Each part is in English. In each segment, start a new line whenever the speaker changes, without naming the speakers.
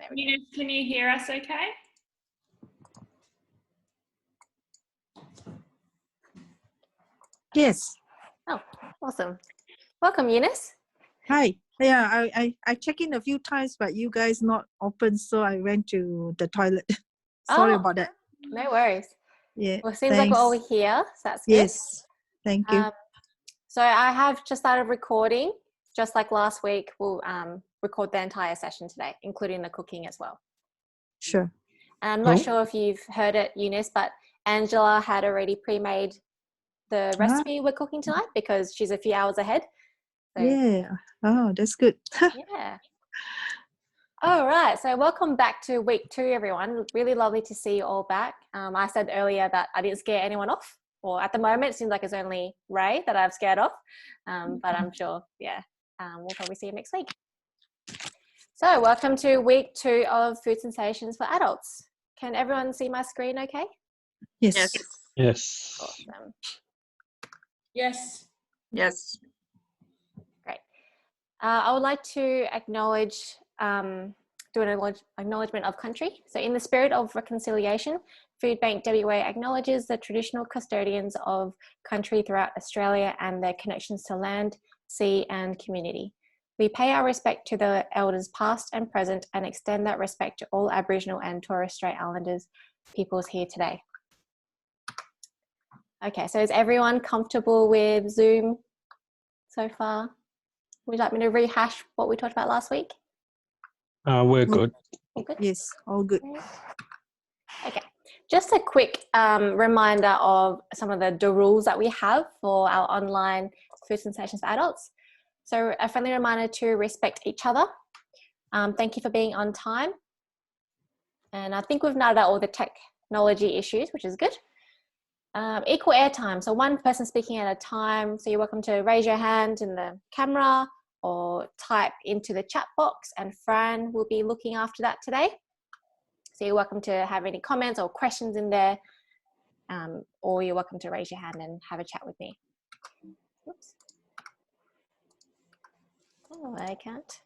there we go.
Eunice, can you hear us okay?
Yes.
Oh, awesome. Welcome, Eunice.
Hi. Yeah, I checked in a few times, but you guys not open, so I went to the toilet. Sorry about that.
No worries.
Yeah.
Well, it seems like we're all here, so that's good.
Yes. Thank you.
So I have just started recording. Just like last week, we'll record the entire session today, including the cooking as well.
Sure.
And I'm not sure if you've heard it, Eunice, but Angela had already pre-made the recipe we're cooking tonight because she's a few hours ahead. So,
yeah. Oh, that's good.
yeah. All right. So welcome back to week 2, everyone. Really lovely to see you all back. I said earlier that I didn't scare anyone off. Or at the moment, it seems like it's only Ray that I've scared off. But I'm sure, we'll probably see you next week. So welcome to week 2 of Food Sensations for Adults. Can everyone see my screen okay?
Yes.
Yes.
Awesome.
Yes.
Yes.
Great. I would like to acknowledge, do an acknowledgement of country. So in the spirit of reconciliation, Foodbank WA acknowledges the traditional custodians of country throughout Australia and their connections to land, sea and community. We pay our respect to the elders past and present and extend that respect to all Aboriginal and Torres Strait Islanders peoples here today. Okay, so is everyone comfortable with Zoom so far? Would you like me to rehash what we talked about last week?
We're good.
All good?
Yes. All good.
Okay, just a quick reminder of some of the rules that we have for our online Food Sensations for Adults. So a friendly reminder to respect each other. Thank you for being on time. And I think we've nailed out all the technology issues, which is good. Equal airtime, so one person speaking at a time. So you're welcome to raise your hand in the camera or type into the chat box, and Fran will be looking after that today. So you're welcome to have any comments or questions in there, or you're welcome to raise your hand and have a chat with me. Oops. Oh, I can't.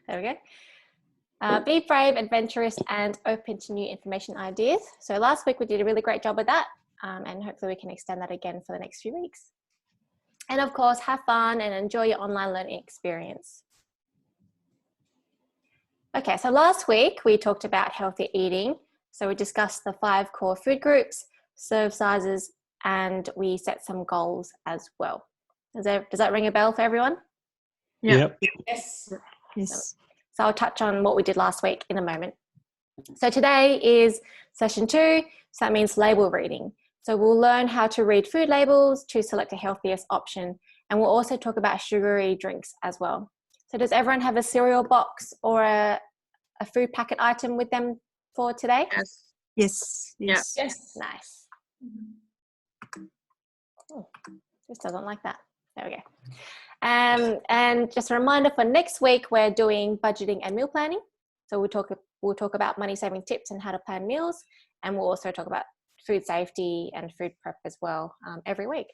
There we go. Be brave, adventurous, and open to new information ideas. So last week we did a really great job with that, and hopefully we can extend that again for the next few weeks. And of course, have fun and enjoy your online learning experience. Okay, so last week we talked about healthy eating. So we discussed the 5 core food groups, serve sizes, and we set some goals as well. Does that ring a bell for everyone?
Yep.
Yes.
Yes.
So I'll touch on what we did last week in a moment. So today is session 2, so that means label reading. So we'll learn how to read food labels to select the healthiest option, and we'll also talk about sugary drinks as well. So does everyone have a cereal box or a food packet item with them for today?
Yes.
Yes. Yes.
Yes.
Nice. Oh, this doesn't like that. There we go. And just a reminder for next week, we're doing budgeting and meal planning. So we'll talk about money saving tips and how to plan meals, and we'll also talk about food safety and food prep as well every week.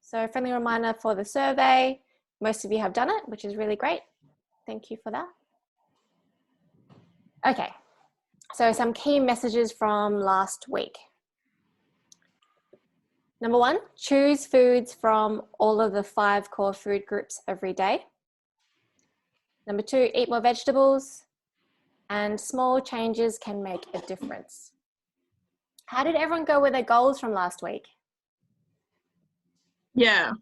So a friendly reminder for the survey. Most of you have done it, which is really great. Thank you for that. Okay, so some key messages from last week. Number 1, choose foods from all of the 5 core food groups every day. Number 2, eat more vegetables, and small changes can make a difference. How did everyone go with their goals from last week?
Yeah.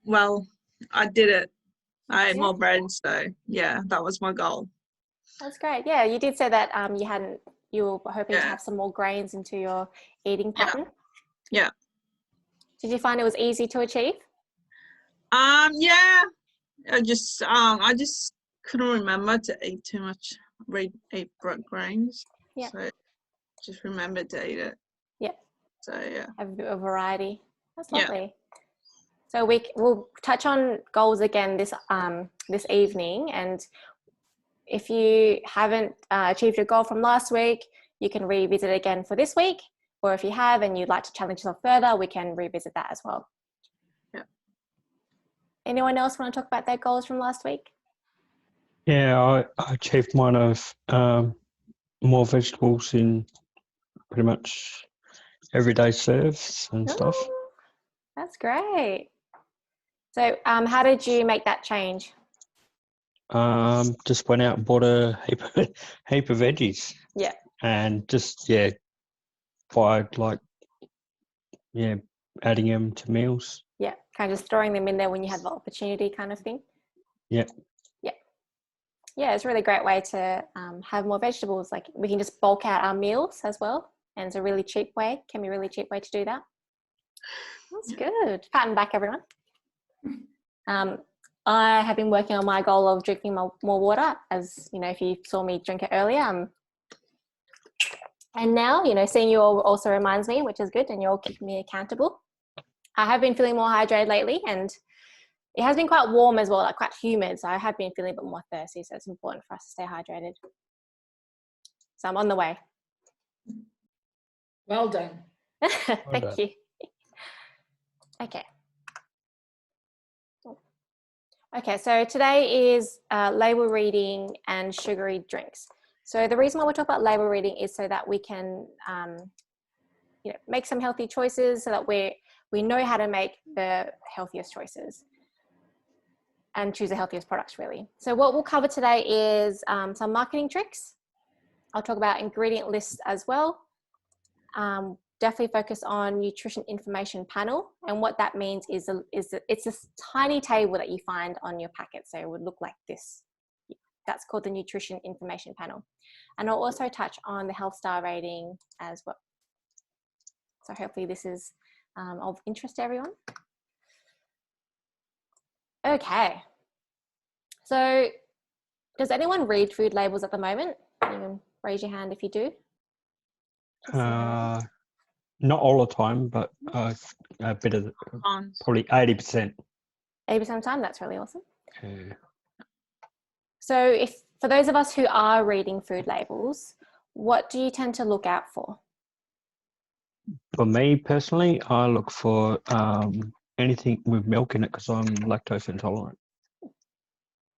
Well, I did it. I ate more bread, so yeah, that was my goal.
That's great. Yeah, you did say that you were hoping to
Yeah.
have some more grains into your eating pattern.
Yeah.
Did you find it was easy to achieve?
Yeah. I just couldn't remember to eat too much. Eat grains.
Yeah.
So just remembered to eat it.
Yeah.
So yeah.
Have a bit of variety. That's
Yeah.
lovely. So we'll touch on goals again this evening, and if you haven't achieved your goal from last week, you can revisit it again for this week, or if you have and you'd like to challenge yourself further, we can revisit that as well.
Yeah.
Anyone else want to talk about their goals from last week?
Yeah, I achieved mine of more vegetables in pretty much everyday serves and stuff.
Oh, that's great. So, how did you make that change?
Just went out and bought a heap of veggies.
Yeah.
And just by adding them to meals.
Yeah, kind of just throwing them in there when you have the opportunity, kind of thing.
Yeah.
Yeah, it's a really great way to have more vegetables. Like we can just bulk out our meals as well, and it's a really cheap way. Can be a really cheap way to do that. That's good. Pat and back, everyone. I have been working on my goal of drinking more water, as you know, if you saw me drink it earlier. And now, you know, seeing you all also reminds me, which is good, and you're all keeping me accountable. I have been feeling more hydrated lately, and it has been quite warm as well, like quite humid. So I have been feeling a bit more thirsty. So it's important for us to stay hydrated. So I'm on the way.
Well done.
Thank you. Okay. Okay, so today is label reading and sugary drinks. So the reason why we talk about label reading is so that we can make some healthy choices, so that we know how to make the healthiest choices and choose the healthiest products, really. So what we'll cover today is some marketing tricks. I'll talk about ingredient lists as well. Definitely focus on nutrition information panel, and what that means is it's this tiny table that you find on your packet. So it would look like this. That's called the nutrition information panel. And I'll also touch on the health star rating as well. So hopefully this is of interest to everyone. Okay, so does anyone read food labels at the moment? You can raise your hand if you do.
Not all the time, but a bit of probably 80%.
80% of the time, that's really awesome.
Yeah.
So for those of us who are reading food labels, what do you tend to look out for?
For me personally, I look for anything with milk in it because I'm lactose intolerant.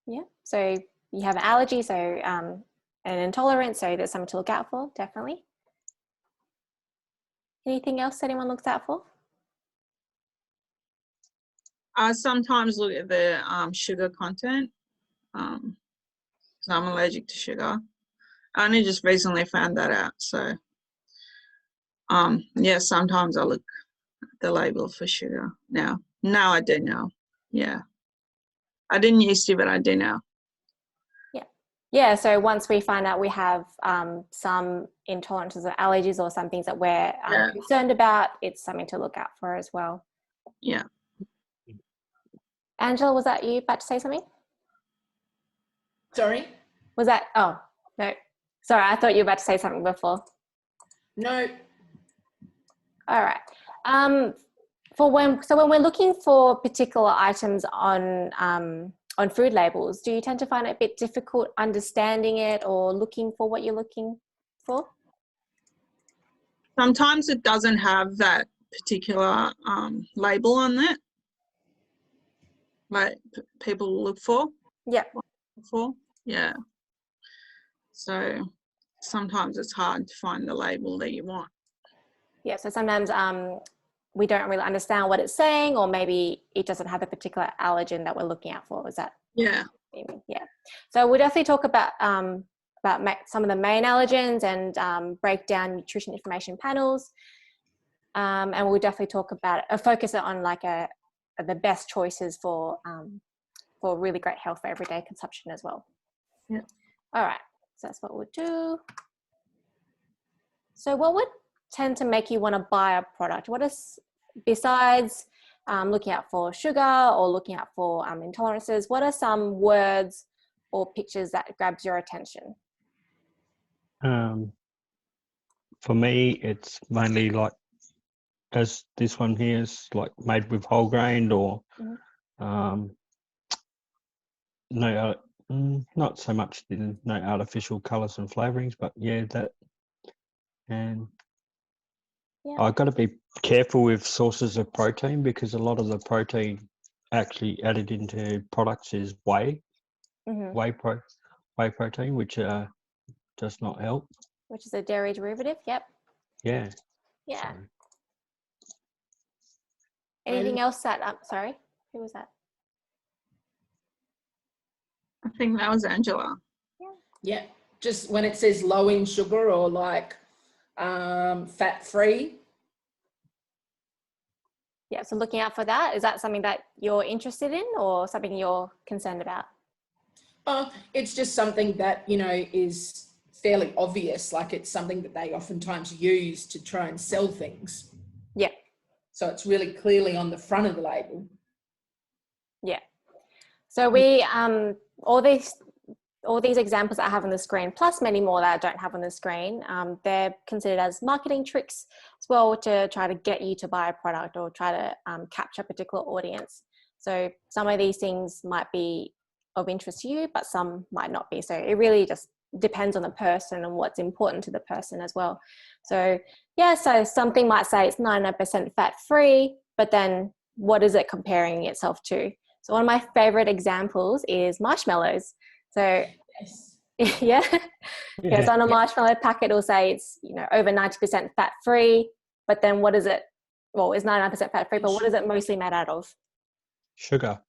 Yeah, so you have an allergy, so an intolerance, so there's something to look out for, definitely. Anything else anyone looks out for?
I sometimes look at the sugar content. So I'm allergic to sugar. I only just recently found that out. So yeah, sometimes I look at the label for sugar now. Now I do now. Yeah. I didn't used to, but I do now.
Yeah, so once we find out we have some intolerances or allergies or some things that we're concerned about, it's something to look out for as well.
Yeah.
Angela, was that you about to say something?
Sorry?
Was that, oh, no. Sorry, I thought you were about to say something before.
No.
All right. When we're looking for particular items on food labels, do you tend to find it a bit difficult understanding it or looking for what you're looking for?
Sometimes it doesn't have that particular label on it, like people look for.
Yeah.
Yeah. So sometimes it's hard to find the label that you want.
Yeah, so sometimes we don't really understand what it's saying, or maybe it doesn't have a particular allergen that we're looking out for. Is that?
Yeah.
Yeah. So we'll definitely talk about some of the main allergens and break down nutrition information panels. And we'll definitely talk about focus on the best choices for really great health for everyday consumption as well.
Yeah.
All right. So that's what we'll do. So what would tend to make you want to buy a product? What is, besides looking out for sugar or looking out for intolerances, what are some words or pictures that grabs your attention?
For me, it's mainly like, as this one here is like made with whole grain or not so much no artificial colours and flavourings, but yeah, that. And I've got to be careful with sources of protein, because a lot of the protein actually added into products is whey whey protein, which does not help.
Which is a dairy derivative. Yep.
Yeah.
Yeah.
So,
Anything else that? Sorry, who was that?
I think that was Angela.
Yeah, just when it says low in sugar or like fat free.
Yeah, so looking out for that, is that something that you're interested in or something you're concerned about?
It's just something that, you know, is fairly obvious. Like it's something that they oftentimes use to try and sell things.
Yeah.
So it's really clearly on the front of the label.
Yeah. So we, all these examples that I have on the screen, plus many more that I don't have on the screen, they're considered as marketing tricks as well to try to get you to buy a product or try to capture a particular audience. So some of these things might be of interest to you, but some might not be. So it really just depends on the person and what's important to the person as well. So yeah, so something might say it's 99% fat free, but then what is it comparing itself to? So one of my favorite examples is marshmallows. So yeah. So on a marshmallow packet, it'll say it's, you know, over 90% fat free, but then what is it? Well, it's 99% fat free, but what is it mostly made out of?
Sugar.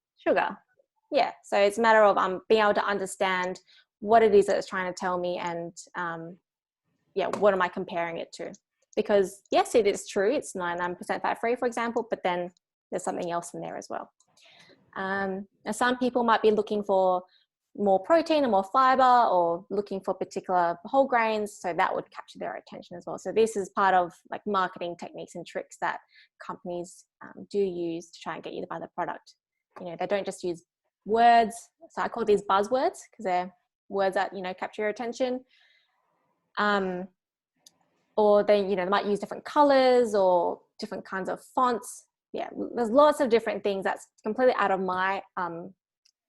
Yeah. So it's a matter of being able to understand what it is that it's trying to tell me, and yeah, what am I comparing it to? Because yes, it is true, it's 99% fat free, for example, but then there's something else in there as well. Now some people might be looking for more protein or more fiber, or looking for particular whole grains, so that would capture their attention as well. So this is part of like marketing techniques and tricks that companies do use to try and get you to buy the product. You know, they don't just use words, so I call these buzzwords because they're words that, you know, capture your attention. Or they, you know, they might use different colors or different kinds of fonts. Yeah, there's lots of different things that's completely out of my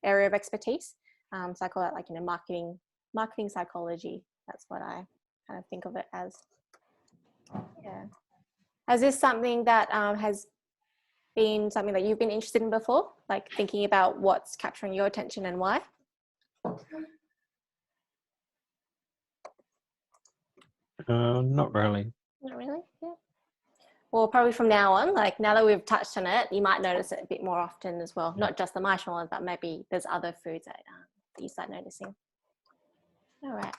area of expertise. So I call that, like, you know, marketing psychology. That's what I kind of think of it as. Yeah. Is this something that has been something that you've been interested in before? Like thinking about what's capturing your attention and why?
Not really.
Not really, yeah. Well, probably from now on, like now that we've touched on it, you might notice it a bit more often as well. Not just the marshmallows, but maybe there's other foods that you start noticing. All right.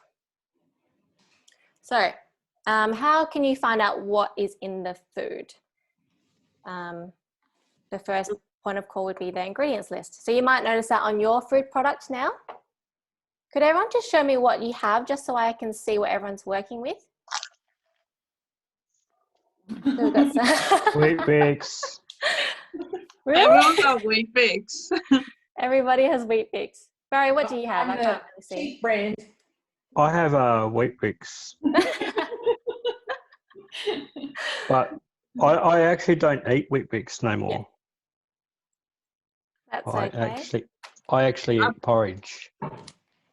So, how can you find out what is in the food? The first point of call would be the ingredients list. So you might notice that on your food product now. Could everyone just show me what you have, just so I can see what everyone's working with? So we've got some
Wheat Bix.
Really?
Everyone's got Wheat Bix.
Everybody has Wheat Bix. Barry, what do you have? I can't really see.
Cheap brand.
I have Wheat Bix, but I actually don't eat Wheat Bix no more.
That's
I
okay.
actually eat porridge.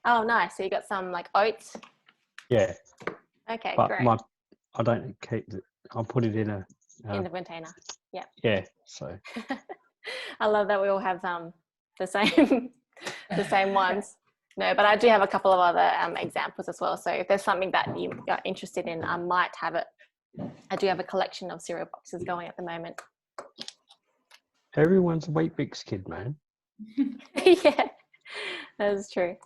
Oh, nice. So you got some like oats.
Yeah,
Okay,
but
great.
I don't keep it. I put it in a
In the container. Yeah.
yeah. So
I love that we all have the same the same ones. No, but I do have a couple of other examples as well. So if there's something that you are interested in, I might have it. I do have a collection of cereal boxes going at the moment.
everyone's a Wheat Bix kid, man.
Yeah, that is true.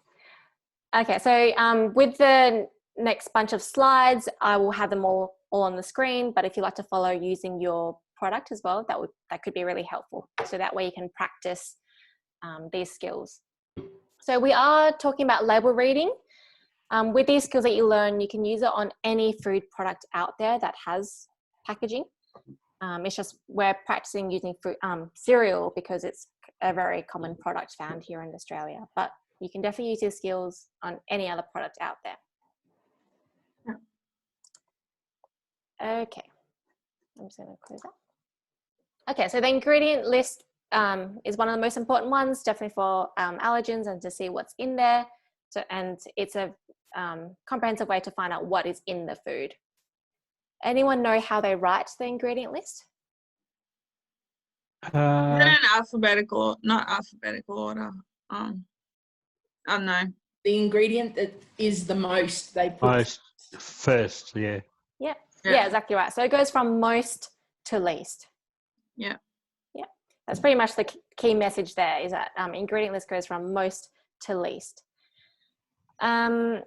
Okay, so with the next bunch of slides, I will have them all on the screen, but if you like to follow using your product as well, that could be really helpful. So that way you can practice these skills. So we are talking about label reading. With these skills that you learn, you can use it on any food product out there that has packaging. It's just we're practicing using fruit, cereal because it's a very common product found here in Australia, but you can definitely use your skills on any other product out there. Okay, I'm just going to close that. Okay, so the ingredient list is one of the most important ones, definitely for allergens and to see what's in there. So, and it's a comprehensive way to find out what is in the food. Anyone know how they write the ingredient list?
Is it in alphabetical, not alphabetical order? I don't know.
The ingredient that is the most they put.
Most first, yeah.
Yeah, exactly right. So it goes from most to least.
Yeah.
Yeah, that's pretty much the key message there, is that ingredient list goes from most to least. And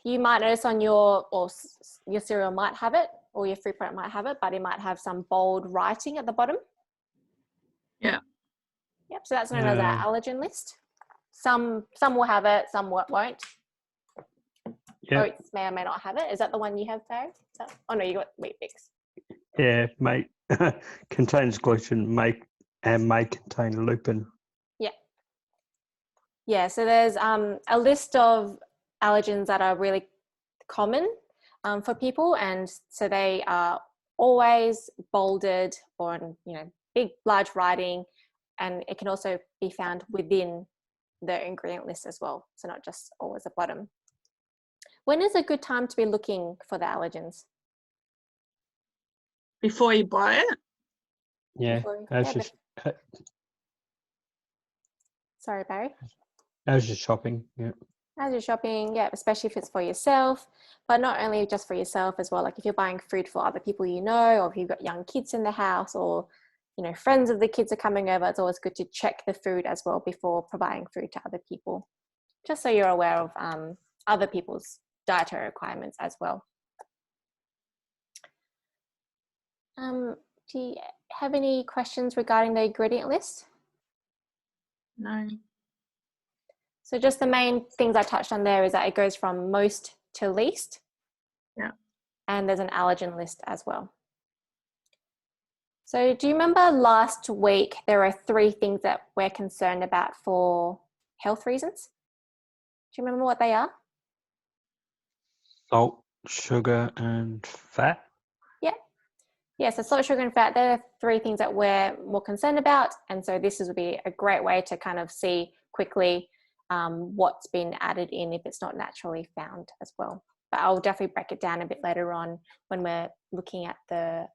you might notice on your cereal might have it, or your fruit product might have it, but it might have some bold writing at the bottom.
Yeah.
Yep, so that's known as our allergen list. Some will have it, some won't.
Yeah.
Oats may or may not have it. Is that the one you have, Barry? Oh no, you got Wheat Bix.
Yeah, contains gluten, may contain lupin.
Yeah, so there's a list of allergens that are really common for people, and so they are always bolded or in, big, large writing, and it can also be found within the ingredient list as well, so not just always at the bottom. When is a good time to be looking for the allergens?
Before you buy it?
Yeah,
Sorry, Barry.
As you're shopping, yeah.
As you're shopping, yeah, especially if it's for yourself, but not only just for yourself as well. Like if you're buying food for other people you know, or if you've got young kids in the house, or friends of the kids are coming over, it's always good to check the food as well before providing food to other people, just so you're aware of other people's dietary requirements as well. Do you have any questions regarding the ingredient list?
No.
So just the main things I touched on there is that it goes from most to least.
Yeah.
And there's an allergen list as well. So do you remember last week there were 3 things that we're concerned about for health reasons? Do you remember what they are?
Salt, sugar, and fat.
Yeah, so salt, sugar, and fat, they're the 3 things that we're more concerned about. And so this would be a great way to kind of see quickly what's been added in if it's not naturally found as well. But I'll definitely break it down a bit later on when we're looking at the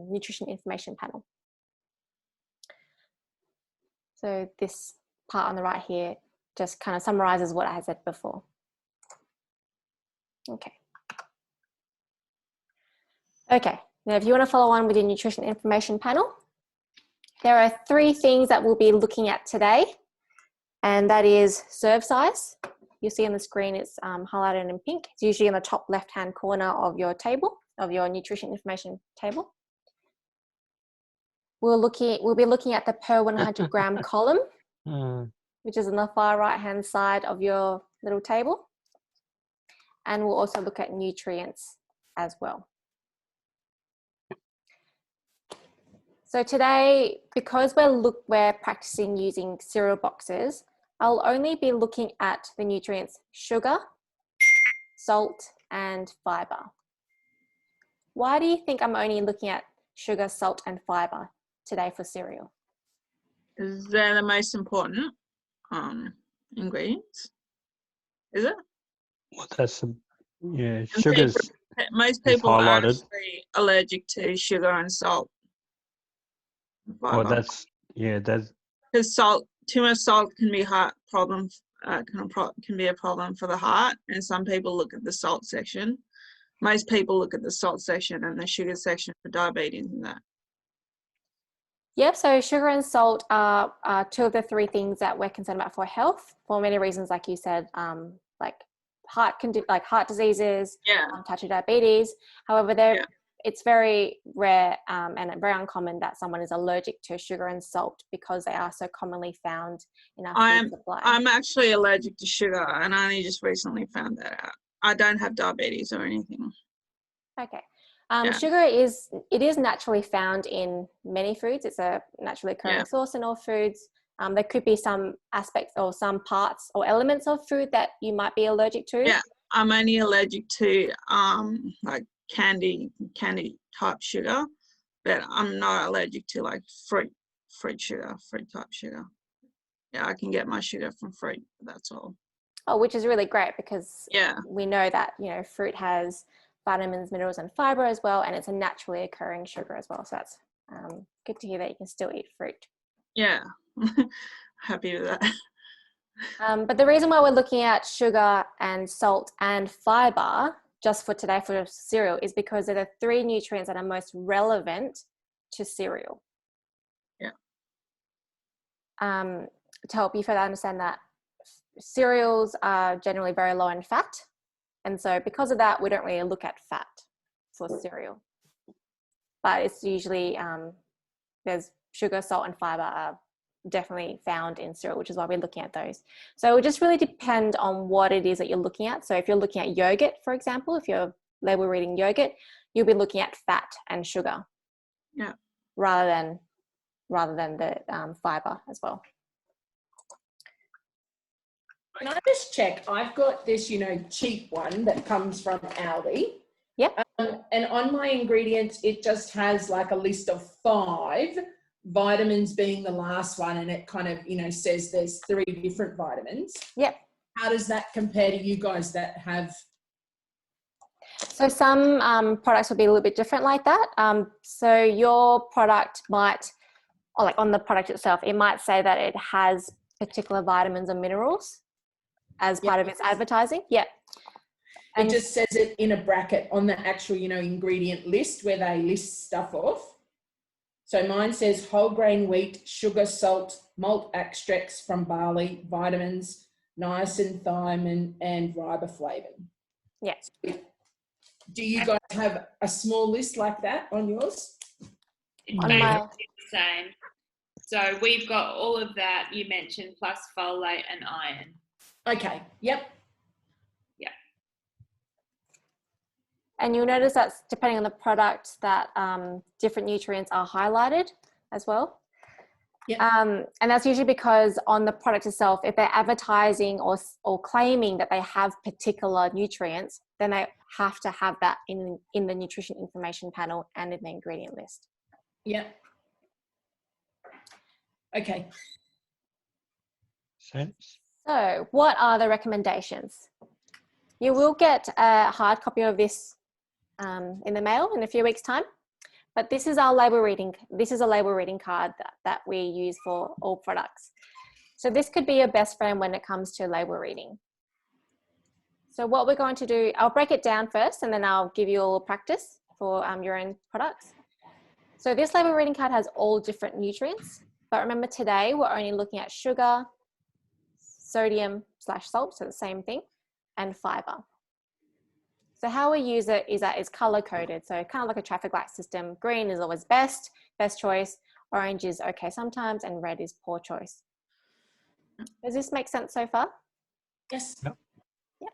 nutrition information panel. So this part on the right here just kind of summarizes what I had said before. Okay, now if you want to follow on with your nutrition information panel, there are 3 things that we'll be looking at today, and that is serve size. You'll see on the screen it's highlighted in pink. It's usually in the top left-hand corner of your table, of your nutrition information table. We'll be looking at the per 100 gram column, which is on the far right-hand side of your little table. And we'll also look at nutrients as well. So today, because we're practicing using cereal boxes, I'll only be looking at the nutrients sugar, salt, and fiber. Why do you think I'm only looking at sugar, salt, and fiber today for cereal?
Is that the most important ingredients? Is it?
Well, sugar's
most people are
highlighted.
actually allergic to sugar and salt.
Well,
Fiber.
because
Too much salt can be can be a problem for the heart, and some people look at the salt section. Most people look at the salt section and the sugar section for diabetes and that.
Yep, so sugar and salt are 2 of the 3 things that we're concerned about for health, for many reasons, like you said, like heart diseases, type 2 diabetes. However, it's very rare and very uncommon that someone is allergic to sugar and salt because they are so commonly found in our food supply.
I'm actually allergic to sugar, and I only just recently found that out. I don't have diabetes or anything.
Okay. Sugar is naturally found in many foods. It's a naturally occurring source in all foods. There could be some aspects or some parts or elements of food that you might be allergic to.
Yeah, I'm only allergic to like candy type sugar, but I'm not allergic to like fruit type sugar. Yeah, I can get my sugar from fruit. That's all.
Oh, which is really great because we know that fruit has vitamins, minerals, and fiber as well, and it's a naturally occurring sugar as well. So that's good to hear that you can still eat fruit.
Yeah, happy with that.
But the reason why we're looking at sugar and salt and fiber just for today for cereal is because they're the 3 nutrients that are most relevant to cereal.
Yeah.
To help you further understand that, cereals are generally very low in fat. And so because of that, we don't really look at fat for cereal. But it's usually, there's sugar, salt, and fiber are definitely found in cereal, which is why we're looking at those. So it would just really depend on what it is that you're looking at. So if you're looking at yogurt, for example, if you're label reading yogurt, you'll be looking at fat and sugar.
Yeah.
Rather than the fiber as well.
Can I just check? I've got this, cheap one that comes from Aldi.
Yep.
And on my ingredients, it just has like a list of 5, vitamins being the last one, and it kind of, says there's 3 different vitamins.
Yep.
How does that compare to you guys that have?
So some products will be a little bit different like that. So your product might, or like on the product itself, it might say that it has particular vitamins or minerals as part of its advertising. Yep.
And it just says it in a bracket on the actual, ingredient list where they list stuff off. So mine says whole grain wheat, sugar, salt, malt extracts from barley, vitamins, niacin, thiamine, and riboflavin.
Yes.
Do you guys have a small list like that on yours?
It's
On
basically
my-
the same. So we've got all of that you mentioned, plus folate and iron.
Okay, yep.
And you'll notice that depending on the product that different nutrients are highlighted as well.
Yep.
And that's usually because on the product itself, if they're advertising or claiming that they have particular nutrients, then they have to have that in the nutrition information panel and in the ingredient list.
Yep. Okay.
Sense.
So what are the recommendations? You will get a hard copy of this in the mail in a few weeks' time. But this is our label reading. This is a label reading card that we use for all products. So this could be your best friend when it comes to label reading. So what we're going to do, I'll break it down first and then I'll give you all practice for your own products. So this label reading card has all different nutrients. But remember today, we're only looking at sugar, sodium/salt, so the same thing, and fiber. So how we use it is that it's color coded. So kind of like a traffic light system. Green is always best choice. Orange is okay sometimes, and red is poor choice. Does this make sense so far?
Yes.
Yep.
Yeah.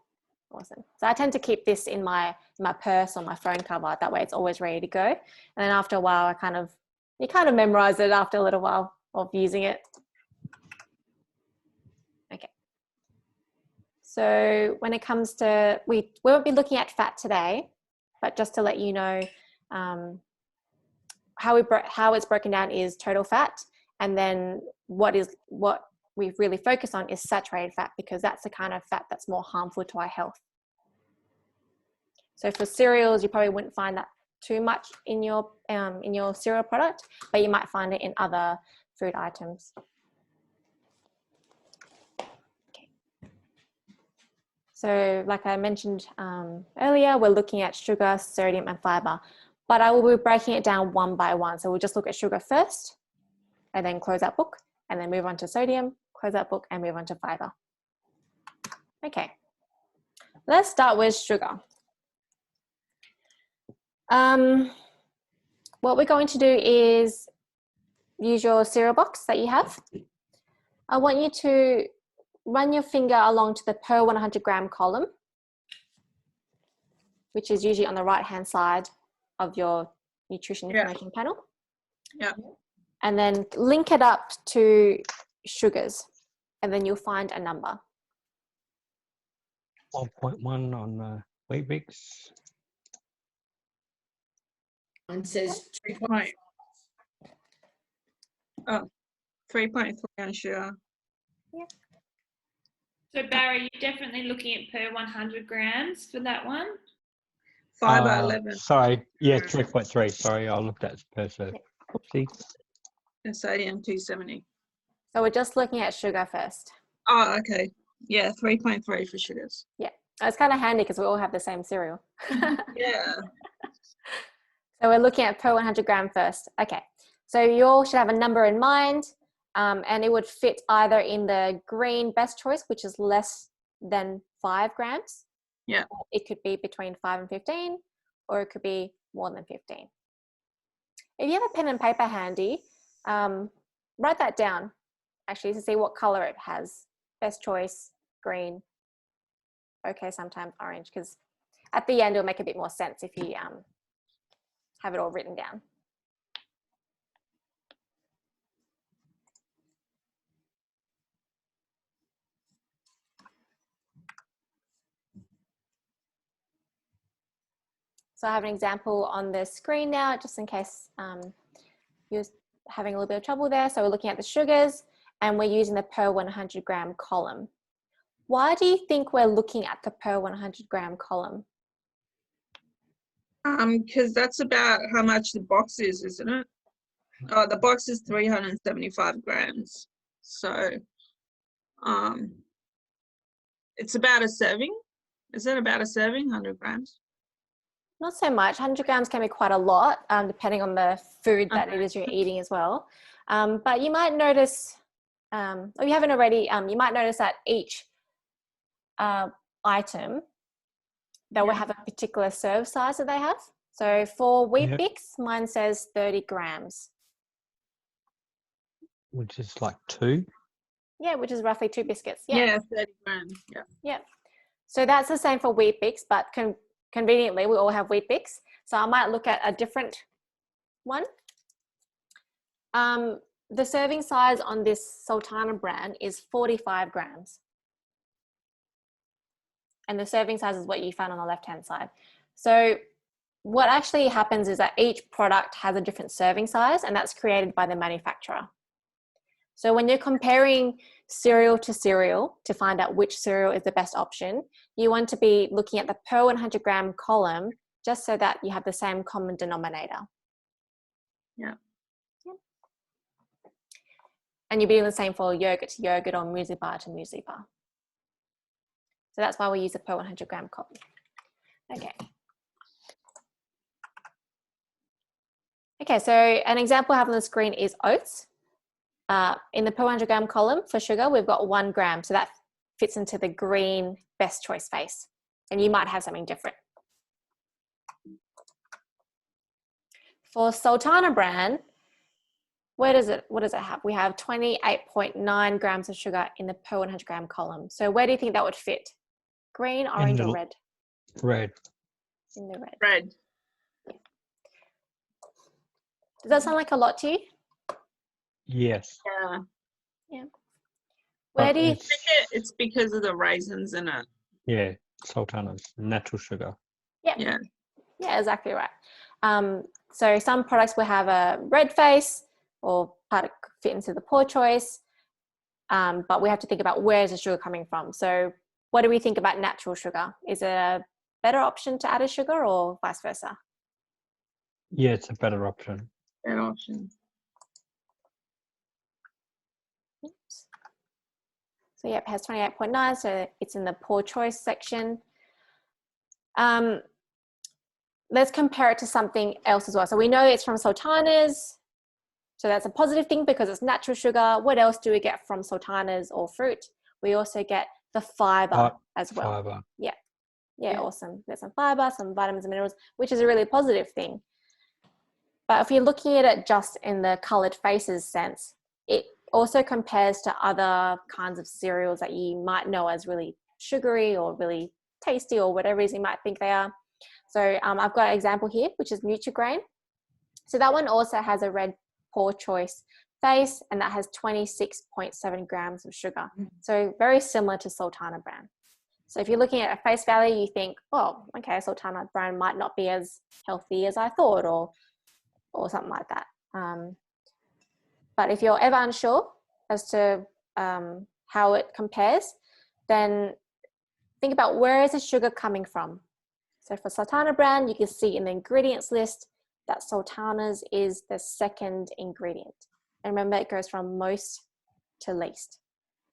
Awesome. So I tend to keep this in my purse or my phone cover. That way it's always ready to go. And then after a while, you kind of memorize it after a little while of using it. Okay. So when it comes to, we won't be looking at fat today, but just to let you know, how it's broken down is total fat, and then what we really focus on is saturated fat, because that's the kind of fat that's more harmful to our health. So for cereals, you probably wouldn't find that too much in your cereal product, but you might find it in other food items. So like I mentioned earlier, we're looking at sugar, sodium, and fiber, but I will be breaking it down one by one. So we'll just look at sugar first, and then close that book, and then move on to sodium, close that book, and move on to fiber. Okay, let's start with sugar. What we're going to do is use your cereal box that you have. I want you to run your finger along to the per 100 gram column, which is usually on the right-hand side of your nutrition information panel.
Yeah.
And then link it up to sugars, and then you'll find a number.
1.1 on Weet-Bix.
Mine says
3.3 on sugar.
Yeah.
So Barry, you're definitely looking at per 100 grams for that one?
Fiber 11.
Sorry, yeah, 3.3. Sorry, I looked at per serve. Oopsie.
And sodium 270.
So we're just looking at sugar first.
Oh, okay. Yeah, 3.3 for sugars.
Yeah, it's kind of handy because we all have the same cereal.
Yeah.
So we're looking at per 100 gram first. Okay, so you all should have a number in mind, and it would fit either in the green best choice, which is less than 5 grams.
Yeah.
It could be between 5 and 15, or it could be more than 15. If you have a pen and paper handy, write that down, actually, to see what color it has. Best choice, green. Okay, sometimes orange, because at the end it'll make a bit more sense if you have it all written down. So I have an example on the screen now, just in case you're having a little bit of trouble there. So we're looking at the sugars and we're using the per 100 gram column. Why do you think we're looking at the per 100 gram column?
Because that's about how much the box is, isn't it? Oh, the box is 375 grams. So, it's about a serving. Is it about a serving, 100 grams?
Not so much. 100 grams can be quite a lot, depending on the food that it is you're eating as well. But you might notice, or you haven't already, you might notice that each item that will have a particular serve size that they have. So for Wheat Bix, mine says 30 grams.
Which is like 2?
Yeah, which is roughly 2 biscuits.
Yeah, 30 grams. Yeah.
Yeah. So that's the same for Wheat Bix, but conveniently we all have Wheat Bix. So I might look at a different one. The serving size on this Sultana brand is 45 grams. And the serving size is what you found on the left-hand side. So what actually happens is that each product has a different serving size, and that's created by the manufacturer. So when you're comparing cereal to cereal to find out which cereal is the best option, you want to be looking at the per 100 gram column just so that you have the same common denominator.
Yeah.
And you'll be doing the same for yogurt to yogurt or muesli bar to muesli bar. So that's why we use a per 100 gram column. Okay. Okay, so an example I have on the screen is oats. In the per 100 gram column for sugar, we've got 1 gram. So that fits into the green best choice space. And you might have something different. For Sultana brand, what does it have? We have 28.9 grams of sugar in the per 100 gram column. So where do you think that would fit? Green, orange, or red?
Red.
In the red.
Red.
Yeah. Does that sound like a lot to you?
Yes.
Yeah.
Yeah. Where do you
think it's because of the raisins in it?
Yeah, Sultana's natural sugar.
Yeah, exactly right. So some products will have a red face or part of fit into the poor choice, but we have to think about where is the sugar coming from. So what do we think about natural sugar? Is it a better option to add a sugar or vice versa?
Yeah, it's a better option.
Better option.
Oops. So yeah, it has 28.9, so it's in the poor choice section. Let's compare it to something else as well. So we know it's from Sultanas, so that's a positive thing because it's natural sugar. What else do we get from Sultanas or fruit? We also get the fiber as well.
Fiber.
Yeah, awesome. There's some fiber, some vitamins and minerals, which is a really positive thing. But if you're looking at it just in the colored faces sense, it also compares to other kinds of cereals that you might know as really sugary or really tasty or whatever it is you might think they are. So I've got an example here, which is Nutrigrain. So that one also has a red poor choice face, and that has 26.7 grams of sugar. So very similar to Sultana brand. So if you're looking at a face value, you think, oh, okay, Sultana brand might not be as healthy as I thought, or something like that. But if you're ever unsure as to how it compares, then think about where is the sugar coming from. So for Sultana brand, you can see in the ingredients list that Sultana's is the second ingredient. And remember, it goes from most to least.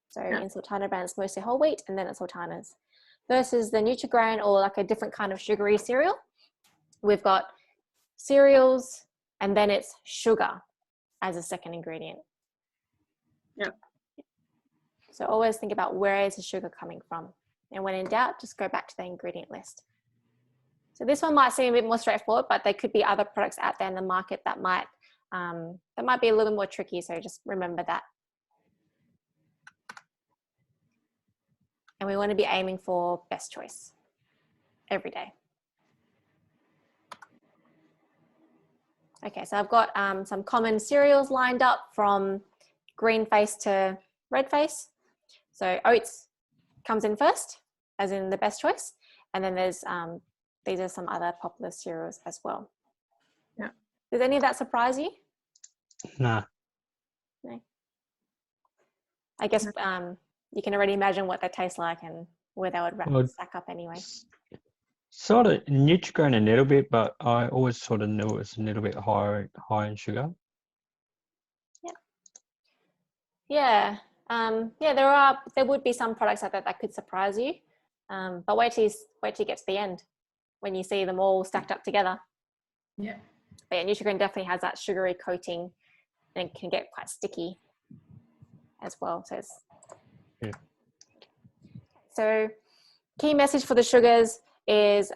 So in Sultana brand, it's mostly whole wheat, and then it's Sultanas. Versus the Nutrigrain, or like a different kind of sugary cereal, we've got cereals, and then it's sugar as a second ingredient.
Yep.
So always think about where is the sugar coming from. And when in doubt, just go back to the ingredient list. So this one might seem a bit more straightforward, but there could be other products out there in the market that might be a little more tricky. So just remember that. And we want to be aiming for best choice every day. Okay, so I've got some common cereals lined up from green face to red face. So oats comes in first, as in the best choice. And then there's, these are some other popular cereals as well.
Yeah.
Does any of that surprise you?
Nah.
No. I guess you can already imagine what they taste like and where they would stack up anyway.
Sort of Nutrigrain a little bit, but I always sort of knew it was a little bit high in sugar.
Yeah. There would be some products out there that could surprise you, but wait till you get to the end when you see them all stacked up together.
Yeah.
But yeah, Nutrigrain definitely has that sugary coating and can get quite sticky as well. So key message for the sugars is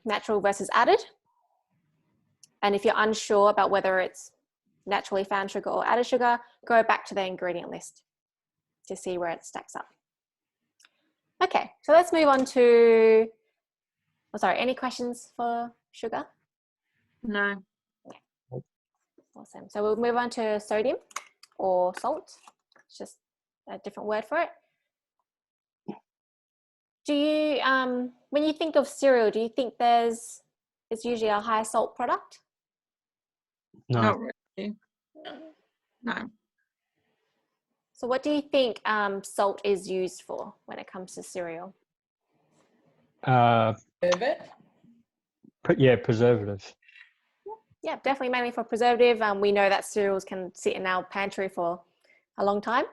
natural versus added. And if you're unsure about whether it's naturally found sugar or added sugar, go back to the ingredient list to see where it stacks up. Okay, so let's move on to, any questions for sugar?
No.
Okay. Awesome. So we'll move on to sodium or salt. It's just a different word for it. Do you, when you think of cereal, do you think it's usually a high salt product?
No.
Not really. No.
So what do you think salt is used for when it comes to cereal?
Preservative.
Yeah, definitely mainly for preservative. We know that cereals can sit in our pantry for a long time.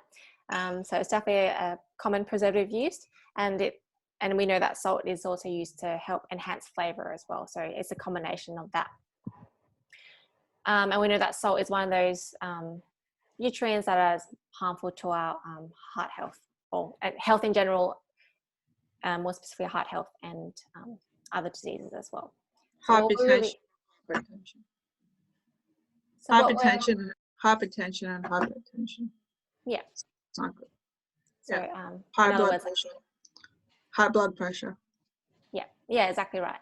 So it's definitely a common preservative used, and we know that salt is also used to help enhance flavor as well. So it's a combination of that. And we know that salt is one of those nutrients that are harmful to our heart health, or health in general, more specifically heart health and other diseases as well. So
Hypertension. Hypertension and hypertension.
Yeah.
It's not good.
So
high blood pressure. High blood pressure.
Yeah, exactly right.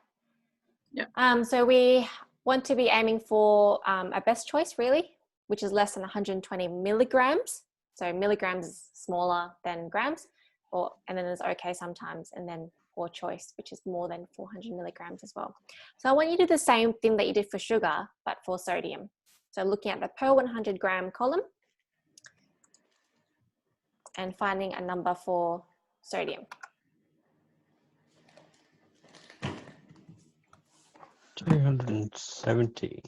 Yeah.
So we want to be aiming for a best choice, really, which is less than 120 milligrams. So milligrams is smaller than grams, and then there's okay sometimes, and then poor choice, which is more than 400 milligrams as well. So I want you to do the same thing that you did for sugar, but for sodium. So looking at the per 100 gram column and finding a number for sodium.
270.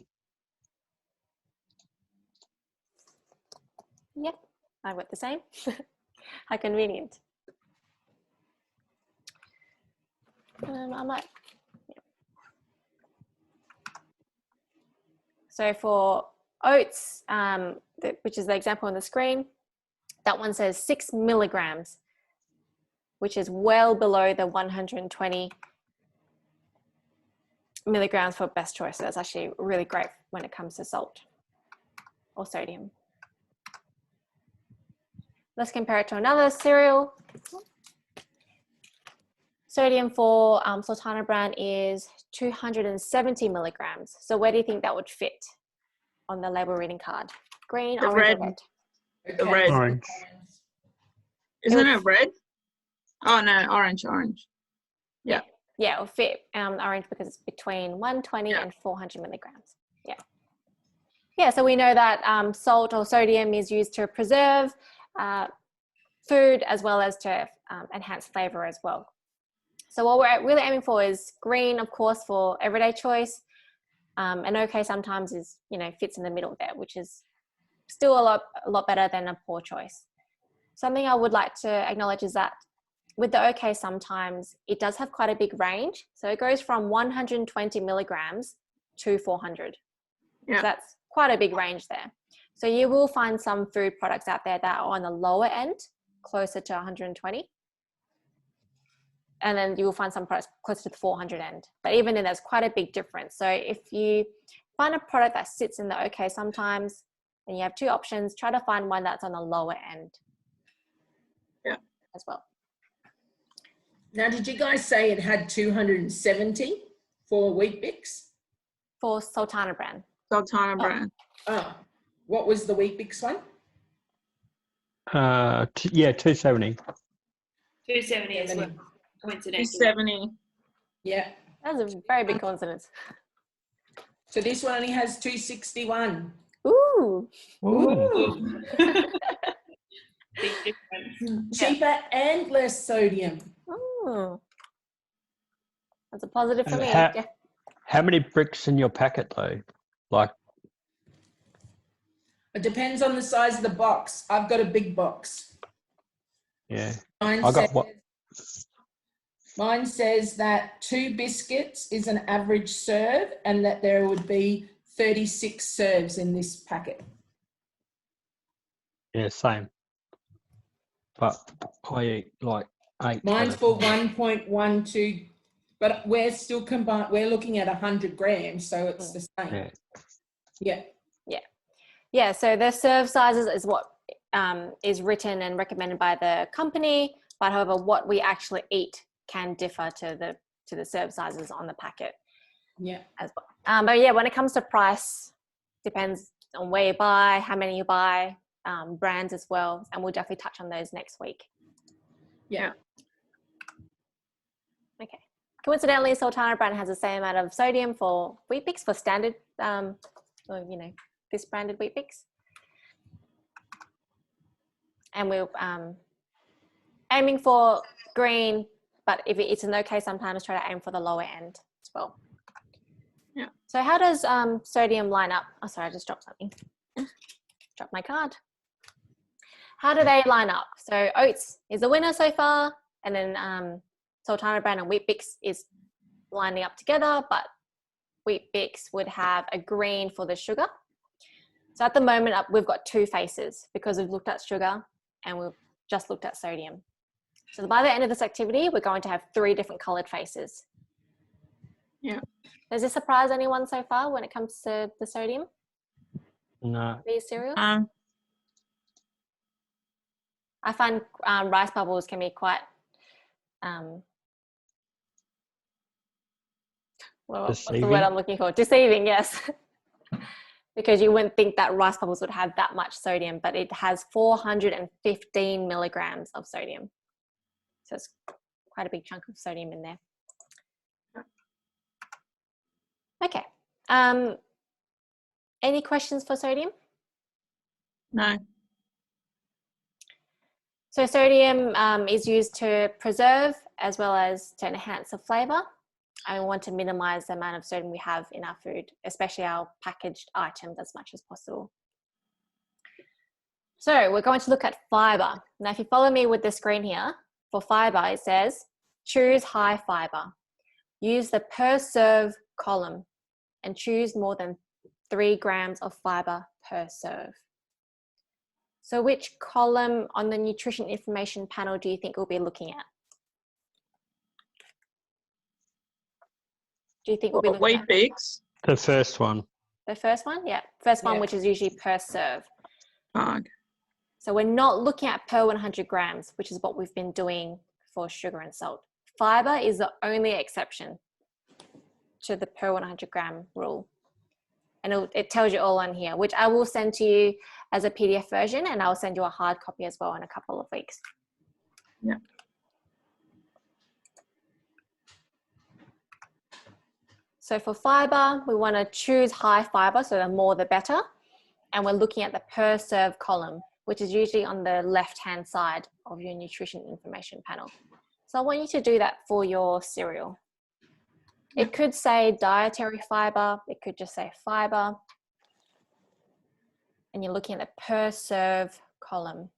Yep, I've got the same. How convenient. I might. So for oats, which is the example on the screen, that one says 6 milligrams, which is well below the 120 milligrams for best choice. So that's actually really great when it comes to salt or sodium. Let's compare it to another cereal. Sodium for Sultana brand is 270 milligrams. So where do you think that would fit on the label reading card? Green,
The
orange,
red.
or red?
The red.
Orange.
Isn't it red? Oh no, orange. Yeah.
Yeah, it'll fit orange because it's between 120 and 400 milligrams. Yeah, so we know that salt or sodium is used to preserve food as well as to enhance flavor as well. So what we're really aiming for is green, of course, for everyday choice. And okay sometimes is, fits in the middle there, which is still a lot better than a poor choice. something I would like to acknowledge is that with the OK sometimes, it does have quite a big range. So it goes from 120 milligrams to 400.
Yeah.
So that's quite a big range there. So you will find some food products out there that are on the lower end, closer to 120. And then you will find some products closer to the 400 end. But even then, there's quite a big difference. So if you find a product that sits in the OK sometimes, and you have two options, try to find one that's on the lower end.
Yeah.
As well.
Now, did you guys say it had 270 for Wheat Bix?
For Sultana brand.
Sultana brand.
Oh, what was the Wheat Bix one?
Yeah, 270.
270 as well, coincidentally.
270.
Yeah.
That's a very big coincidence.
So this one only has 261.
Ooh.
Ooh.
Big difference.
Cheaper and less sodium.
Ooh. That's a positive for me.
How many bricks in your packet though? Like,
It depends on the size of the box. I've got a big box.
yeah.
Mine says that 2 biscuits is an average serve and that there would be 36 serves in this packet.
Yeah, same. But I eat like 8.
Mine's for 1.12, but we're still combined. We're looking at 100 grams, so it's the same.
Yeah.
Yeah.
Yeah. Yeah. So the serve sizes is what is written and recommended by the company, but however, what we actually eat can differ to the serve sizes on the packet.
Yeah.
As well. But yeah, when it comes to price, depends on where you buy, how many you buy, brands as well, and we'll definitely touch on those next week.
Yeah.
Okay. Coincidentally, Sultana brand has the same amount of sodium for Wheat Bix for standard, or, you know, this branded Wheat Bix. And we're aiming for green, but if it's an OK, sometimes try to aim for the lower end as well.
Yeah.
So how does sodium line up? Oh, sorry, I just dropped something. Dropped my card. How do they line up? So Oats is the winner so far, and then Sultana brand and Wheat Bix is lining up together, but Wheat Bix would have a green for the sugar. So at the moment, we've got 2 faces because we've looked at sugar and we've just looked at sodium. So by the end of this activity, we're going to have 3 different colored faces.
Yeah.
Does this surprise anyone so far when it comes to the sodium?
No.
These cereals? I find rice bubbles can be quite what's the word I'm looking for? Deceiving, yes. Because you wouldn't think that rice bubbles would have that much sodium, but it has 415 milligrams of sodium. So it's quite a big chunk of sodium in there. Okay. Any questions for sodium?
No.
So sodium is used to preserve as well as to enhance the flavour. And we want to minimise the amount of sodium we have in our food, especially our packaged items, as much as possible. So we're going to look at fibre. Now, if you follow me with the screen here, for fibre, it says, choose high fibre. Use the per serve column and choose more than 3 grams of fibre per serve. So which column on the nutrition information panel do you think we'll be looking at? Do you think we'll be looking at?
Wheat Bix.
The first one.
The first one? Yeah. First one, which is usually per serve. So we're not looking at per 100 grams, which is what we've been doing for sugar and salt. Fibre is the only exception to the per 100 gram rule. And it tells you all on here, which I will send to you as a PDF version, and I'll send you a hard copy as well in a couple of weeks.
Yeah.
So for fibre, we want to choose high fibre, so the more the better. And we're looking at the per serve column, which is usually on the left-hand side of your nutrition information panel. So I want you to do that for your cereal. It could say dietary fibre, it could just say fibre. And you're looking at the per serve column.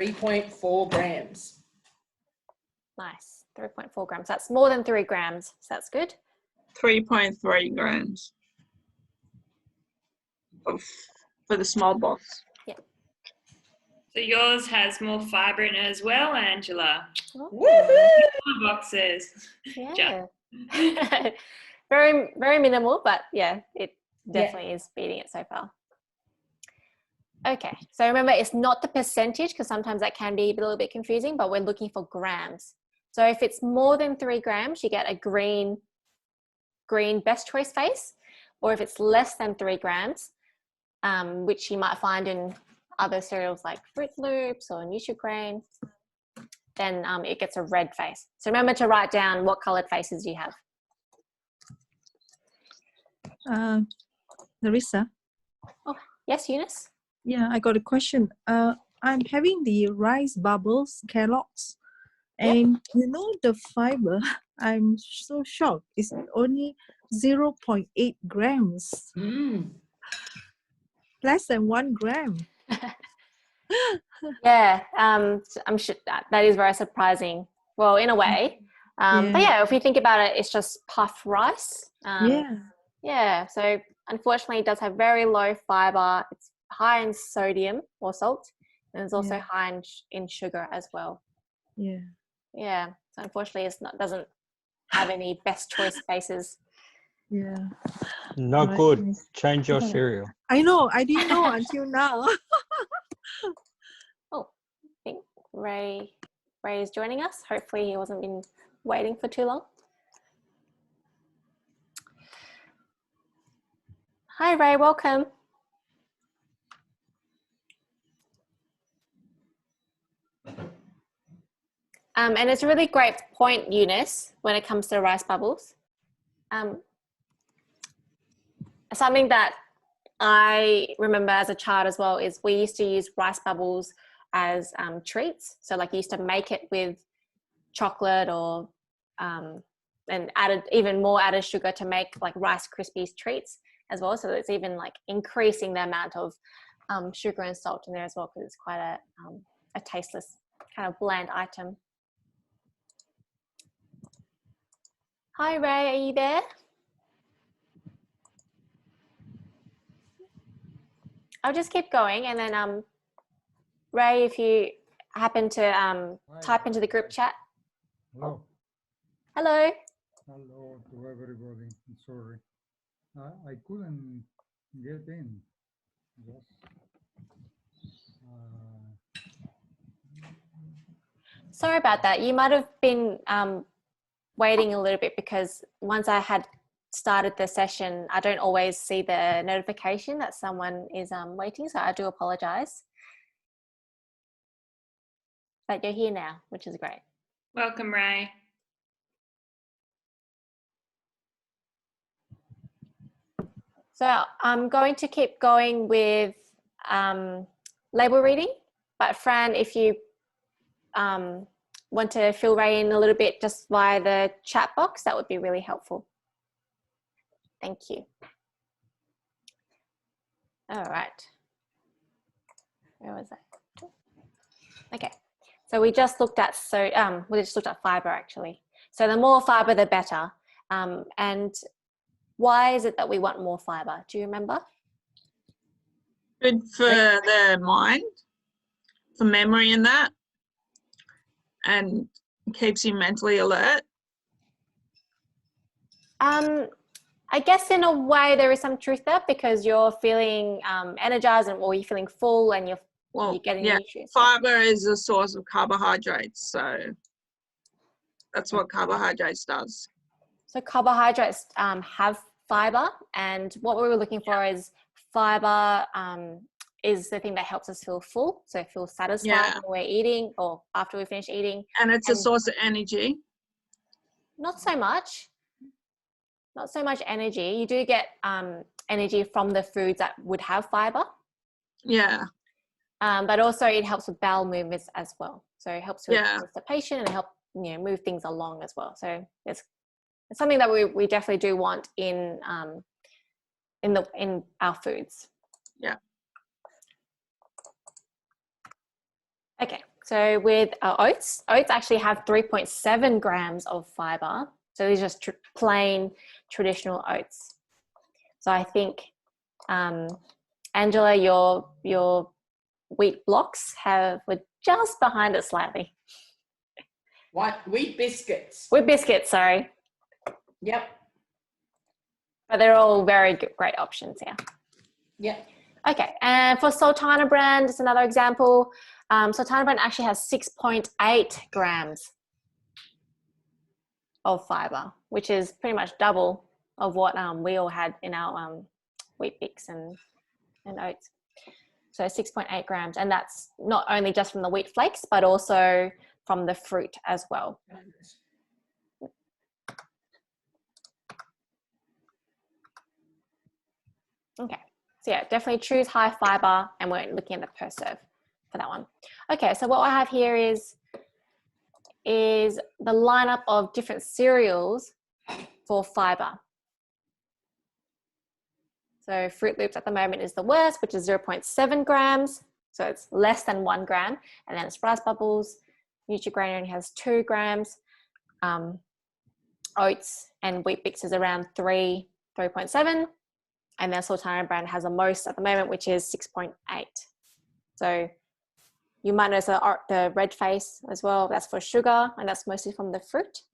3.4 grams.
Nice. 3.4 grams. That's more than 3 grams. So that's good.
3.3 grams for the small box.
Yeah.
So yours has more fibre in it as well, Angela.
Woohoo!
Boxes.
Yeah. Very, very minimal, but yeah, it definitely is beating it so far. Okay, so remember, it's not the percentage, because sometimes that can be a little bit confusing, but we're looking for grams. So if it's more than 3 grams, you get a green best choice face, or if it's less than 3 grams, which you might find in other cereals like Fruit Loops or Nutrigrain, then it gets a red face. So remember to write down what colored faces you have.
Larissa.
Oh, yes, Eunice?
Yeah, I got a question. I'm having the rice bubbles, Kellogg's, and you know the fiber, I'm so shocked. It's only 0.8 grams. Less than 1 gram.
Yeah, I'm sure that is very surprising. Well, in a way. But yeah, if we think about it, it's just puffed rice. Yeah, so unfortunately it does have very low fiber. It's high in sodium or salt, and it's also high in sugar as well. Yeah, so unfortunately it's not, doesn't have any best choice faces.
Not good. Change your cereal.
I know, I didn't know until now.
Oh, I think Ray is joining us. Hopefully he wasn't been waiting for too long. Hi Ray, welcome. And it's a really great point, Eunice, when it comes to rice bubbles. Something that I remember as a child as well is we used to use rice bubbles as treats. So like you used to make it with chocolate or and added even more added sugar to make like Rice Krispies treats as well. So it's even like increasing the amount of sugar and salt in there as well, because it's quite a tasteless kind of bland item. Hi Ray, are you there? I'll just keep going, and then Ray, if you happen to type into the group chat.
Hello.
Hello.
Hello to everybody. I'm sorry. I couldn't get in. Yes.
Sorry about that. You might have been waiting a little bit, because once I had started the session, I don't always see the notification that someone is waiting, so I do apologize. But you're here now, which is great.
Welcome, Ray.
So I'm going to keep going with label reading, but Fran, if you want to fill Ray in a little bit just via the chat box, that would be really helpful. Thank you. All right. Where was that? Okay. So we just looked at fiber actually. So the more fiber, the better. And why is it that we want more fiber? Do you remember?
Good for the mind, for memory and that, and keeps you mentally alert.
I guess in a way there is some truth there, because you're feeling energized or you're feeling full and you're getting nutrients.
Fiber is a source of carbohydrates, so that's what carbohydrates does. So
carbohydrates have fiber, and what we were looking for is fiber is the thing that helps us feel full, so feel satisfied when we're eating or after we finish eating.
And it's a source of energy.
Not so much energy. You do get energy from the foods that would have fiber.
Yeah.
But also it helps with bowel movements as well. So it helps with constipation and help move things along as well. So it's something that we definitely do want in our foods.
Yeah.
Okay, So with oats actually have 3.7 grams of fiber. So these are just plain traditional oats. So I think, Angela, your wheat blocks were just behind it slightly.
Wheat biscuits.
Wheat biscuits, sorry.
Yep.
But they're all very great options here.
Yep.
Okay, and for Sultana brand, it's another example. Sultana brand actually has 6.8 grams of fiber, which is pretty much double of what we all had in our wheat bix and oats. So 6.8 grams, and that's not only just from the wheat flakes, but also from the fruit as well. Okay, so yeah, definitely choose high fiber, and we're looking at the per serve for that one. Okay, so what I have here is the lineup of different cereals for fiber. So Fruit Loops at the moment is the worst, which is 0.7 grams. So it's less than 1 gram. And then it's Rice Bubbles. Nutrigrain only has 2 grams. Oats and Wheat Bix is around 3.7. And then Sultana brand has the most at the moment, which is 6.8. So you might notice the red face as well. That's for sugar, and that's mostly from the fruit.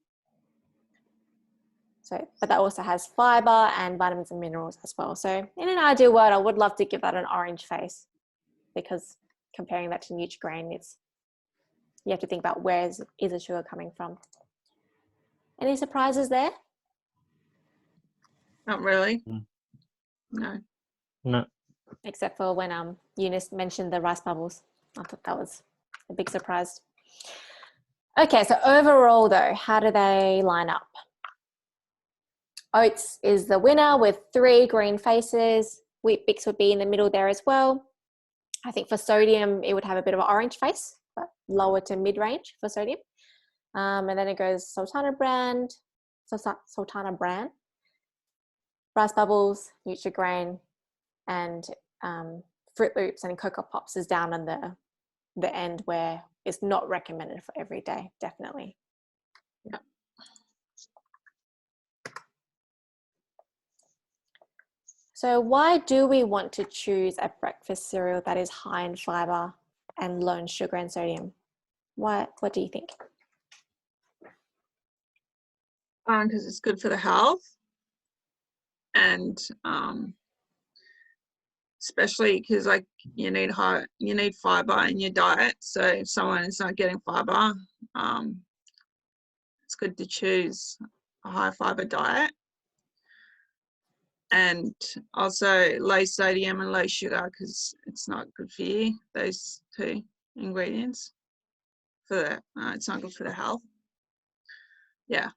So, but that also has fiber and vitamins and minerals as well. So in an ideal world, I would love to give that an orange face, because comparing that to Nutrigrain, you have to think about where is the sugar coming from. Any surprises there?
Not really.
No.
Except for when Eunice mentioned the Rice Bubbles. I thought that was a big surprise. Okay, so overall though, how do they line up? Oats is the winner with 3 green faces. Wheat Bix would be in the middle there as well. I think for sodium, it would have a bit of an orange face, but lower to mid-range for sodium. And then it goes Sultana brand, Rice Bubbles, Nutrigrain, and Fruit Loops and Cocoa Pops is down on the end where it's not recommended for every day, definitely.
Yeah.
So why do we want to choose a breakfast cereal that is high in fiber and low in sugar and sodium? What do you think?
Because it's good for the health, and especially because like you need fiber in your diet. So if someone is not getting fiber, it's good to choose a high fiber diet. And also low sodium and low sugar, because it's not good for you, those 2 ingredients. It's not good for the health. Yeah.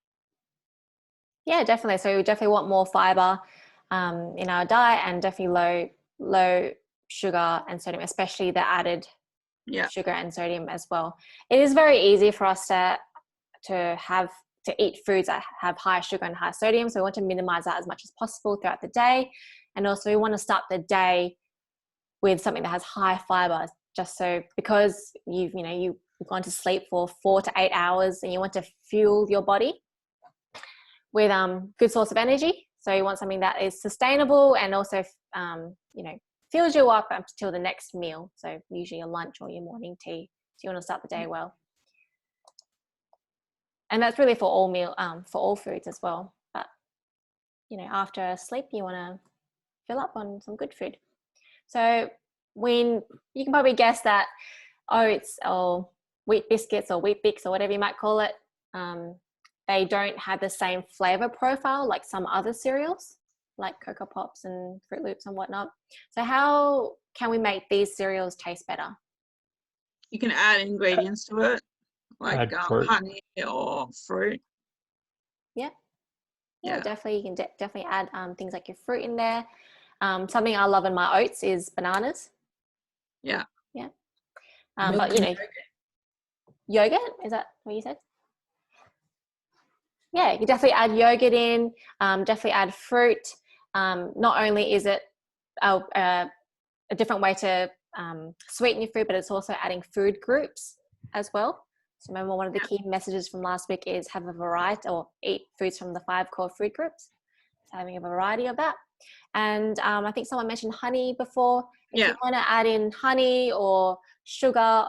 Yeah, definitely. So we definitely want more fiber in our diet, and definitely low sugar and sodium, especially the added sugar and sodium as well. It is very easy for us to eat foods that have high sugar and high sodium. So we want to minimize that as much as possible throughout the day. And also we want to start the day with something that has high fiber, just so because you've gone to sleep for 4 to 8 hours and you want to fuel your body with good source of energy. So you want something that is sustainable and also fills you up until the next meal. So usually your lunch or your morning tea. So you want to start the day well. And that's really for all foods as well. But after sleep, you want to fill up on some good food. So when you can probably guess that oats or wheat biscuits or wheat bix or whatever you might call it, they don't have the same flavor profile like some other cereals, like Cocoa Pops and Fruit Loops and whatnot. So how can we make these cereals taste better?
You can add ingredients to it, like honey or fruit.
Yeah, definitely. You can definitely add things like your fruit in there. Something I love in my oats is bananas.
Yeah.
But yogurt, is that what you said? Yeah, you definitely add yogurt in, definitely add fruit. Not only is it a different way to sweeten your food, but it's also adding food groups as well. So remember, one of the key messages from last week is have a variety, or eat foods from the 5 core food groups. So having a variety of that. And I think someone mentioned honey before. If you want to add in honey or sugar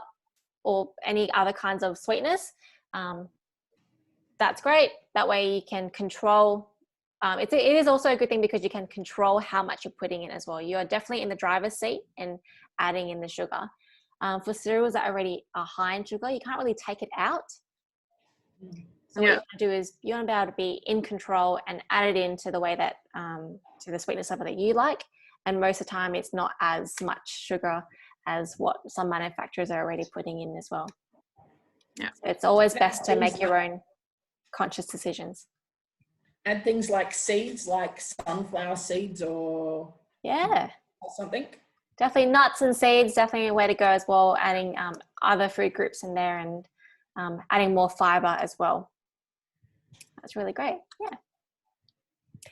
or any other kinds of sweeteners, that's great. That way you can control. It is also a good thing because you can control how much you're putting in as well. You are definitely in the driver's seat in adding in the sugar. For cereals that already are high in sugar, you can't really take it out. So what you want to do is you want to be able to be in control and add it into the way that, to the sweetness level that you like. And most of the time it's not as much sugar as what some manufacturers are already putting in as well. So it's always best to make your own conscious decisions.
Add things like seeds, like sunflower seeds or something.
Definitely nuts and seeds, definitely a way to go as well. Adding other food groups in there and adding more fiber as well. That's really great. Yeah.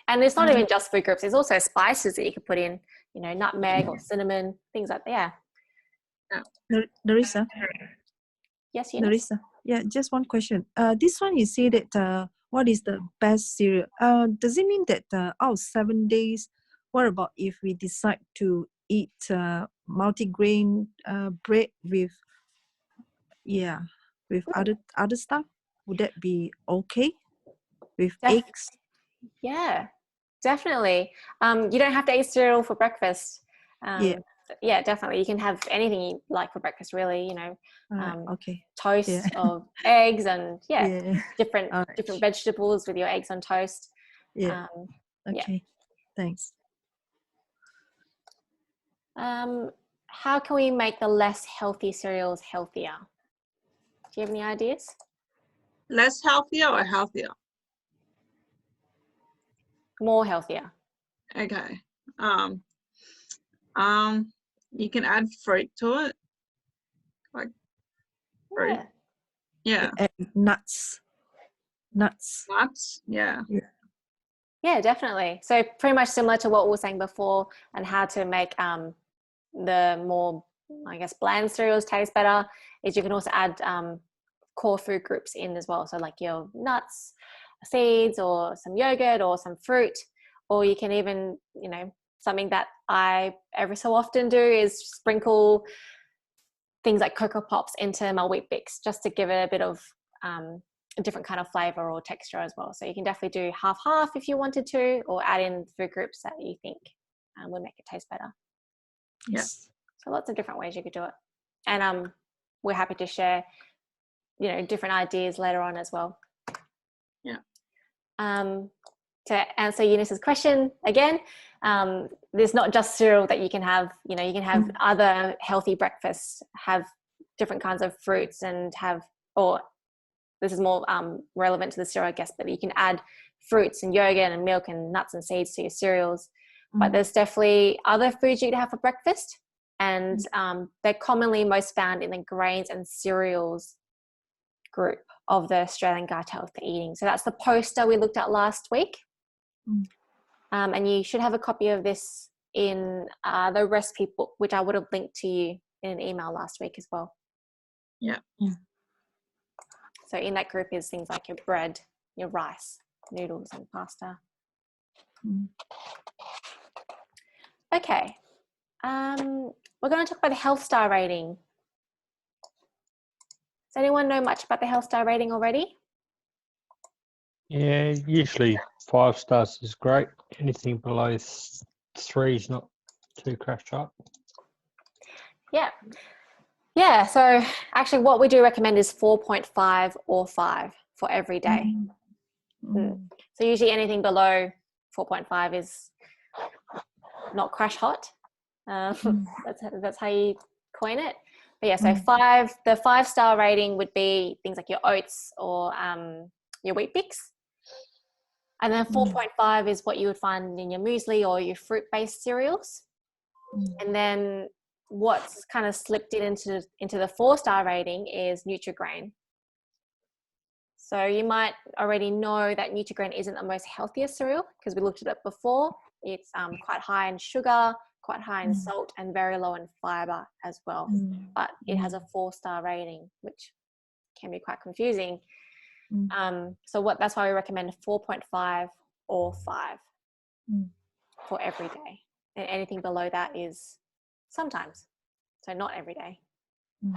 And it's not even just food groups. There's also spices that you could put in, you know, nutmeg or cinnamon, things like that. Yeah.
Larissa.
Yes, Eunice?
Larissa. Yeah, just one question. This one you say that what is the best cereal? Does it mean that out of 7 days, what about if we decide to eat multigrain bread with other stuff? Would that be okay with eggs?
Yeah, definitely. You don't have to eat cereal for breakfast. Yeah, definitely. You can have anything you like for breakfast, really. You know, toast of eggs and different vegetables with your eggs on toast.
Thanks.
How can we make the less healthy cereals healthier? Do you have any ideas?
Less healthier or healthier?
More healthier.
Okay. You can add fruit to it, like fruit. Yeah.
Nuts.
Yeah, definitely. So pretty much similar to what we were saying before, and how to make the more, I guess, bland cereals taste better, is you can also add core food groups in as well. So like your nuts, seeds, or some yogurt or some fruit, or you can even, you know, something that I every so often do is sprinkle things like Cocoa Pops into my Wheat Bix, just to give it a bit of a different kind of flavor or texture as well. So you can definitely do half if you wanted to, or add in food groups that you think would make it taste better.
Yes.
So lots of different ways you could do it. And we're happy to share, you know, different ideas later on as well. To answer Eunice's question again, there's not just cereal that you can have. You know, you can have other healthy breakfasts, have different kinds of fruits, and have, or this is more relevant to the cereal, I guess, but you can add fruits and yogurt and milk and nuts and seeds to your cereals. But there's definitely other foods you can have for breakfast, and they're commonly most found in the grains and cereals group of the Australian Guide to Healthy Eating. So that's the poster we looked at last week. And you should have a copy of this in the recipe book, which I would have linked to you in an email last week as well. So in that group is things like your bread, your rice, noodles and pasta. Okay. We're going to talk about the health star rating. Does anyone know much about the health star rating already?
Yeah, usually 5 stars is great. Anything below 3 is not too crashed up.
Yeah, so actually what we do recommend is 4.5 or 5 for every day. So usually anything below 4.5 is not crash hot. That's how you coin it. But yeah, so the 5-star rating would be things like your oats or your Wheat Bix. And then 4.5 is what you would find in your muesli or your fruit-based cereals. And then what's kind of slipped into the 4-star rating is Nutrigrain. So you might already know that Nutrigrain isn't the most healthiest cereal because we looked at it before. It's quite high in sugar, quite high in salt and very low in fiber as well. But it has a 4-star rating, which can be quite confusing. That's why we recommend 4.5 or 5 for every day. And anything below that is sometimes. So not every day. Do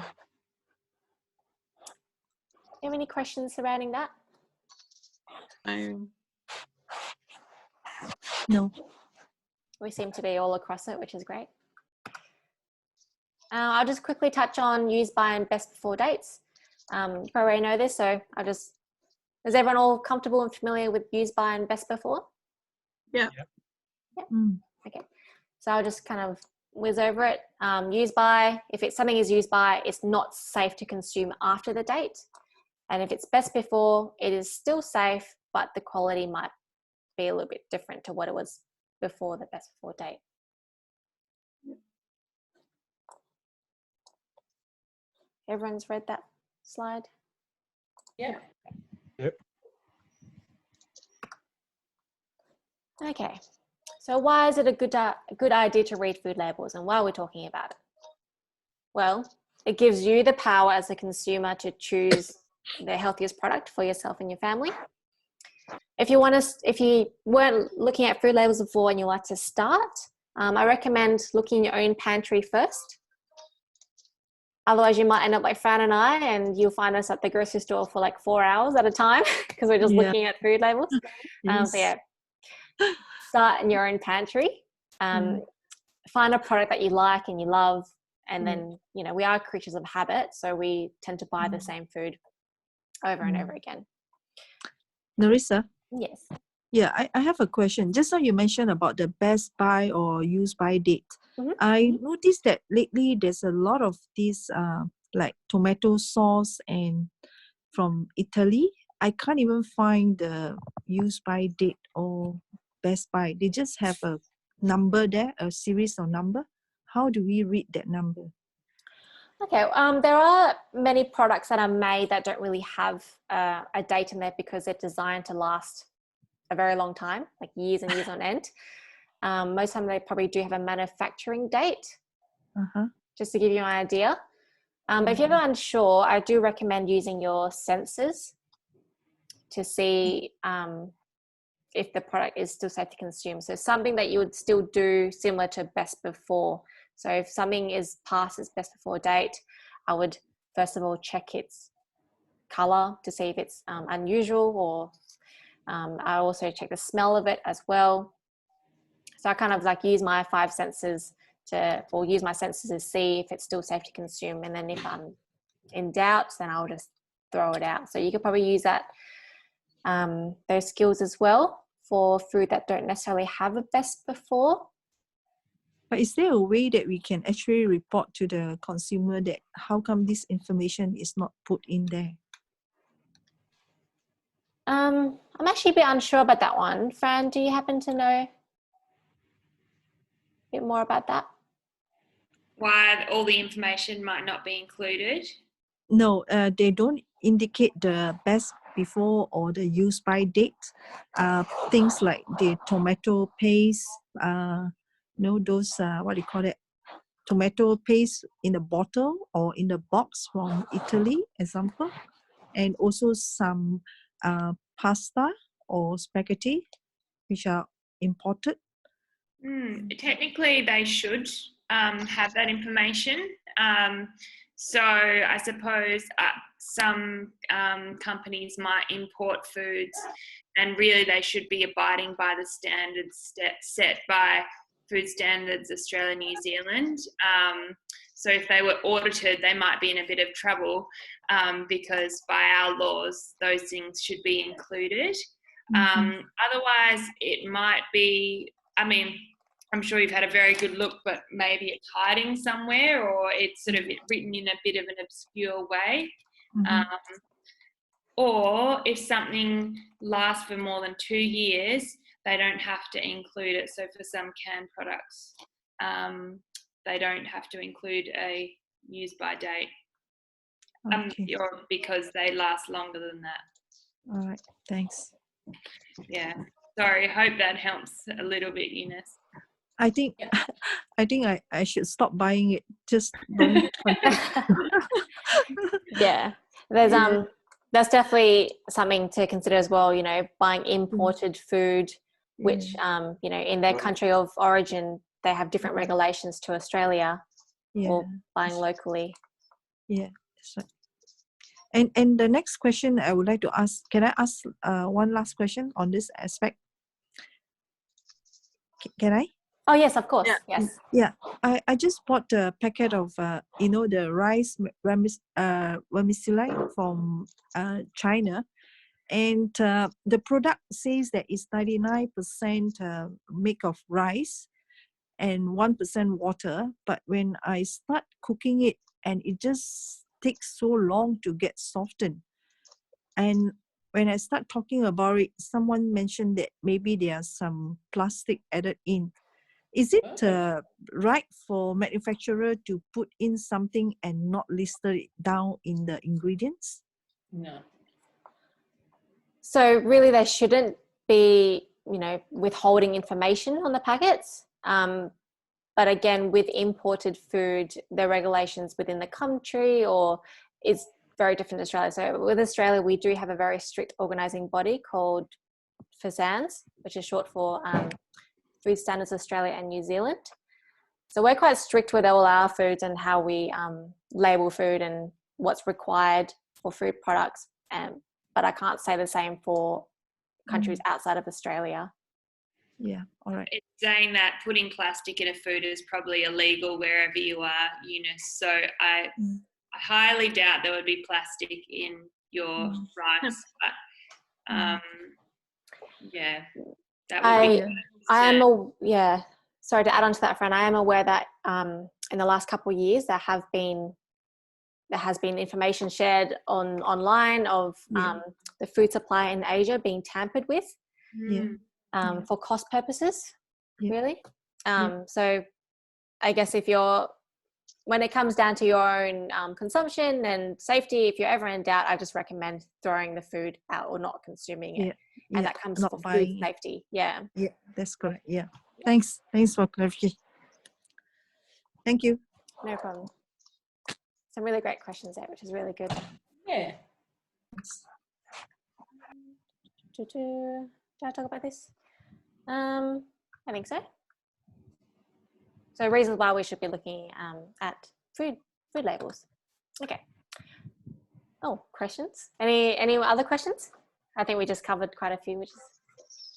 you have any questions surrounding that?
No.
We seem to be all across it, which is great. I'll just quickly touch on use by and best before dates. You probably already know this, so is everyone all comfortable and familiar with use by and best before?
Yeah.
Yep. Okay. So I'll just kind of whiz over it. Use by, if something is used by, it's not safe to consume after the date. And if it's best before, it is still safe, but the quality might be a little bit different to what it was before the best before date. Everyone's read that slide?
Yeah.
Yep.
Okay. So why is it a good idea to read food labels, and why are we talking about it? Well, it gives you the power as a consumer to choose the healthiest product for yourself and your family. If you weren't looking at food labels before and you like to start, I recommend looking in your own pantry first. Otherwise, you might end up like Fran and I, and you'll find us at the grocery store for like 4 hours at a time because we're just looking at food labels.
Yes.
So yeah, start in your own pantry. Find a product that you like and you love, and then, we are creatures of habit, so we tend to buy the same food over and over again.
Narissa?
Yes.
Yeah, I have a question. Just now you mentioned about the best by or use by date. I noticed that lately there's a lot of these like tomato sauce and from Italy. I can't even find the use by date or best by. They just have a number there, a series of number. How do we read that number?
Okay, there are many products that are made that don't really have a date in there because they're designed to last a very long time, like years and years on end. Most of the time they probably do have a manufacturing date, just to give you an idea. But if you're ever unsure, I do recommend using your sensors to see if the product is still safe to consume. So something that you would still do similar to best before. So if something is past its best before date, I would first of all check its color to see if it's unusual, or I also check the smell of it as well. So I kind of like use my 5 senses use my senses to see if it's still safe to consume. And then if I'm in doubt, then I'll just throw it out. So you could probably use that, those skills as well for food that don't necessarily have a best before.
But is there a way that we can actually report to the consumer that how come this information is not put in there?
I'm actually a bit unsure about that one. Fran, do you happen to know a bit more about that?
Why all the information might not be included?
No, they don't indicate the best before or the use by date. Things like the tomato paste, those, what do you call it? Tomato paste in a bottle or in a box from Italy, example. And also some pasta or spaghetti, which are imported.
Technically, they should have that information. So I suppose some companies might import foods, and really they should be abiding by the standards set by Food Standards Australia, New Zealand. So if they were audited, they might be in a bit of trouble because by our laws, those things should be included. Otherwise, it might be, I'm sure you've had a very good look, but maybe it's hiding somewhere, or it's sort of written in a bit of an obscure way. Or if something lasts for more than 2 years, they don't have to include it. So for some canned products, they don't have to include a use by date, or because they last longer than that.
All right, thanks.
Yeah, sorry, I hope that helps a little bit, Eunice.
I think
Yeah.
I think I should stop buying it. Just don't continue.
Yeah, there's
Yeah.
that's definitely something to consider as well. You know, buying imported food, which you know, in their country of origin, they have different regulations to Australia, or buying locally.
Yeah, that's right. And the next question I would like to ask, can I ask one last question on this aspect? Can I?
Oh yes, of course.
Yeah.
Yes.
Yeah, I just bought a packet of you know, the rice vermicelli from China, and the product says that it's 99% make of rice and 1% water. But when I start cooking it, and it just takes so long to get softened, and when I start talking about it, someone mentioned that maybe there's some plastic added in. Is it right for manufacturer to put in something and not listed it down in the ingredients?
No.
So really, they shouldn't be, you know, withholding information on the packets. But again, with imported food, the regulations within the country or is very different to Australia. So with Australia, we do have a very strict organising body called FSANZ, which is short for Food Standards Australia and New Zealand. So we're quite strict with all our foods and how we label food and what's required for food products. But I can't say the same for countries outside of Australia.
Yeah, all right.
It's saying that putting plastic in a food is probably illegal wherever you are, Eunice. So I highly doubt there would be plastic in your rice. But yeah, that would be.
I am sorry to add on to that, Fran. I am aware that in the last couple of years there has been information shared online of the food supply in Asia being tampered with for cost purposes, really. So I guess when it comes down to your own consumption and safety, if you're ever in doubt, I just recommend throwing the food out or not consuming it. And that comes from food safety. Yeah,
that's correct. Yeah, thanks for clarification. Thank you.
No problem. Some really great questions there, which is really good.
Yeah.
Did I talk about this? I think so. So reasons why we should be looking at food labels. Okay. Oh, questions? Any other questions? I think we just covered quite a few, which is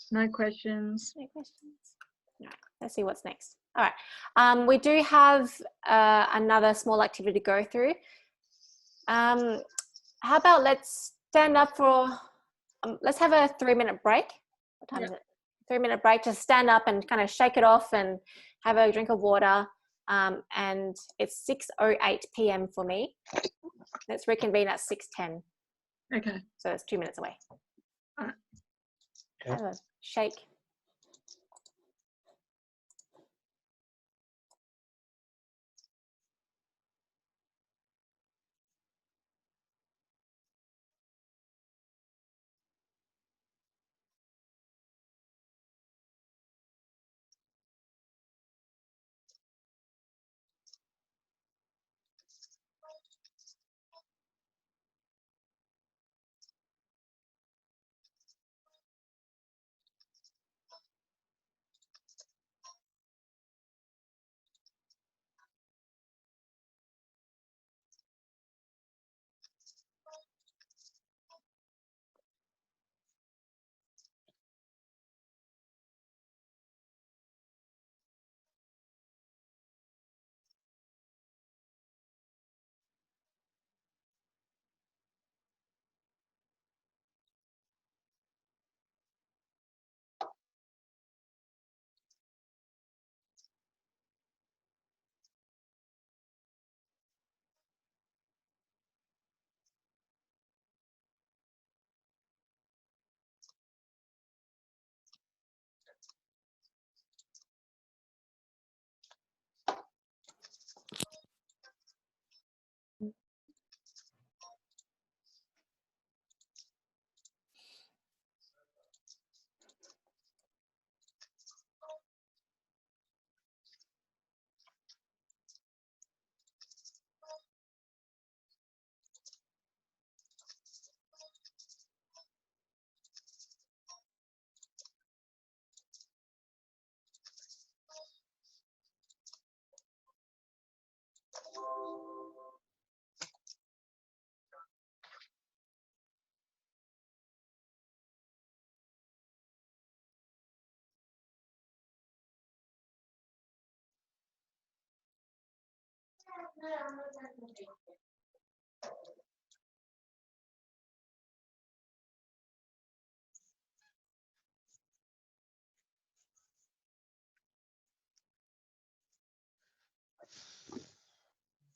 no questions.
No questions. All right, let's see what's next. All right. We do have another small activity to go through. How about let's stand up for, let's have a 3-minute break. What time is it? 3-minute break, just stand up and kind of shake it off and have a drink of water. And it's 6:08 p.m. for me. Let's reconvene at 6:10.
Okay.
So it's 2 minutes away.
All right.
Have a shake.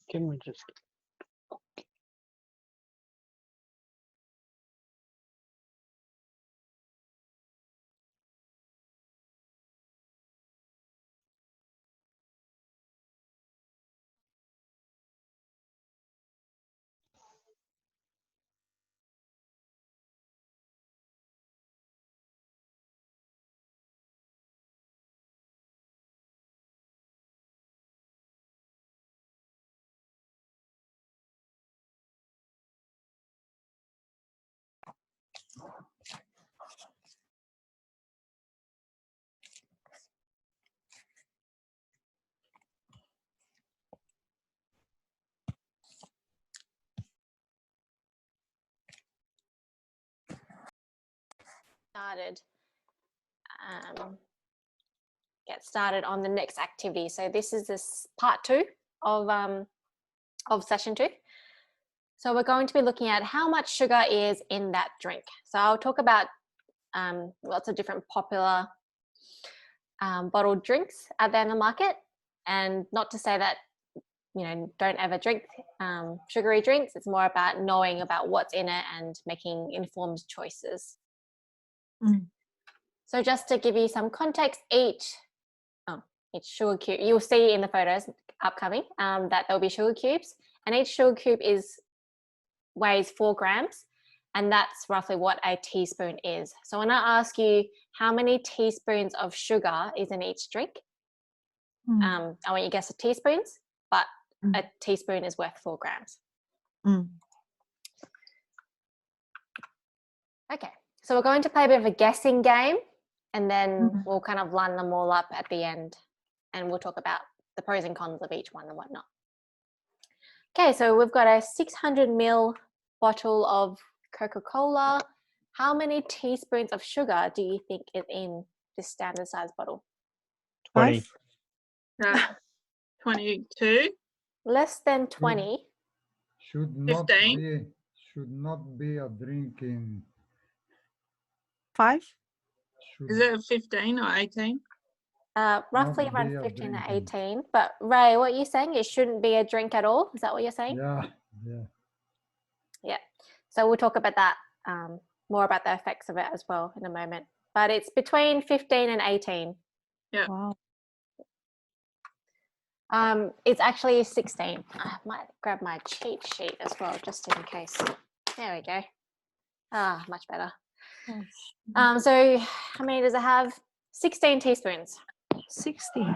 Can we just
get started on the next activity. So this is part 2 of session 2. So we're going to be looking at how much sugar is in that drink. So I'll talk about lots of different popular bottled drinks out there in the market, and not to say that, you know, don't ever drink sugary drinks. It's more about knowing about what's in it and making informed choices. So just to give you some context, each sugar cube, you'll see in the photos upcoming that there'll be sugar cubes, and each sugar cube weighs 4 grams, and that's roughly what a teaspoon is. So when I ask you how many teaspoons of sugar is in each drink, I want you to guess the teaspoons, but a teaspoon is worth 4 grams. Okay, so we're going to play a bit of a guessing game, and then we'll kind of line them all up at the end, and we'll talk about the pros and cons of each one and whatnot. Okay, so we've got a 600 ml bottle of Coca-Cola. How many teaspoons of sugar do you think is in this standard size bottle?
20.
22.
Less than 20.
Should not
15.
be a drink in
5.
Is it 15 or 18?
Roughly
Not
around
be a
15 to
drinking.
18. But Ray, what you're saying, it shouldn't be a drink at all? Is that what you're saying?
Yeah.
Yeah. So we'll talk about that, more about the effects of it as well in a moment. But it's between 15 and 18.
Yeah.
Wow.
It's actually 16. I might grab my cheat sheet as well, just in case. There we go. Much better. So how many does it have? 16 teaspoons.
16.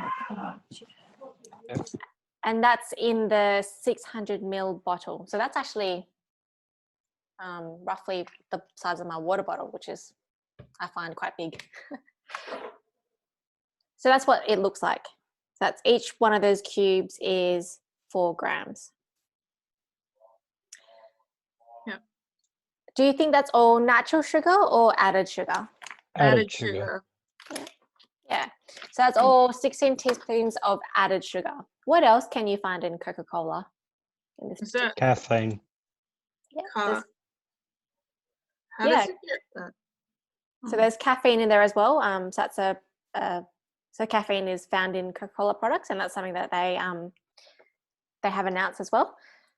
And that's in the 600 ml bottle. So that's actually roughly the size of my water bottle, which is, I find, quite big. So that's what it looks like. So that's each one of those cubes is 4 grams.
Yeah.
Do you think that's all natural sugar or added sugar?
Added sugar.
Yeah. So that's all 16 teaspoons of added sugar. What else can you find in Coca-Cola?
Is that
Caffeine.
Yeah.
How
Yeah.
does it get that?
So there's caffeine in there as well. So that's so caffeine is found in Coca-Cola products, and that's something that they have announced as well.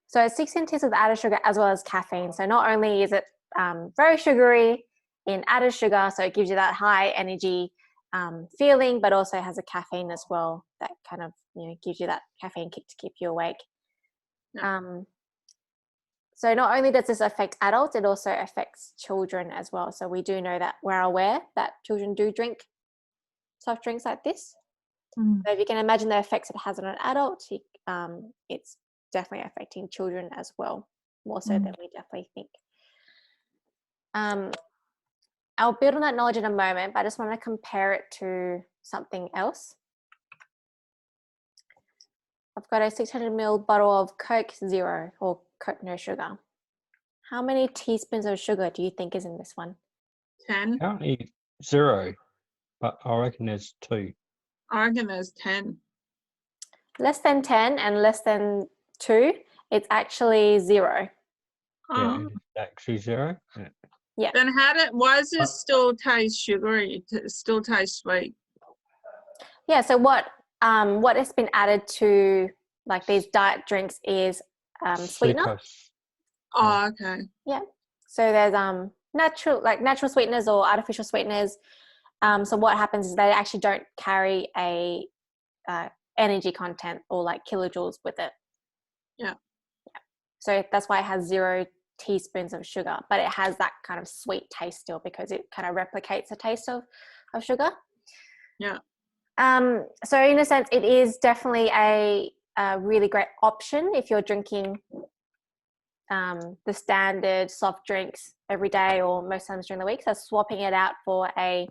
So 16 teaspoons of added sugar as well as caffeine. So not only is it very sugary in added sugar, so it gives you that high energy feeling, but also has a caffeine as well that kind of, you know, gives you that caffeine kick to keep you awake.
Yeah.
So not only does this affect adults, it also affects children as well. So we do know that we're aware that children do drink soft drinks like this. So if you can imagine the effects it has on an adult, it's definitely affecting children as well, more so than we definitely think. I'll build on that knowledge in a moment, but I just want to compare it to something else. I've got a 600 ml bottle of Coke Zero, or Coke No Sugar. How many teaspoons of sugar do you think is in this one?
10.
Apparently 0, but I reckon there's 2.
I reckon there's 10.
Less than 10 and less than 2, it's actually 0.
Yeah,
Oh.
it's actually 0. Yeah.
Yeah.
Then why does it still taste sugary? It still tastes sweet.
Yeah, so what has been added to like these diet drinks is sweetener.
Glucose.
Oh, okay.
Yeah. So there's natural sweeteners or artificial sweeteners. So what happens is they actually don't carry a energy content or like kilojoules with it.
Yeah.
So that's why it has 0 teaspoons of sugar, but it has that kind of sweet taste still because it kind of replicates the taste of sugar.
Yeah.
So in a sense, it is definitely a really great option if you're drinking the standard soft drinks every day or most times during the week. So swapping it out for a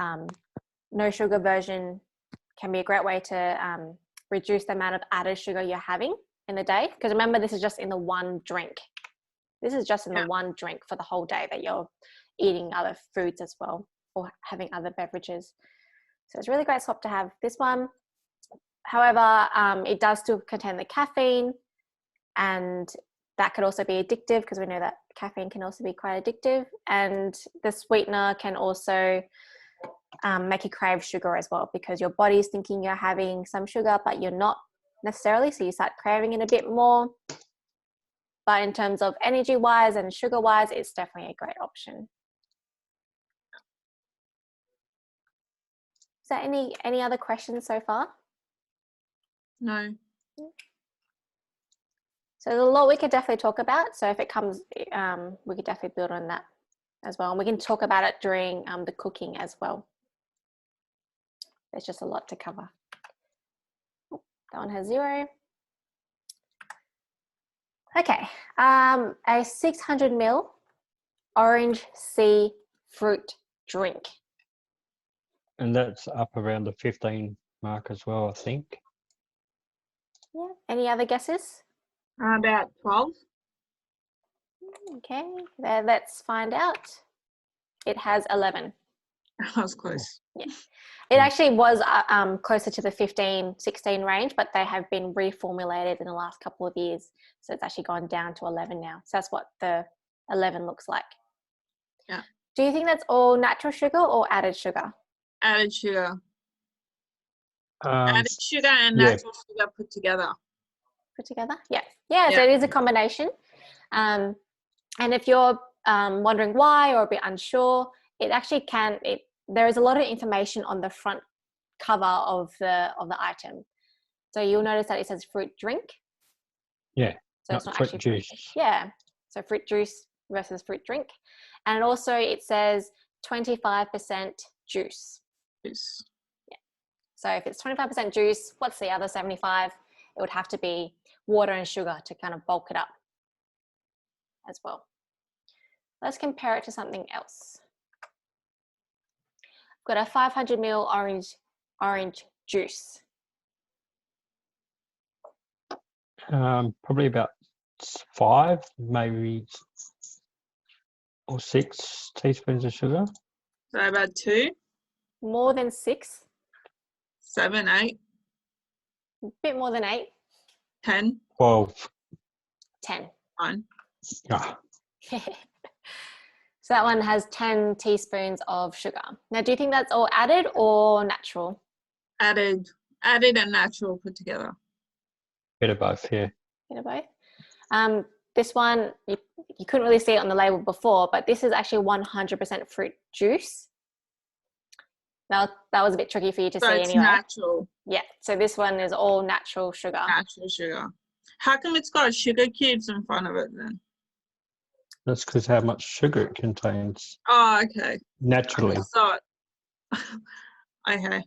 no sugar version can be a great way to reduce the amount of added sugar you're having in the day. Because remember, this is just in the one drink. This is just in the one drink for the whole day that you're eating other foods as well or having other beverages. So it's a really great swap to have this one. However, it does still contain the caffeine, and that could also be addictive because we know that caffeine can also be quite addictive. And the sweetener can also make you crave sugar as well because your body's thinking you're having some sugar, but you're not necessarily. So you start craving it a bit more. But in terms of energy-wise and sugar-wise, it's definitely a great option. Is there any other questions so far?
No.
So there's a lot we could definitely talk about. So if it comes, we could definitely build on that as well. And we can talk about it during the cooking as well. There's just a lot to cover. Oh, that one has 0. Okay, a 600 ml orange sea fruit drink.
And that's up around the 15 mark as well, I think.
Yeah. Any other guesses?
About 12.
Okay, let's find out. It has 11.
I was close.
Yeah. It actually was closer to the 15, 16 range, but they have been reformulated in the last couple of years. So it's actually gone down to 11 now. So that's what the 11 looks like.
Yeah.
Do you think that's all natural sugar or added sugar?
Added sugar. Added sugar and natural sugar put together.
Put together? Yeah. Yeah, so it is a combination. And if you're wondering why or a bit unsure, it actually there is a lot of information on the front cover of the item. So you'll notice that it says fruit drink.
Yeah.
So it's not
fruit
actually
juice.
fruit. Yeah. So fruit juice versus fruit drink. And also it says 25% juice.
Juice.
Yeah. So if it's 25% juice, what's the other 75? It would have to be water and sugar to kind of bulk it up as well. Let's compare it to something else. I've got a 500 ml orange juice.
Probably about 5, maybe, or 6 teaspoons of sugar.
So about 2.
More than 6.
7, 8.
A bit more than 8.
10.
12.
10.
Fine.
Ah.
So that one has 10 teaspoons of sugar. Now, do you think that's all added or natural?
Added and natural put together.
Bit of both, yeah.
Bit of both. This one, you couldn't really see it on the label before, but this is actually 100% fruit juice. Now, that was a bit tricky for you to see anyway.
So it's natural.
Yeah, so this one is all natural sugar.
Natural sugar. How come it's got sugar cubes in front of it then?
That's because how much sugar it contains.
Oh, okay.
Naturally.
So, okay.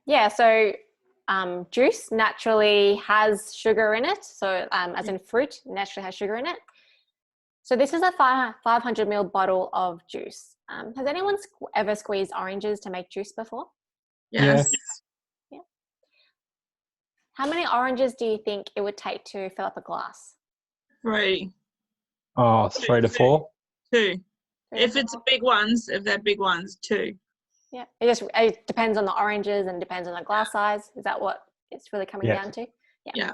Yeah. So juice naturally has sugar in it. So as in fruit, naturally has sugar in it. So this is a 500 ml bottle of juice. Has anyone ever squeezed oranges to make juice before?
Yes.
Yeah. How many oranges do you think it would take to fill up a glass?
3.
Oh, 3 to 4.
2. If it's big ones, if they're big ones, 2.
Yeah, it depends on the oranges and depends on the glass size. Is that what it's really coming down to?
Yeah.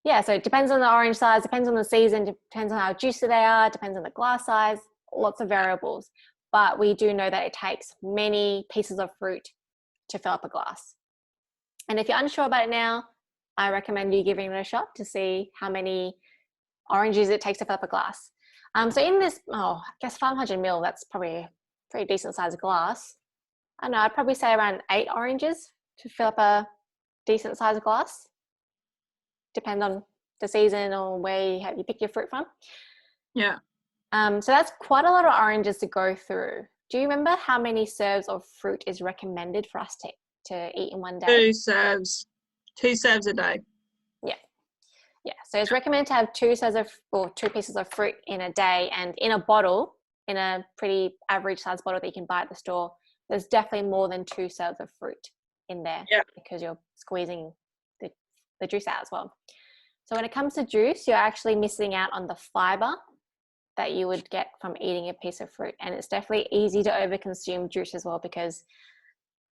Yeah, so it depends on the orange size, depends on the season, depends on how juicy they are, depends on the glass size, lots of variables. But we do know that it takes many pieces of fruit to fill up a glass. And if you're unsure about it now, I recommend you giving it a shot to see how many oranges it takes to fill up a glass. So in this, I guess 500 ml, that's probably a pretty decent sized glass. I don't know, I'd probably say around 8 oranges to fill up a decent sized glass. Depend on the season or where you pick your fruit from.
Yeah.
So that's quite a lot of oranges to go through. Do you remember how many serves of fruit is recommended for us to eat in one day?
2 serves. 2 serves a day.
Yeah, so it's recommended to have 2 pieces of fruit in a day, and in a bottle, in a pretty average size bottle that you can buy at the store, there's definitely more than 2 serves of fruit in there because you're squeezing the juice out as well. So when it comes to juice, you're actually missing out on the fiber that you would get from eating a piece of fruit. And it's definitely easy to overconsume juice as well because,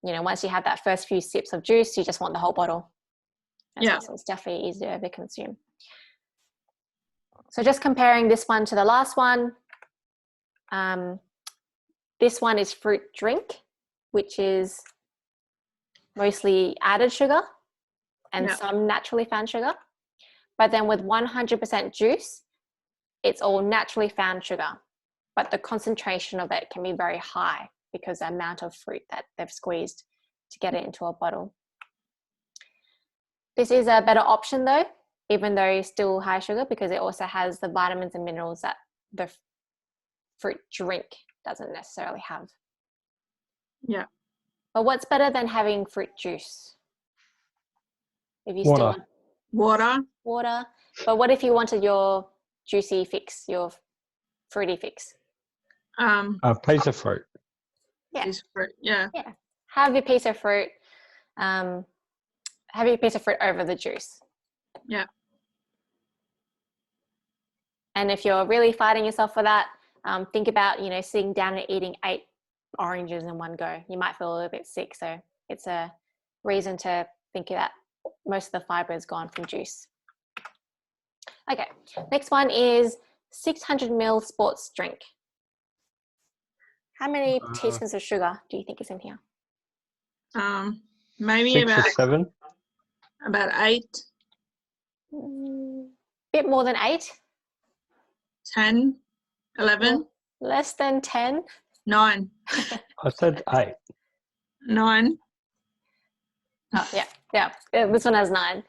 once you have that first few sips of juice, you just want the whole bottle. So it's definitely easy to overconsume. So just comparing this one to the last one, this one is fruit drink, which is mostly added sugar and some naturally found sugar. But then with 100% juice, it's all naturally found sugar, but the concentration of it can be very high because the amount of fruit that they've squeezed to get it into a bottle. This is a better option though, even though it's still high sugar, because it also has the vitamins and minerals that the fruit drink doesn't necessarily have.
Yeah.
But what's better than having fruit juice? If you
Water.
still want water. But what if you wanted your juicy fix, your fruity fix?
A piece of fruit.
Yeah.
Piece of fruit. Yeah.
Yeah. Have your piece of fruit. Have your piece of fruit over the juice.
Yeah.
And if you're really fighting yourself for that, think about, sitting down and eating 8 oranges in one go. You might feel a little bit sick. So it's a reason to think that most of the fiber is gone from juice. Okay. Next one is 600 ml sports drink. How many teaspoons of sugar do you think is in here?
Maybe
6 or 7.
About 8.
Bit more than 8.
10, 11.
Less than 10.
9.
I said 8.
9.
Oh, yeah. This one has 9.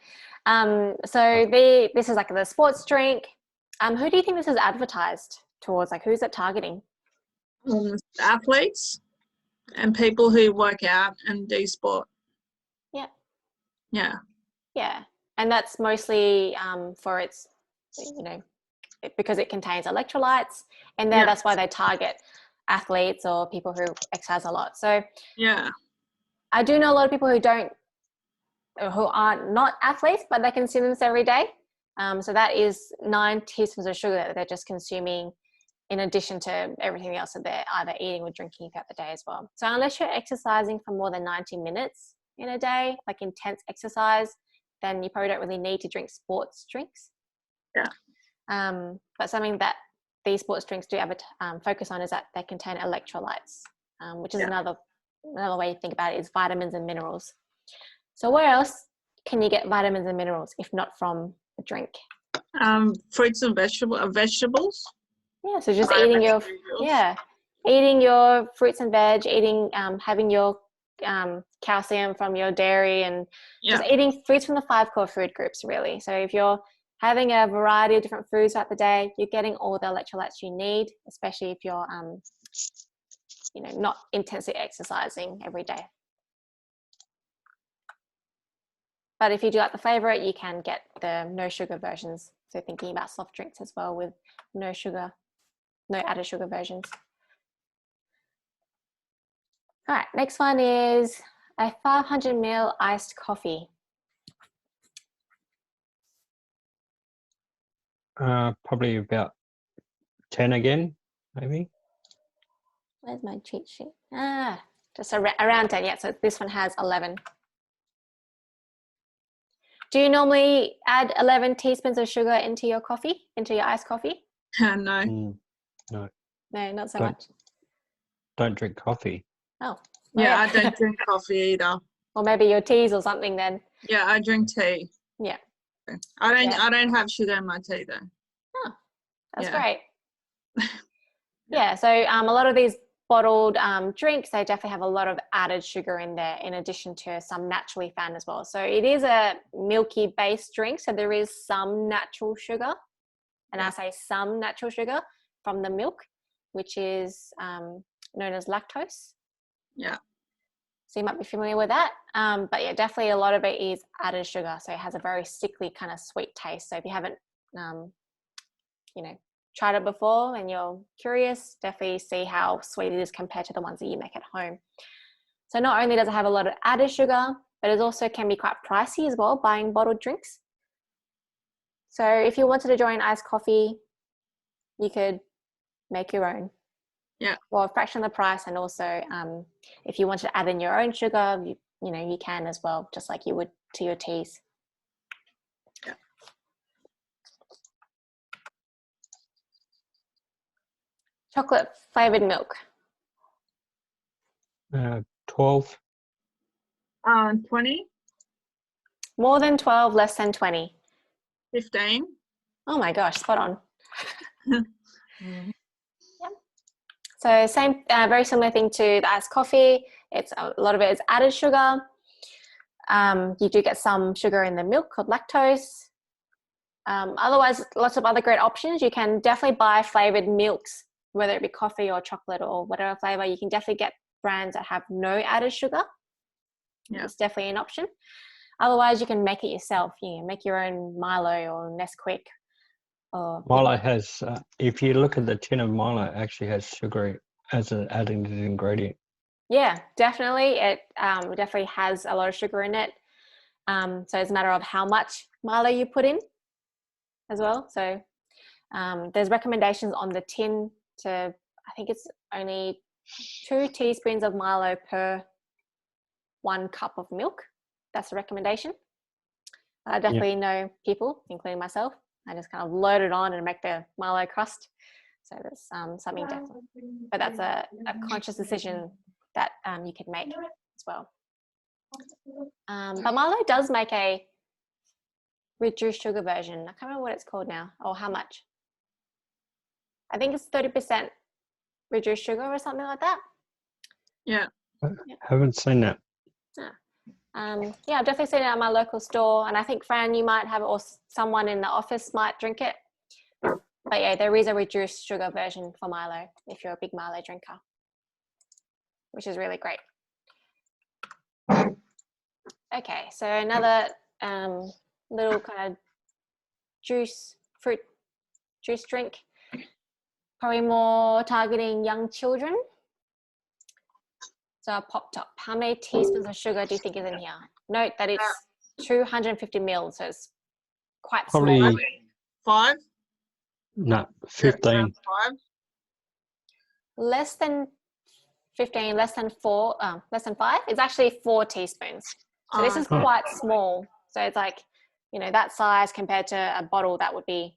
So this is like the sports drink. Who do you think this is advertised towards? Like, who's it targeting?
Athletes and people who work out and do sport.
Yeah.
Yeah.
Yeah. And that's mostly for its, because it contains electrolytes, and that's why they target athletes or people who exercise a lot. So
yeah,
I do know a lot of people who are not athletes, but they consume this every day. So that is 9 teaspoons of sugar that they're just consuming in addition to everything else that they're either eating or drinking throughout the day as well. So unless you're exercising for more than 90 minutes in a day, like intense exercise, then you probably don't really need to drink sports drinks.
Yeah.
But something that these sports drinks do focus on is that they contain electrolytes, which is another way to think about it is vitamins and minerals. So where else can you get vitamins and minerals if not from a drink?
Fruits and vegetables.
Yeah, so just eating your fruits and veg, having your calcium from your dairy, and just eating foods from the 5 core food groups really. So if you're having a variety of different foods throughout the day, you're getting all the electrolytes you need, especially if you're not intensely exercising every day. But if you do like the favorite, you can get the no sugar versions. So thinking about soft drinks as well with no sugar, no added sugar versions. All right, next one is a 500 ml iced coffee.
Probably about 10 again, maybe.
Where's my cheat sheet? Just around 10, yeah. So this one has 11. Do you normally add 11 teaspoons of sugar into your coffee, into your iced coffee?
No.
No,
No, not so
Don't.
much.
don't drink coffee.
Oh.
Yeah, I don't drink coffee either.
Or maybe your teas or something then.
Yeah, I drink tea.
Yeah.
I don't have sugar in my tea though.
Oh, that's
Yeah.
great. Yeah, so a lot of these bottled drinks, they definitely have a lot of added sugar in there in addition to some naturally found as well. So it is a milky based drink, so there is some natural sugar, and I say some natural sugar from the milk, which is known as lactose.
Yeah.
So you might be familiar with that. But yeah, definitely a lot of it is added sugar. So it has a very sickly kind of sweet taste. So if you haven't, tried it before and you're curious, definitely see how sweet it is compared to the ones that you make at home. So not only does it have a lot of added sugar, but it also can be quite pricey as well, buying bottled drinks. So if you wanted to join iced coffee, you could make your own.
Yeah.
For a fraction of the price, and also if you want to add in your own sugar, you can as well, just like you would to your teas.
Yeah.
Chocolate flavored milk.
12.
20,
More than 12, less than 20.
15.
Oh my gosh, spot on.
Mm.
Yeah. So same, very similar thing to the iced coffee. It's a lot of it is added sugar. You do get some sugar in the milk called lactose. Otherwise, lots of other great options. You can definitely buy flavored milks, whether it be coffee or chocolate or whatever flavor. You can definitely get brands that have no added sugar.
Yeah.
It's definitely an option. Otherwise, you can make it yourself. You can make your own Milo or Nesquik. Or
Milo has, if you look at the tin of Milo, it actually has sugar as an added ingredient.
Yeah, definitely. It definitely has a lot of sugar in it. So it's a matter of how much Milo you put in as well. So there's recommendations on the tin to, I think it's only 2 teaspoons of Milo per 1 cup of milk. That's the recommendation. I definitely know people, including myself, I just kind of load it on and make the Milo crust. So that's something different. But that's a conscious decision that you can make as well. But Milo does make a reduced sugar version. I can't remember what it's called now, or how much. I think it's 30% reduced sugar or something like that.
Yeah.
Haven't seen that.
Yeah, I've definitely seen it at my local store, and I think Fran, you might have it, or someone in the office might drink it. But yeah, there is a reduced sugar version for Milo if you're a big Milo drinker, which is really great. Okay, so another little kind of fruit juice drink, probably more targeting young children. So a pop top. How many teaspoons of sugar do you think is in here? Note that it's 250 mils, so it's quite
Probably
small.
5?
No, 15.
5?
Less than 15, less than 4, less than 5. It's actually 4 teaspoons. So this is quite small. So it's like, that size compared to a bottle that would be.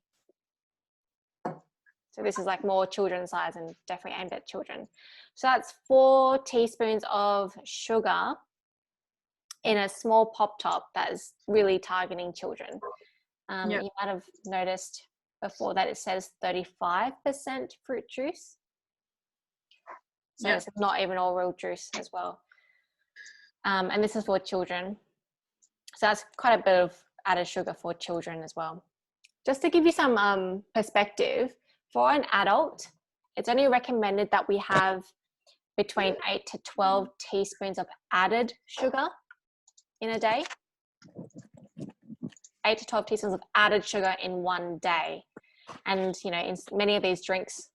So this is like more children's size and definitely aimed at children. So that's 4 teaspoons of sugar in a small pop top that is really targeting children. You might have noticed before that it says 35% fruit juice. So it's not even all real juice as well. And this is for children. So that's quite a bit of added sugar for children as well. Just to give you some perspective, for an adult, it's only recommended that we have between 8 to 12 teaspoons of added sugar in a day. 8 to 12 teaspoons of added sugar in one day. And, in many of these drinks,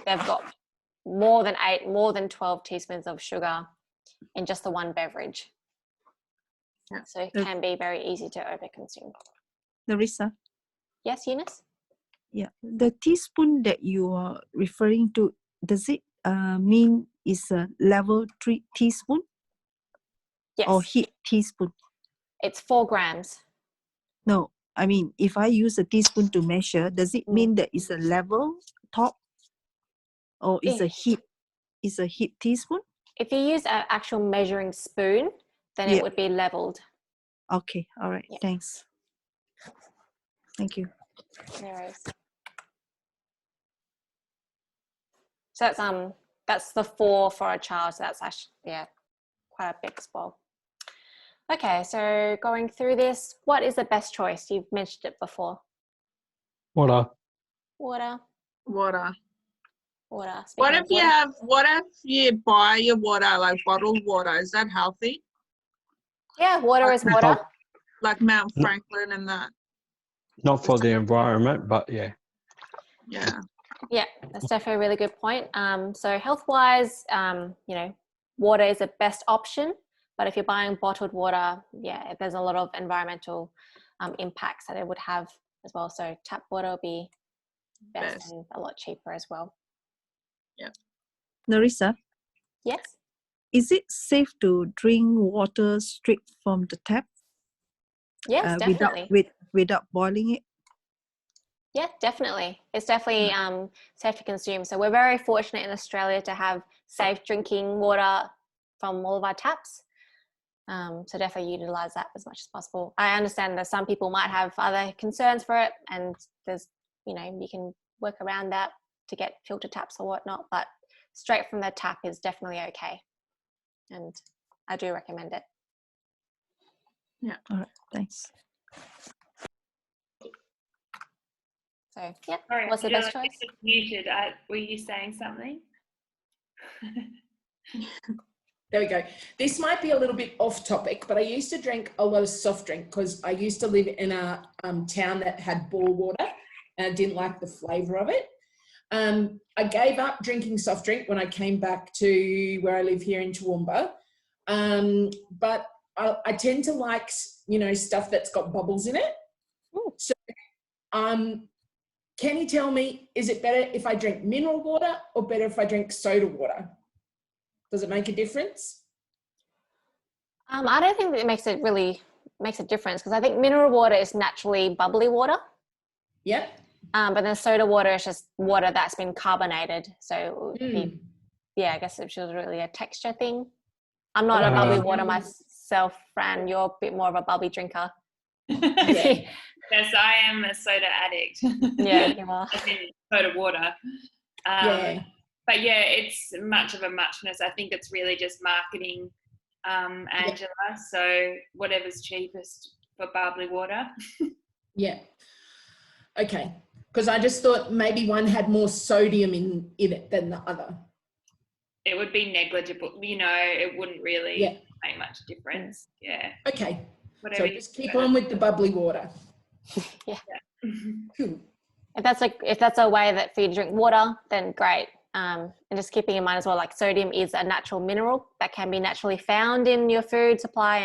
they've got more than 8, more than 12 teaspoons of sugar in just the one beverage. So it can be very easy to overconsume.
Larissa?
Yes, Eunice?
Yeah, the teaspoon that you are referring to, does it mean is a level 3 teaspoon?
Yes.
Or heat teaspoon?
It's 4 grams.
No, I mean, if I use a teaspoon to measure, does it mean that it's a level top, or is a heat? Is a heat teaspoon?
If you use an actual measuring spoon, then it would be leveled.
Okay, all right, thanks. Thank you.
No worries. So that's the 4 for a child. So that's actually quite a big spoil. Okay, so going through this, what is the best choice? You've mentioned it before.
Water.
Water.
Water.
Water.
What if you buy your water, like bottled water? Is that healthy?
Yeah, water is water.
Like Mount Franklin and that.
Not for the environment, but yeah.
Yeah.
Yeah, that's definitely a really good point. So health-wise, water is the best option. But if you're buying bottled water, there's a lot of environmental impacts that it would have as well. So tap water will be best and a lot cheaper as well.
Yeah.
Narissa?
Yes?
Is it safe to drink water straight from the tap?
Yes, definitely.
Without boiling it?
Yeah, definitely. It's definitely safe to consume. So we're very fortunate in Australia to have safe drinking water from all of our taps. So definitely utilize that as much as possible. I understand that some people might have other concerns for it, and there's, you can work around that to get filter taps or whatnot, but straight from the tap is definitely okay. And I do recommend it.
Yeah. All right. Thanks.
So, yeah.
Sorry,
What's the best choice?
It's muted. Were you saying something?
There we go. This might be a little bit off topic, but I used to drink a lot of soft drink because I used to live in a town that had bore water and I didn't like the flavour of it. I gave up drinking soft drink when I came back to where I live here in Toowoomba. But I tend to like, stuff that's got bubbles in it.
Ooh.
So can you tell me, is it better if I drink mineral water or better if I drink soda water? Does it make a difference?
I don't think that it makes a difference, because I think mineral water is naturally bubbly water.
Yep.
But then soda water is just water that's been carbonated. So I guess it's just really a texture thing. I'm not a bubbly water myself, Fran. You're a bit more of a bubbly drinker.
Yes, I am a soda addict.
Yeah, you are.
Soda water.
Yeah.
But yeah, it's much of a muchness. I think it's really just marketing, Angela. Yeah. So whatever's cheapest for bubbly water.
Yeah. Okay. Because I just thought maybe one had more sodium in it than the other.
It would be negligible. It wouldn't really make much difference. Yeah.
Okay.
Whatever.
So just keep on with the bubbly water.
Yeah.
Cool.
If that's a way that for you to drink water, then great. And just keeping in mind as well, like sodium is a natural mineral that can be naturally found in your food supply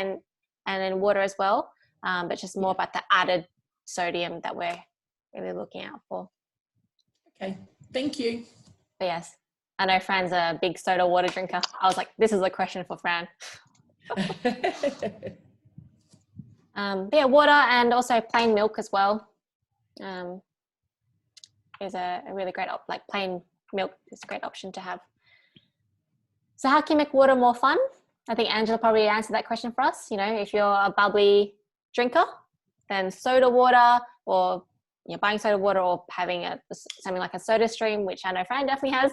and in water as well. But just more about the added sodium that we're really looking out for.
Okay, thank you.
But yes, I know Fran's a big soda water drinker. I was like, this is a question for Fran. Water and also plain milk as well is a really great plain milk is a great option to have. So how can you make water more fun? I think Angela probably answered that question for us. If you're a bubbly drinker, then soda water, or buying soda water, or having something like a soda stream, which I know Fran definitely has,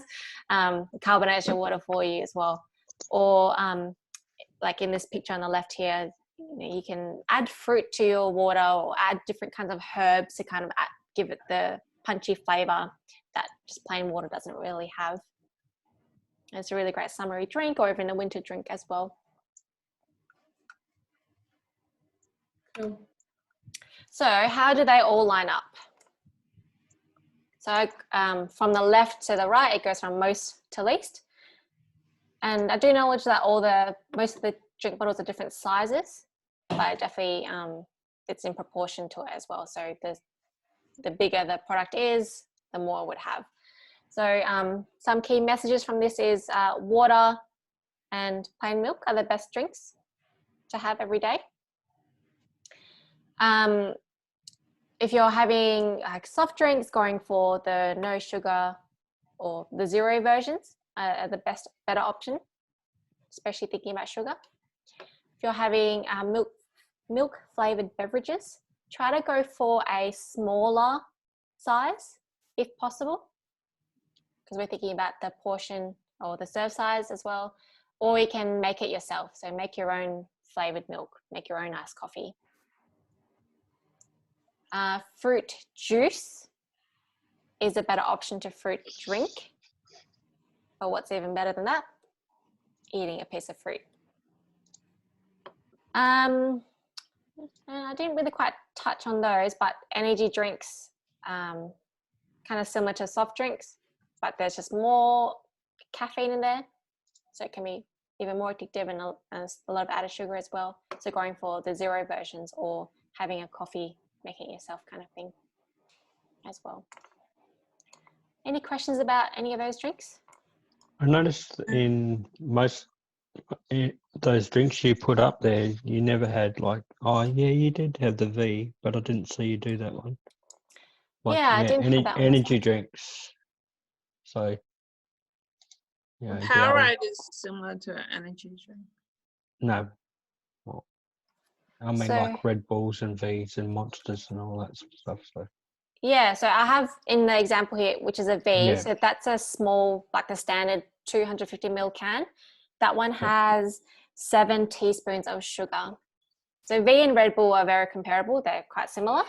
carbonates your water for you as well. Or like in this picture on the left here, you can add fruit to your water or add different kinds of herbs to kind of give it the punchy flavor that just plain water doesn't really have. It's a really great summery drink, or even a winter drink as well.
Cool.
So how do they all line up? So from the left to the right, it goes from most to least. And I do acknowledge that most of the drink bottles are different sizes, but definitely it's in proportion to it as well. So the bigger the product is, the more it would have. So some key messages from this is water and plain milk are the best drinks to have every day. If you're having like soft drinks, going for the no sugar or the zero versions are the better option, especially thinking about sugar. If you're having milk flavored beverages, try to go for a smaller size if possible, because we're thinking about the portion or the serve size as well, or you can make it yourself. So make your own flavored milk, make your own iced coffee. Fruit juice is a better option to fruit drink. Or what's even better than that? Eating a piece of fruit. And I didn't really quite touch on those, but energy drinks, kind of similar to soft drinks, but there's just more caffeine in there. So it can be even more addictive and a lot of added sugar as well. So going for the zero versions or having a coffee, making it yourself kind of thing as well. Any questions about any of those drinks?
I noticed in most those drinks you put up there, you never had like, oh yeah, you did have the V, but I didn't see you do that one. Like,
yeah, I didn't have that one.
Energy drinks. So, yeah.
Powerade is similar to an energy drink.
No. Well, I mean, like Red Bulls and Vs and Monsters and all that sort of stuff. So.
Yeah, so I have in the example here, which is a V.
Yeah.
So that's a small, like the standard 250 ml can. That one has 7 teaspoons of sugar. So V and Red Bull are very comparable. They're quite similar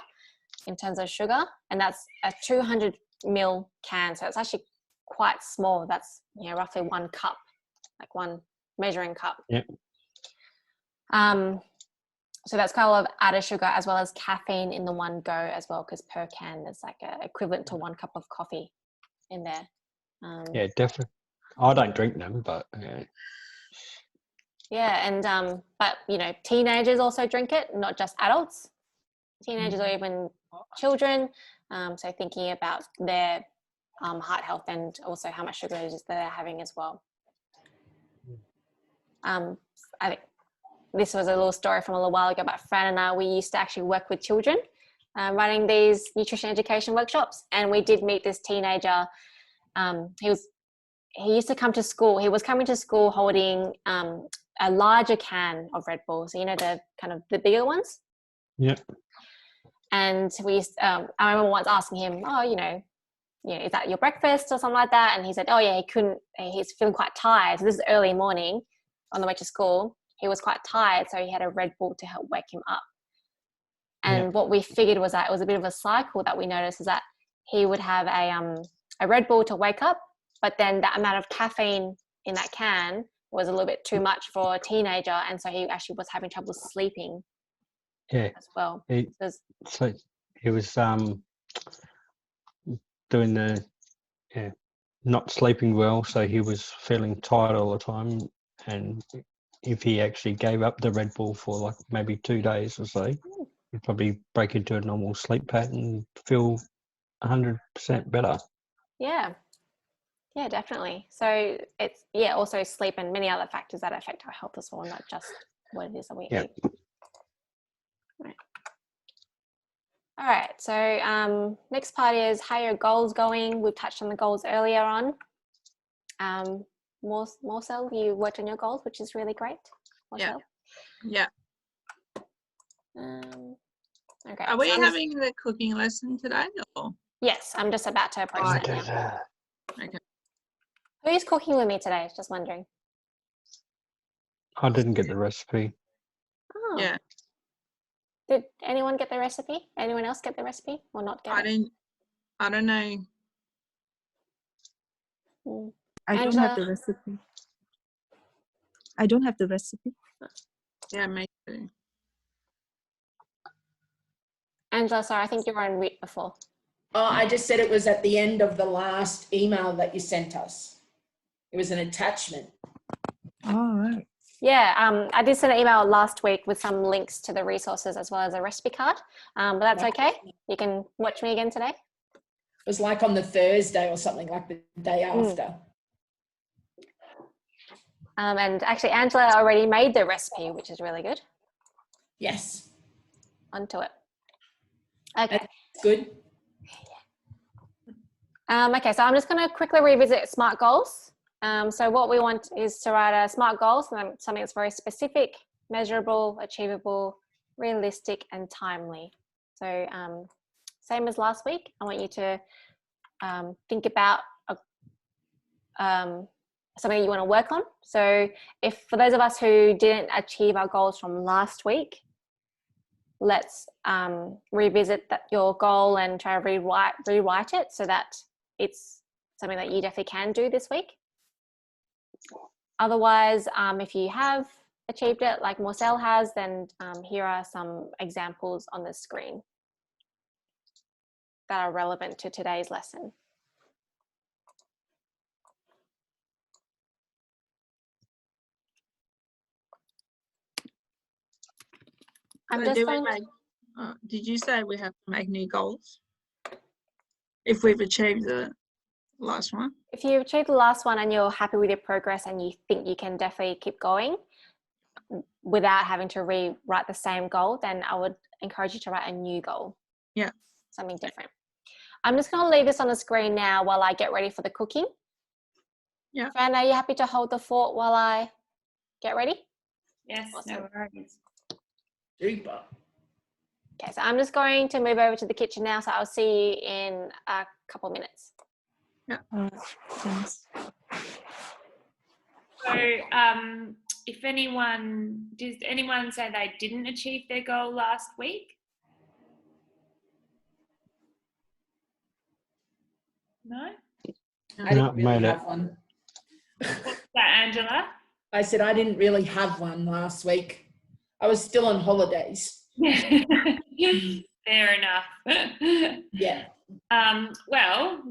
in terms of sugar. And that's a 200 ml can. So it's actually quite small. That's, you know, roughly 1 cup, like 1 measuring cup.
Yeah.
So that's quite a lot of added sugar as well as caffeine in the one go as well, because per can there's like equivalent to 1 cup of coffee in there.
Yeah, definitely. I don't drink them, but yeah.
Yeah, and but you know, teenagers also drink it, not just adults. Teenagers or even children. So thinking about their heart health and also how much sugar it is that they're having as well. I think this was a little story from a little while ago, but Fran and I, we used to actually work with children running these nutrition education workshops, and we did meet this teenager. He used to come to school. He was coming to school holding a larger can of Red Bull. So, you know, the kind of the bigger ones.
Yeah.
And we used, I remember once asking him, oh, you know, is that your breakfast or something like that? And he said, oh yeah, he's feeling quite tired. So this is early morning on the way to school. He was quite tired, so he had a Red Bull to help wake him up. And what we figured was that it was a bit of a cycle that we noticed, is that he would have a Red Bull to wake up, but then that amount of caffeine in that can was a little bit too much for a teenager, and so he actually was having trouble sleeping.
Yeah.
As well.
So he was doing the not sleeping well, so he was feeling tired all the time, and if he actually gave up the Red Bull for like maybe 2 days or so, he'd probably break into a normal sleep pattern and feel 100% better.
Yeah, definitely. So it's also sleep and many other factors that affect our health as well, not just what it is that we eat. All right, so next part is how your goals going. We've touched on the goals earlier on. Marcel, you worked on your goals, which is really great. Marcel?
Yeah.
Okay.
Are we having the cooking lesson today? Or?
Yes, I'm just about to approach that now.
Okay.
Who's cooking with me today? Just wondering.
I didn't get the recipe.
Oh.
Yeah.
Did anyone get the recipe? Anyone else get the recipe or not get it?
I don't know.
I don't have the recipe. I don't have the recipe.
Yeah, me too.
Angela, sorry, I think you were on mute before.
Oh, I just said it was at the end of the last email that you sent us. It was an attachment.
All right.
Yeah, I did send an email last week with some links to the resources as well as a recipe card, but that's okay. You can watch me again today.
It was like on the Thursday or something, like the day after.
And actually, Angela already made the recipe, which is really good.
Yes.
onto it. Okay.
That's good.
Okay, so I'm just going to quickly revisit SMART goals. So what we want is to write a SMART goal, something that's very specific, measurable, achievable, realistic, and timely. So same as last week, I want you to think about something you want to work on. So if for those of us who didn't achieve our goals from last week, let's revisit your goal and try to rewrite it so that it's something that you definitely can do this week. Otherwise, if you have achieved it like Marcel has, then here are some examples on the screen that are relevant to today's lesson.
Did you say we have to make new goals if we've achieved the last one?
If you've achieved the last one and you're happy with your progress and you think you can definitely keep going without having to rewrite the same goal, then I would encourage you to write a new goal.
Yeah.
Something different. I'm just going to leave this on the screen now while I get ready for the cooking.
Yeah.
Fran, are you happy to hold the fort while I get ready?
Yes,
Awesome.
no worries.
Super.
Okay, so I'm just going to move over to the kitchen now, so I'll see you in a couple of minutes.
Yeah.
Thanks.
So if does anyone say they didn't achieve their goal last week? No?
I didn't really have one.
What's that, Angela?
I said I didn't really have one last week. I was still on holidays.
Fair enough.
Yeah.
Well,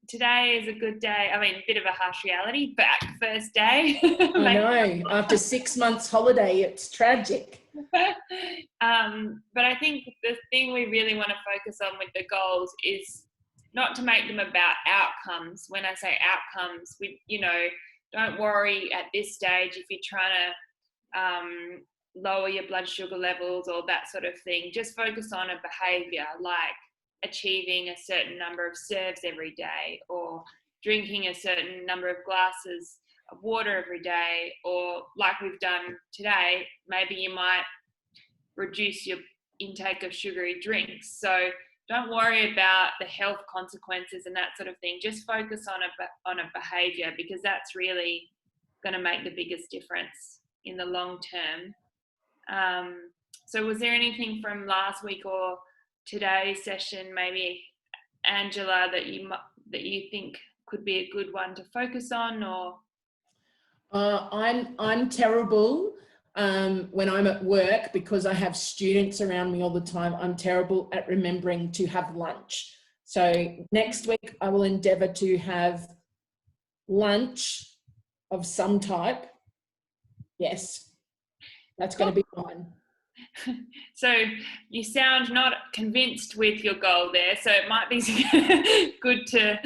today is a good day. I mean, a bit of a harsh reality. Back first day.
I know. After 6 months holiday, it's tragic.
But I think the thing we really want to focus on with the goals is not to make them about outcomes. When I say outcomes, don't worry at this stage if you're trying to lower your blood sugar levels or that sort of thing. Just focus on a behavior like achieving a certain number of serves every day, or drinking a certain number of glasses of water every day, or like we've done today, maybe you might reduce your intake of sugary drinks. So don't worry about the health consequences and that sort of thing. Just focus on a behavior, because that's really going to make the biggest difference in the long term. So was there anything from last week or today's session, maybe Angela, that you think could be a good one to focus on? Or
I'm terrible when I'm at work, because I have students around me all the time. I'm terrible at remembering to have lunch. So next week I will endeavour to have lunch of some type. Yes, that's going to be fine.
So you sound not convinced with your goal there. So it might be good to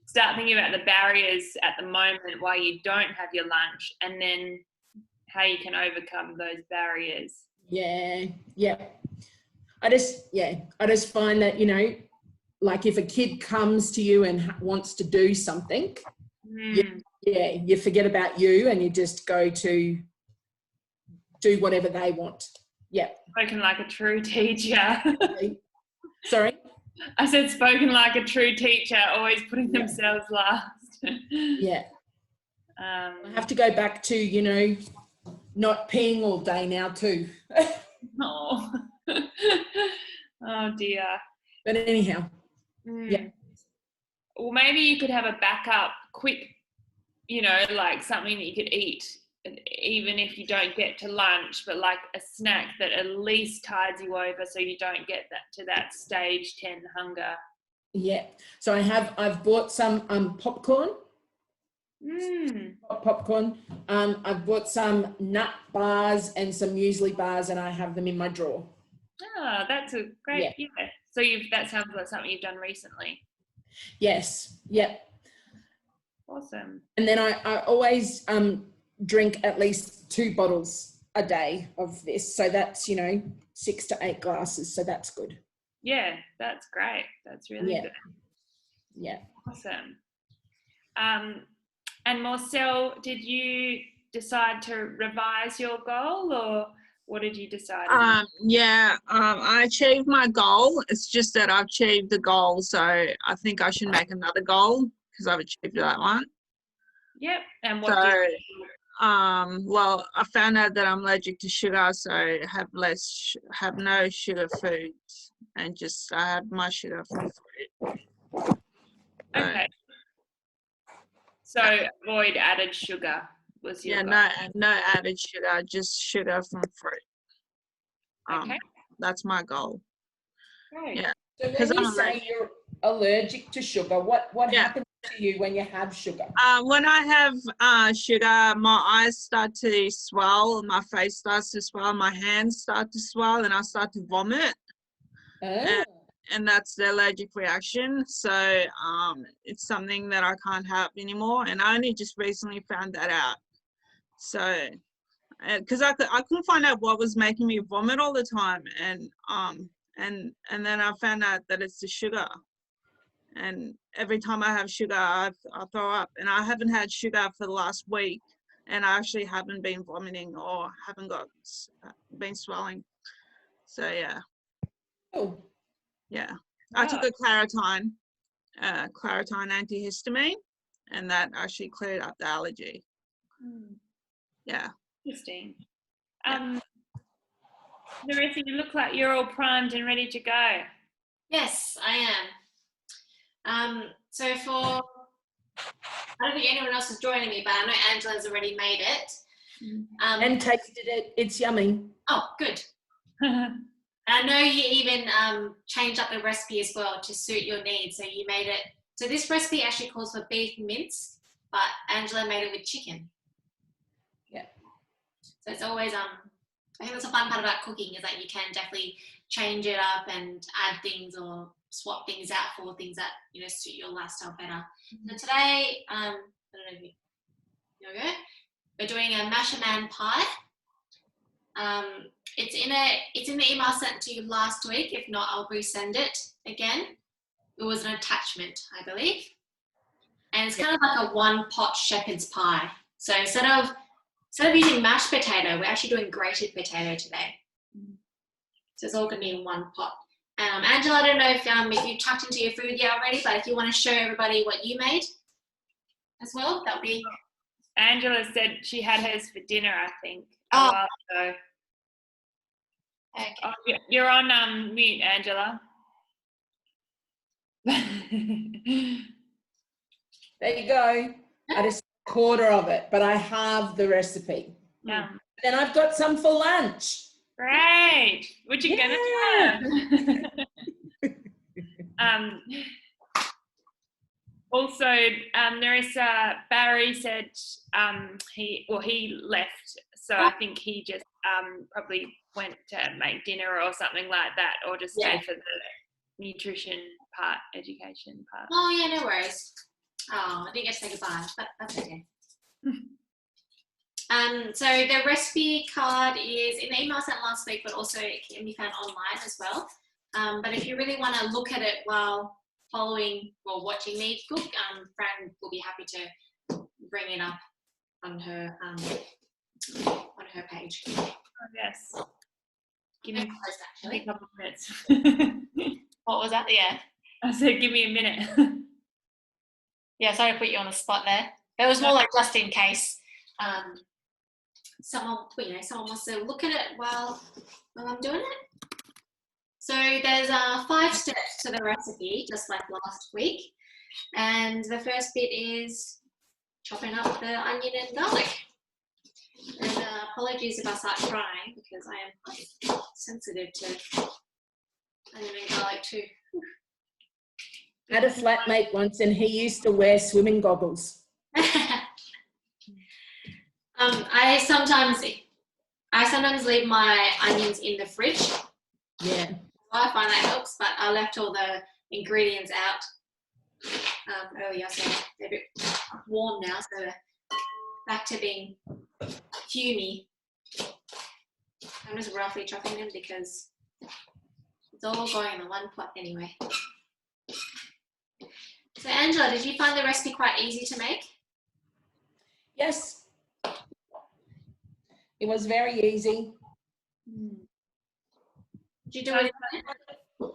start thinking about the barriers at the moment why you don't have your lunch, and then how you can overcome those barriers. Yeah.
I just find that, like if a kid comes to you and wants to do something, you forget about you and you just go to do whatever they want. Yeah.
Spoken like a true teacher.
Sorry?
I said spoken like a true teacher, always putting themselves last.
Yeah. I have to go back to, not peeing all day now too.
Oh. Oh dear.
But anyhow, yeah.
Well, maybe you could have a backup quick, like something that you could eat, even if you don't get to lunch, but like a snack that at least tides you over so you don't get that stage 10 hunger. Yeah.
So I've bought some popcorn. Popcorn. I've bought some nut bars and some muesli bars, and I have them in my drawer.
Oh, that's a great, yeah. So that sounds like something you've done recently.
Yes. Yep.
Awesome.
And then I always drink at least 2 bottles a day of this. So that's, 6 to 8 glasses. So that's good.
Yeah, that's great. That's really good.
Yeah.
Awesome. And Marcel, did you decide to revise your goal, or what did you decide?
I achieved my goal. It's just that I've achieved the goal, so I think I should make another goal because I've achieved that one.
Yep. And what did you do?
Well, I found out that I'm allergic to sugar, so have no sugar foods, and just I have my sugar from fruit.
Okay. So avoid added sugar was your goal.
no added sugar, just sugar from fruit.
Okay.
That's my goal.
Great.
Yeah.
So when you say you're allergic to sugar, what happens to you when you have sugar?
When I have sugar, my eyes start to swell, my face starts to swell, my hands start to swell, and I start to vomit.
Oh.
And that's the allergic reaction. So it's something that I can't have anymore. And I only just recently found that out. So, because I couldn't find out what was making me vomit all the time. And then I found out that it's the sugar. And every time I have sugar, I throw up. And I haven't had sugar for the last week. And I actually haven't been vomiting or haven't been swelling. So, yeah.
Oh.
Yeah, I took a Claritine antihistamine, and that actually cleared up the allergy. Yeah.
Interesting. Narissa, you look like you're all primed and ready to go.
Yes, I am. So I don't think anyone else is joining me, but I know Angela's already made it.
And tasted it. It's yummy.
Oh, good. I know you even changed up the recipe as well to suit your needs. So you made it. So this recipe actually calls for beef mince, but Angela made it with chicken.
Yeah.
So it's always I think that's a fun part about cooking is that you can definitely change it up and add things or swap things out for things that suit your lifestyle better. So today, I don't know if here we go. We're doing a masherman pie. It's in the email sent to you last week. If not, I'll resend it again. It was an attachment, I believe. And it's kind of like a one-pot shepherd's pie. So instead of using mashed potato, we're actually doing grated potato today. So it's all going to be in one pot. Angela, I don't know if you tucked into your food yet already, but if you want to show everybody what you made as well, that would be...
Angela said she had hers for dinner, I think, a
Oh.
while ago.
Okay.
Oh, you're on mute, Angela.
There you go. I just a quarter of it, but I have the recipe.
Yeah.
Then I've got some for lunch.
Great. What you gonna have? Also, Narissa, Barry said he left, so I think he just probably went to make dinner or something like that, or just stay for the nutrition part, education part.
Oh yeah, no worries. Oh, I didn't get to say goodbye, but that's okay. So the recipe card is in the email sent last week, but also it can be found online as well. But if you really want to look at it while following or watching me cook, Fran will be happy to bring it up on her page.
Oh, yes. Give me
actually
a couple of minutes.
What was that? Yeah.
I said, give me a minute.
Yeah, sorry to put you on the spot there. It was more like just in case someone wants to look at it while I'm doing it. So there's 5 steps to the recipe, just like last week. And the first bit is chopping up the onion and garlic. And apologies if I start crying because I am quite sensitive to onion and garlic too.
I had a flatmate once and he used to wear swimming goggles.
I sometimes leave my onions in the fridge.
Yeah.
I find that helps, but I left all the ingredients out earlier, so they're a bit warm now, so they're back to being fumey. I'm just roughly chopping them because it's all going in the one pot anyway. So Angela, did you find the recipe quite easy to make?
Yes. It was very easy.
Did you do it?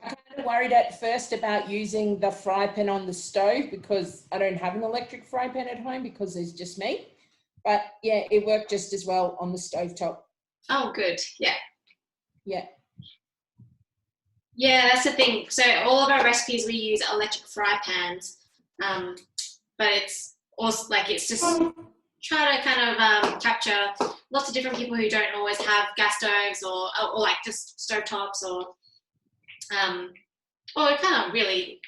I kind of worried at first about using the fry pan on the stove because I don't have an electric fry pan at home because there's just me. But yeah, it worked just as well on the stovetop.
Oh, good. Yeah.
Yeah.
Yeah, that's the thing. So all of our recipes, we use electric fry pans, but it's also like it's just try to kind of capture lots of different people who don't always have gas stoves or like just stove tops or it kind of really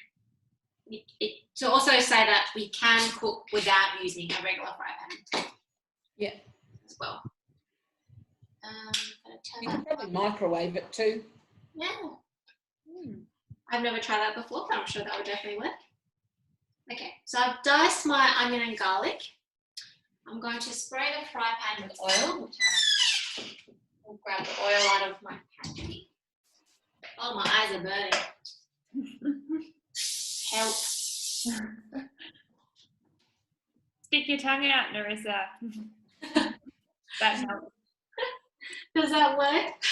to also say that we can cook without using a regular fry pan.
Yeah.
As well.
You can probably microwave it too.
Yeah. I've never tried that before, but I'm sure that would definitely work. Okay, so I've diced my onion and garlic. I'm going to spray the fry pan with oil, which I'll grab the oil out of my pan. Oh, my eyes are burning. Help.
Stick your tongue out, Narissa. That helps.
Does that work?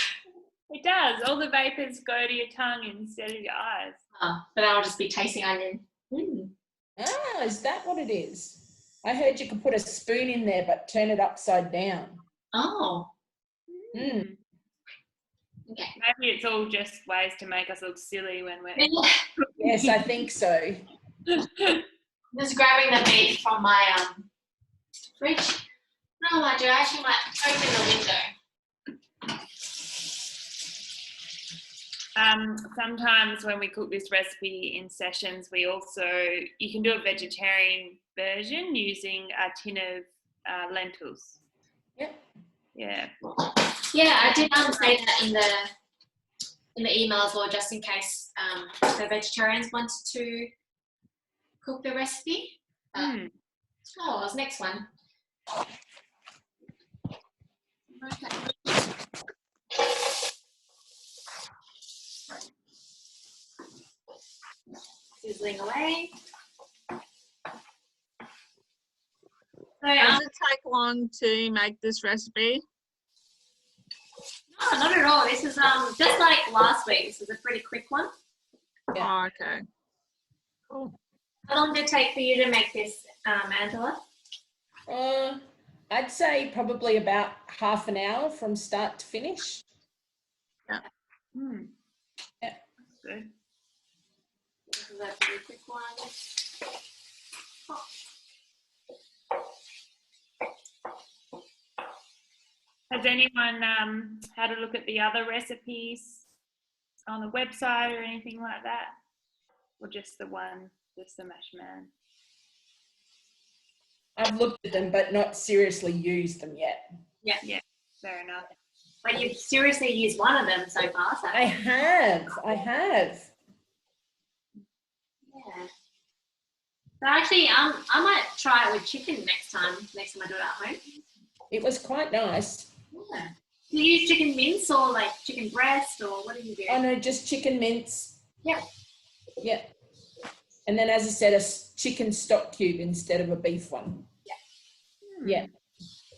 It does. All the vapors go to your tongue instead of your eyes.
Oh, but I'll just be tasting onion.
Ah, is that what it is? I heard you could put a spoon in there but turn it upside down.
Oh.
Okay.
Maybe it's all just ways to make us look silly when we're...
Yes, I think so.
Just grabbing the beef from my fridge. No, I do. I actually might open the window.
Sometimes when we cook this recipe in sessions, you can do a vegetarian version using a tin of lentils.
Yep.
Yeah.
Yeah, I did say that in the email as well, just in case the vegetarians wanted to cook the recipe. What's the next one? Okay. Sizzling away. So,
does it take long to make this recipe?
No, not at all. This is just like last week. This is a pretty quick one.
Yeah. Oh, okay. Cool.
How long did it take for you to make this, Angela?
I'd say probably about half an hour from start to finish.
Yeah.
Yeah.
Good.
This is a pretty quick one.
Has anyone had a look at the other recipes on the website or anything like that? Or just the mash man?
I've looked at them but not seriously used them yet.
Yeah, fair enough.
But you've seriously used one of them so far. So.
I have.
Yeah. So actually, I might try it with chicken next time I do it at home.
It was quite nice.
Yeah. Do you use chicken mince or like chicken breast or what do you do?
Oh no, just chicken mince.
Yep.
Yeah. And then, as I said, a chicken stock cube instead of a beef one. Yeah.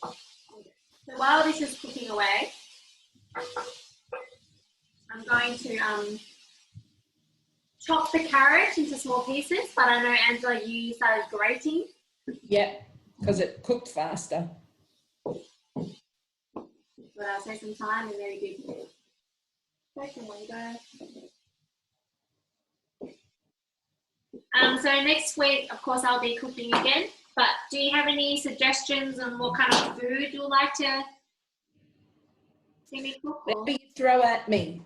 So while this is cooking away, I'm going to chop the carrot into small pieces, but I know, Angela, you started grating.
Yeah, because it cooked faster.
But I'll save some time and then we do second one go. So next week, of course, I'll be cooking again. But do you have any suggestions on what kind of food you'd like to see me cook? Or?
Whatever you throw at me.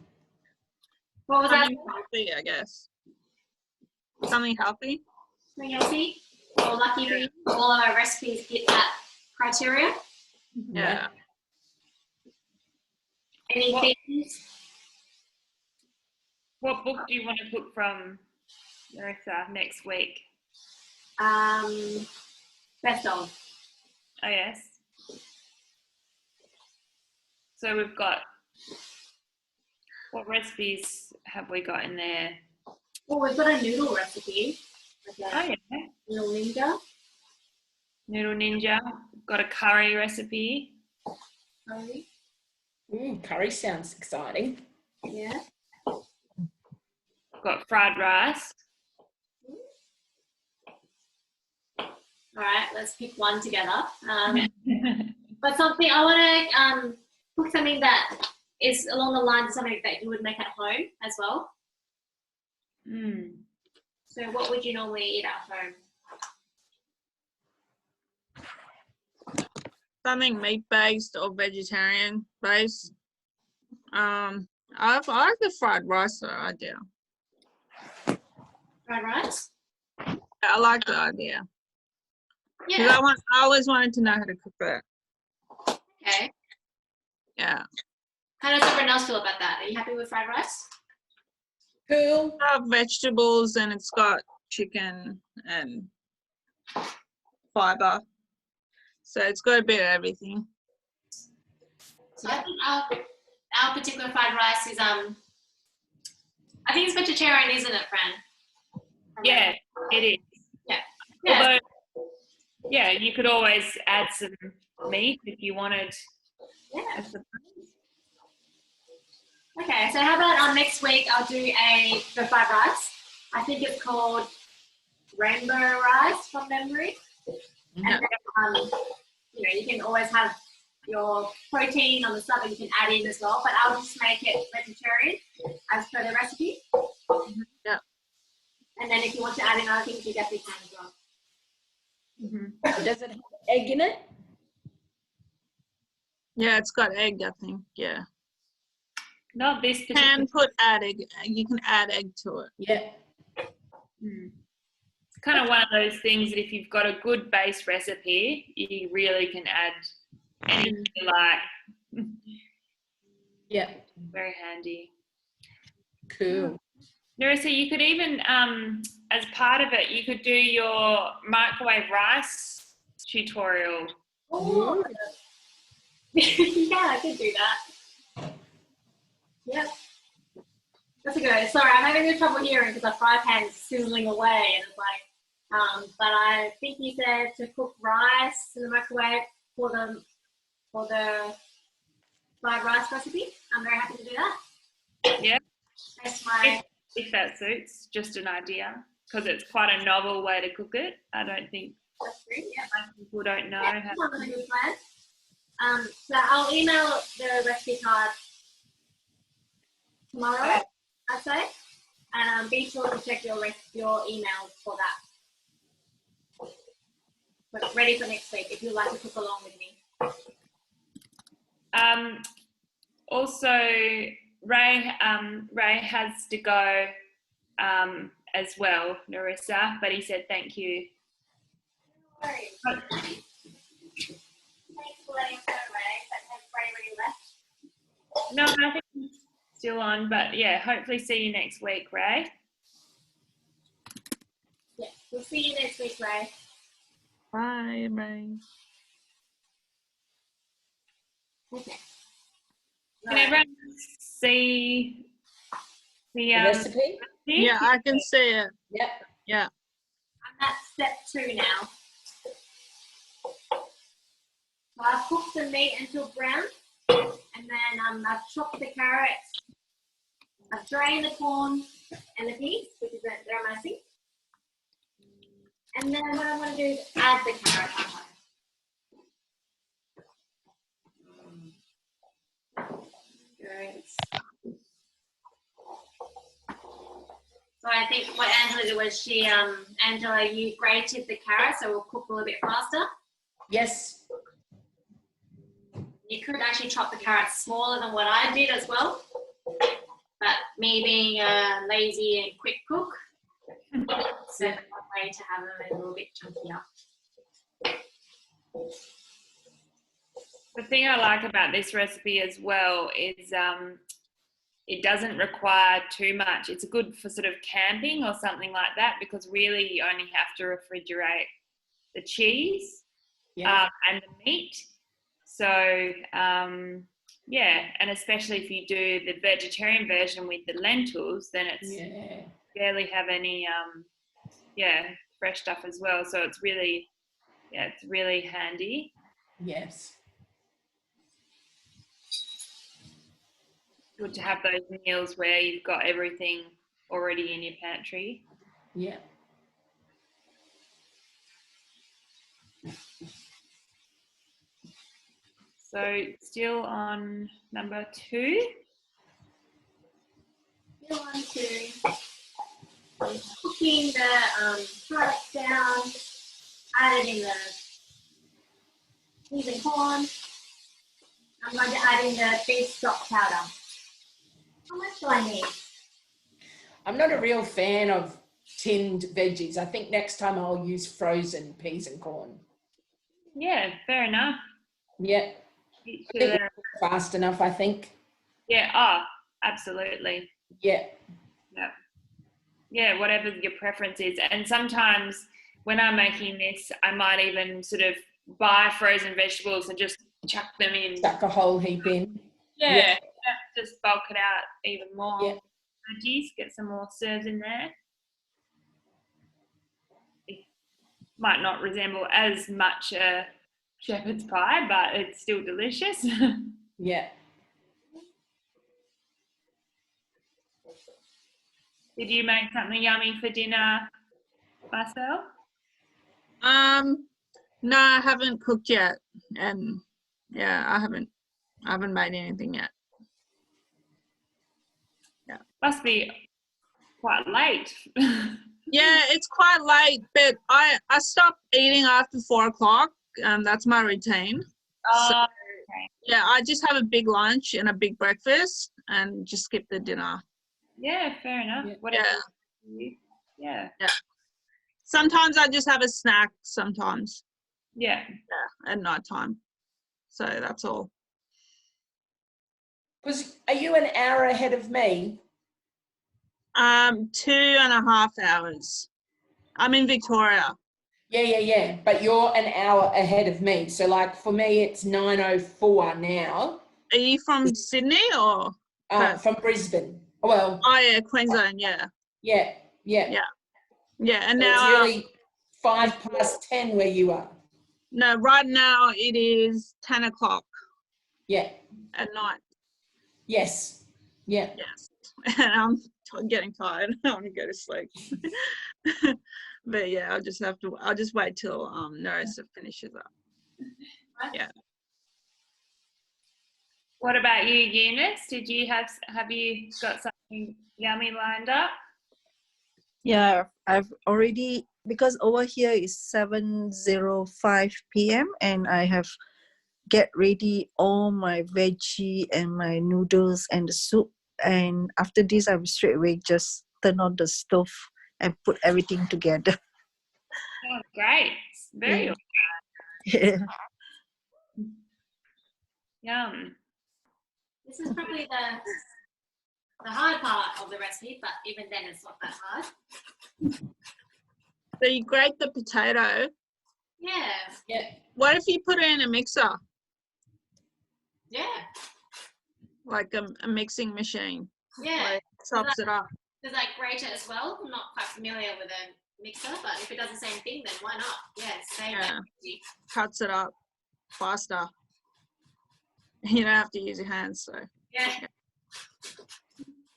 What was that?
Something healthy, I guess. Something healthy.
Something healthy? Well, lucky for you, all of our recipes hit that criteria.
Yeah.
Anything?
What book do you want to cook from, Marissa, next week?
Best of.
Oh, yes. So we've got What recipes have we got in there?
Well, we've got a noodle recipe.
Oh, yeah.
Noodle ninja.
Noodle Ninja. Got a curry recipe.
Curry.
Curry sounds exciting.
Yeah.
Got fried rice.
All right, let's pick one together. But something I want to cook something that is along the lines of something that you would make at home as well. So what would you normally eat at home?
Something meat-based or vegetarian-based. I like the fried rice idea.
Fried rice?
I like the idea.
Yeah.
Because I always wanted to know how to cook that.
Okay.
Yeah.
How does everyone else feel about that? Are you happy with fried rice?
Cool.
It's got vegetables and it's got chicken and fibre. So it's got a bit of everything.
So I think our particular fried rice is I think it's vegetarian, isn't it, Fran?
Yeah, it is.
Yeah.
Although, yeah, you could always add some meat if you wanted.
Yeah. Okay, so how about next week I'll do the fried rice. I think it's called rainbow rice from memory. And then, you can always have your protein on the side that you can add in as well, but I'll just make it vegetarian as per the recipe.
Yeah.
And then if you want to add in other things, you definitely can as well.
Does it have egg in it?
Yeah, it's got egg, I think. Yeah.
Not this
You
particular.
can add egg. You can add egg to it.
Yeah.
It's kind of one of those things that if you've got a good base recipe, you really can add anything you like.
Yeah.
Very handy.
Cool.
Narissa, you could even, as part of it, you could do your microwave rice tutorial.
Oh, yeah, I could do that. Yep. That's a good. Sorry, I'm having a bit of trouble hearing because the fry pan's sizzling away, and it's like. But I think you said to cook rice in the microwave for the fried rice recipe. I'm very happy to do that.
Yeah.
That's my.
If that suits, just an idea, because it's quite a novel way to cook it. I don't think
That's true. Yeah.
most people don't know
Yeah,
how.
that's a good plan. So I'll email the recipe card tomorrow, I'd say, and be sure to check your emails for that. But ready for next week if you'd like to cook along with me.
Also, Ray has to go as well, Narissa, but he said thank you.
No worries. Thanks for letting us know, Ray. Has Ray already left?
No, I think he's still on, but yeah, hopefully see you next week, Ray.
Yeah, we'll see you next week, Ray.
Bye, Ray.
Okay.
Can everyone see the
recipe?
Yeah, I can see it.
Yep.
Yeah.
I'm at step 2 now. So I've cooked the meat until brown, and then I've chopped the carrots. I've drained the corn and the peas because they're messy. And then what I'm going to do is add the carrot. Great. So I think what Angela did was Angela, you grated the carrot, so we'll cook a little bit faster.
Yes.
You could actually chop the carrots smaller than what I did as well. But me being a lazy and quick cook, so one way to have them a little bit chunkier.
The thing I like about this recipe as well is it doesn't require too much. It's good for sort of camping or something like that, because really you only have to refrigerate the cheese and the meat. So Yeah, and especially if you do the vegetarian version with the lentils, then it's barely have any fresh stuff as well. So it's really handy.
Yes.
Good to have those meals where you've got everything already in your pantry.
Yeah.
So still on number 2.
Still on 2. Cooking the product down, add it in the peas and corn. I'm going to add in the beef stock powder. How much do I need?
I'm not a real fan of tinned veggies. I think next time I'll use frozen peas and corn.
Yeah, fair enough.
Yeah. Fast enough, I think.
Yeah, absolutely.
Yeah.
Yeah, whatever your preference is. And sometimes when I'm making this, I might even sort of buy frozen vegetables and just chuck them in.
Chuck a whole heap in.
Yeah. Just bulk it out even more.
Yeah.
Veggies, get some more serves in there. It might not resemble as much a shepherd's pie, but it's still delicious.
Yeah.
Did you make something yummy for dinner, Marcel?
No, I haven't cooked yet, and I haven't made anything yet. Yeah,
must be quite late.
Yeah, it's quite late, but I stop eating after 4 o'clock. That's my routine. So,
Okay.
yeah, I just have a big lunch and a big breakfast, and just skip the dinner.
Yeah, fair enough.
Yeah.
Whatever.
Yeah. Sometimes I just have a snack. Sometimes.
Yeah.
At night time. So that's all.
Because are you an hour ahead of me?
2.5 hours. I'm in Victoria.
Yeah. But you're an hour ahead of me. So like for me, it's 9:04 now.
Are you from Sydney or?
From Brisbane. Well.
Oh yeah, Queensland. Yeah.
Yeah.
And
so
now
it's really 10:05 where you are.
No, right now it is 10 o'clock.
Yeah.
At night.
Yes. Yeah.
Yes. And I'm getting tired. I want to go to sleep. But yeah, I'll just wait till Narissa finishes up. Yeah.
What about you, Eunice? Did you have you got something yummy lined up?
Yeah, I've already, because over here is 7:05 p.m. and I have get ready all my veggie and my noodles and the soup, and after this I will straight away just turn on the stove and put everything together.
Oh, great. Very
Yeah.
Yum.
This is probably the hard part of the recipe, but even then it's not that hard.
So you grate the potato.
Yeah.
What if you put it in a mixer?
Yeah.
Like a mixing machine.
Yeah.
Like chops it up.
Does that grate it as well? I'm not quite familiar with a mixer, but if it does the same thing, then why not? Yeah, same.
Yeah. Cuts it up faster. You don't have to use your hands, so.
Yeah.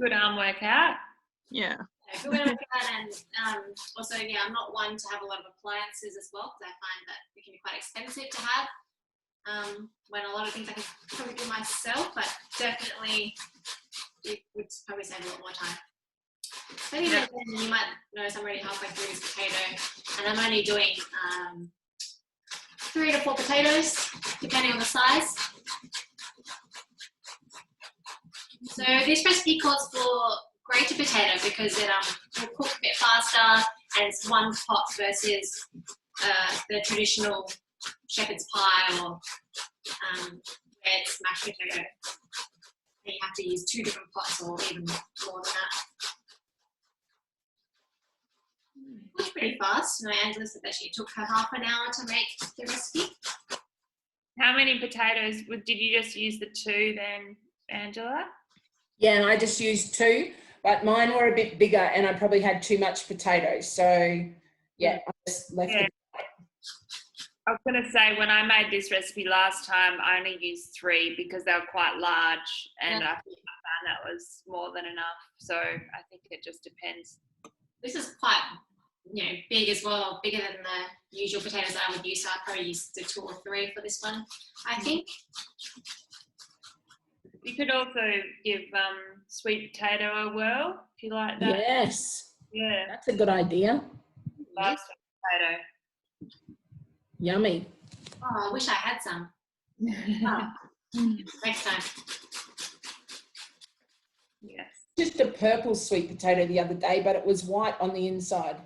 Good arm workout.
Yeah.
Good workout, and also, I'm not one to have a lot of appliances as well, because I find that it can be quite expensive to have. When a lot of things I can probably do myself, but definitely it would probably save a lot more time. But even then, you might notice I'm already halfway through this potato, and I'm only doing 3 to 4 potatoes, depending on the size. So this recipe calls for grated potato because it will cook a bit faster, and it's one pot versus the traditional shepherd's pie or where it's mashed potato. And you have to use 2 different pots or even more than that. It's pretty fast. Angela said that she took her half an hour to make the recipe.
How many potatoes did you just use the 2 then, Angela?
Yeah, and I just used 2, but mine were a bit bigger and I probably had too much potatoes. So yeah, I just left it.
I was going to say, when I made this recipe last time, I only used 3 because they were quite large, and I found that was more than enough. So I think it just depends.
This is quite, big as well, bigger than the usual potatoes I would use. So I'd probably use the 2 or 3 for this one, I think.
You could also give sweet potato a whirl if you like that.
Yes.
Yeah.
That's a good idea.
Love sweet potato.
Yummy.
Oh, I wish I had some. Oh, next time.
Yes.
Just a purple sweet potato the other day, but it was white on the inside.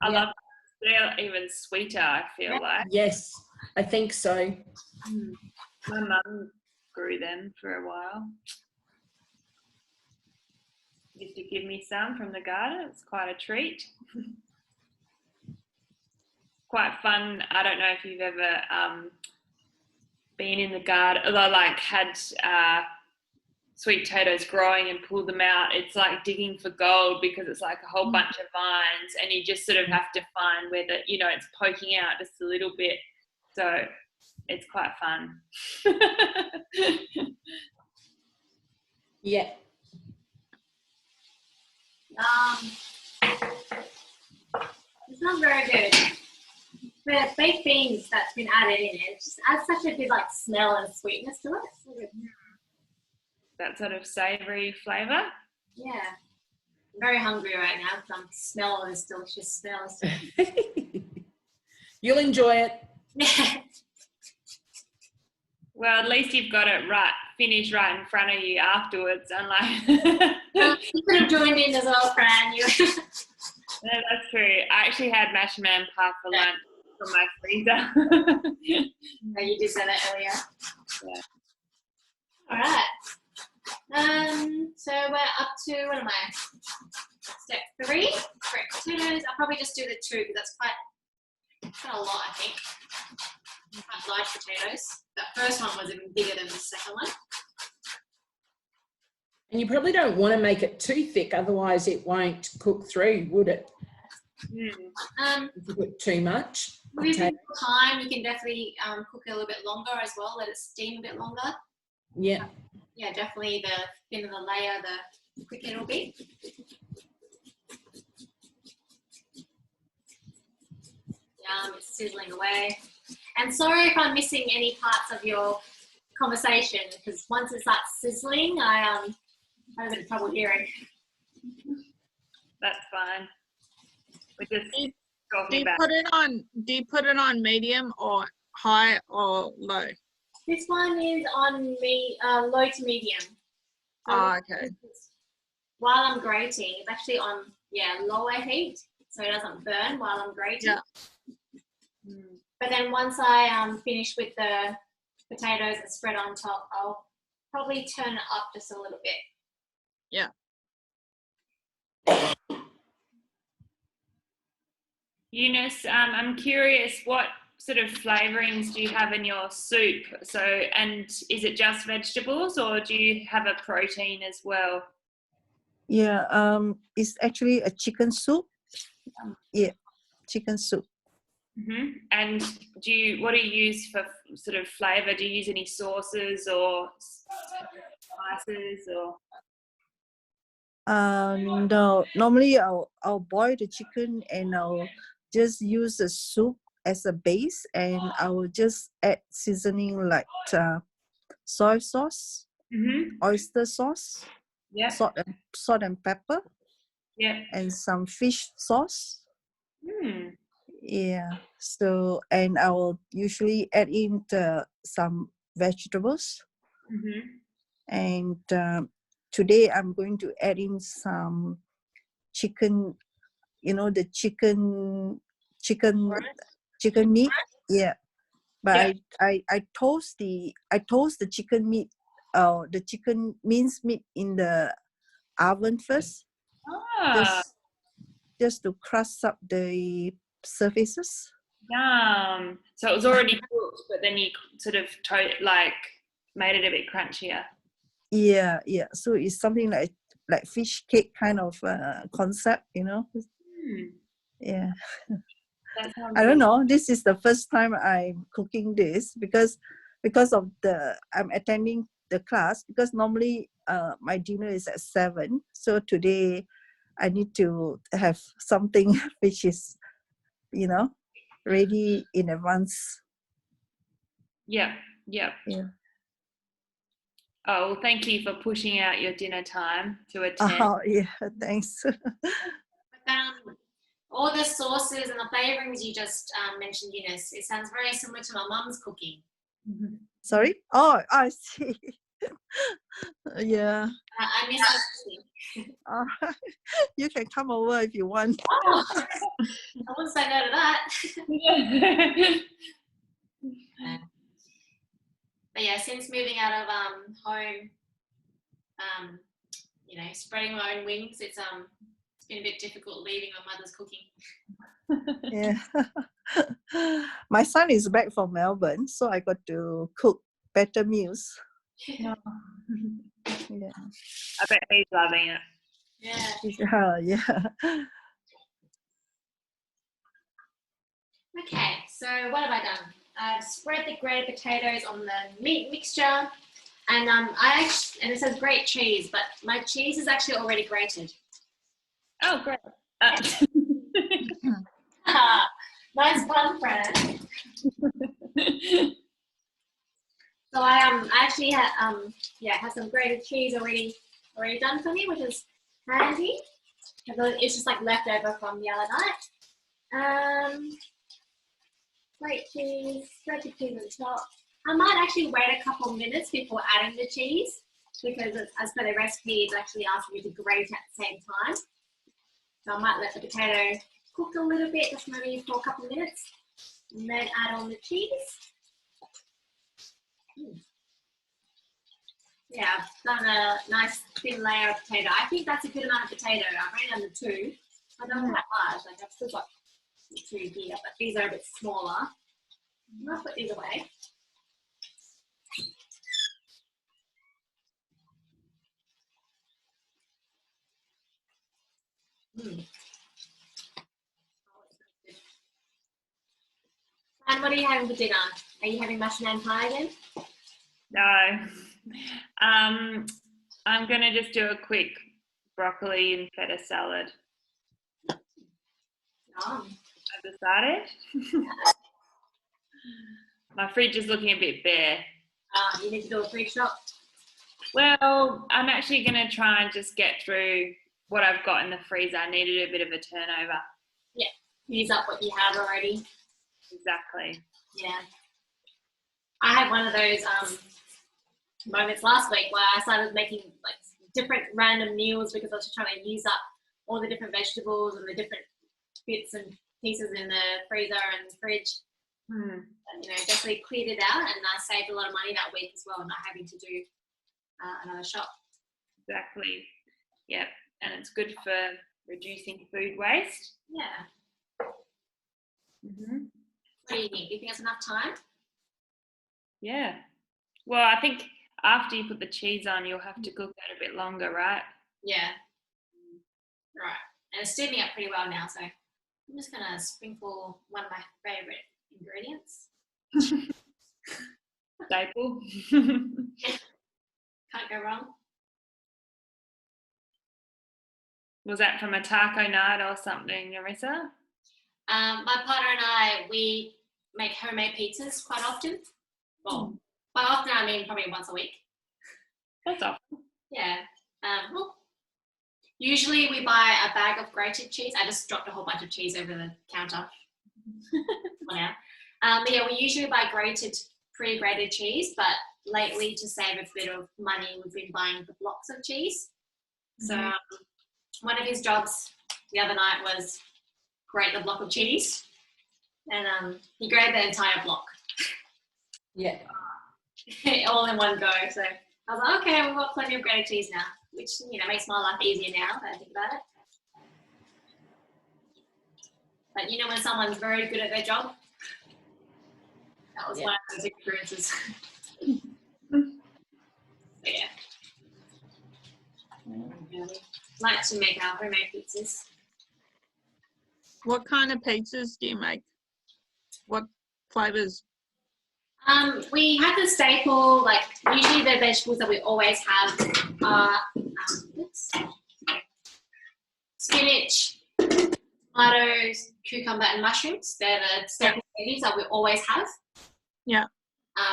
I love them. They're even sweeter, I feel like.
Yes, I think so.
My mum grew them for a while. Used to give me some from the garden. It's quite a treat. Quite fun. I don't know if you've ever been in the garden, or like had sweet potatoes growing and pull them out. It's like digging for gold because it's like a whole bunch of vines, and you just sort of have to find where it's poking out just a little bit. So it's quite fun.
Yeah.
It's not very good. The baked beans that's been added in it just adds such a good smell and sweetness to it. So good.
That sort of savoury flavour.
Yeah. I'm very hungry right now because I'm smelling this delicious smell.
You'll enjoy it.
Yeah.
Well, at least you've got it finished right in front of you afterwards, unlike.
You could have joined in as well, Fran.
Yeah, that's true. I actually had mashed man pie for lunch from my freezer.
No, you did say that earlier.
Yeah.
All right. So we're up to, what am I? Step 3, correct potatoes. I'll probably just do the 2 because that's quite a lot, I think. Quite large potatoes. That first one was even bigger than the second one.
And you probably don't want to make it too thick, otherwise it won't cook through, would it? If you put too much.
With time, you can definitely cook it a little bit longer as well. Let it steam a bit longer.
Yeah.
Yeah, definitely the thinner the layer, the quicker it'll be. Yum, it's sizzling away. And sorry if I'm missing any parts of your conversation, because once it starts sizzling, I have a bit of trouble hearing.
That's fine. We're just
do you put it on medium or high or low?
This one is on low to medium. So
Okay.
While I'm grating, it's actually on lower heat, so it doesn't burn while I'm grating.
Yeah.
But then once I finish with the potatoes and spread on top, I'll probably turn it up just a little bit.
Yeah.
Eunice, I'm curious, what sort of flavourings do you have in your soup? So, and is it just vegetables, or do you have a protein as well?
Yeah, it's actually a chicken soup. Yeah, chicken soup.
And what do you use for sort of flavour? Do you use any sauces or spices or?
No, normally I'll boil the chicken and I'll just use the soup as a base, and I will just add seasoning like soy sauce, oyster sauce, salt and pepper, and some fish sauce. Yeah. So, and I will usually add in some vegetables. And today I'm going to add in some chicken. The chicken meat. Yeah. But I toast the chicken meat, the chicken minced meat in the oven first. Just to crust up the surfaces.
Yum. So it was already cooked, but then you sort of made it a bit crunchier.
Yeah. So it's something like fish cake kind of concept, you know. Yeah. I don't know. This is the first time I'm cooking this because of I'm attending the class, because normally my dinner is at 7. So today I need to have something which is, you know, ready in advance.
Yeah.
Yeah.
Oh, well, thank you for pushing out your dinner time to attend.
Oh, yeah, thanks.
All the sauces and the flavorings you just mentioned, Eunice, it sounds very similar to my mum's cooking.
Sorry? Oh, I see. Yeah.
I miss her cooking.
You can come over if you want.
Oh, I wouldn't say no to that. But yeah, since moving out of home, you know, spreading my own wings, it's been a bit difficult leaving my mother's cooking.
Yeah. My son is back from Melbourne, so I got to cook better meals.
Yeah.
Yeah.
I bet he's loving it.
Yeah.
Okay, so what have I done? I've spread the grated potatoes on the meat mixture, and and it says grate cheese, but my cheese is actually already grated.
Oh, great.
Nice pun, Fran. So I actually have some grated cheese already done for me, which is handy. It's just like leftover from the other night. Grate cheese, spread the cheese on top. I might actually wait a couple minutes before adding the cheese, because as per the recipe, it's actually asking you to grate at the same time. So I might let the potato cook a little bit, just maybe for a couple of minutes, and then add on the cheese. Yeah, I've done a nice thin layer of potato. I think that's a good amount of potato. I've only done the 2. I don't quite large. Like I've still got 2 here, but these are a bit smaller. I'll put these away. And what are you having for dinner? Are you having mushroom and pie again?
No. I'm going to just do a quick broccoli and feta salad.
Oh.
I've decided. My fridge is looking a bit bare.
You need to do a fridge shop?
Well, I'm actually going to try and just get through what I've got in the freezer. I needed a bit of a turnover.
Yeah, use up what you have already.
Exactly.
Yeah. I had one of those moments last week where I started making like different random meals because I was just trying to use up all the different vegetables and the different bits and pieces in the freezer and the fridge. And, you know, definitely cleared it out, and I saved a lot of money that week as well, not having to do another shop.
Exactly. Yep. And it's good for reducing food waste.
Yeah. What do you think? Do you think that's enough time?
Yeah. Well, I think after you put the cheese on, you'll have to cook that a bit longer, right?
Yeah. Right. And it's steaming up pretty well now, so I'm just going to sprinkle one of my favourite ingredients.
Staple.
Can't go wrong.
Was that from a taco night or something, Narissa?
My partner and I, we make homemade pizzas quite often. Well, by often I mean probably once a week.
That's awesome.
Yeah. Well, usually we buy a bag of grated cheese. I just dropped a whole bunch of cheese over the counter. But yeah, we usually buy pre-grated cheese, but lately to save a bit of money, we've been buying the blocks of cheese. So one of his jobs the other night was grate the block of cheese, and he grated the entire block.
Yeah.
All in one go. So I was like, okay, we've got plenty of grated cheese now, which, you know, makes my life easier now that I think about it. But you know when someone's very good at their job? That was
Yeah.
one of those experiences. Yeah. Like to make our homemade pizzas.
What kind of pizzas do you make? What flavors?
We have the staple, like usually the vegetables that we always have are spinach, tomatoes, cucumber, and mushrooms. They're the staple veggies that we always have.
Yeah.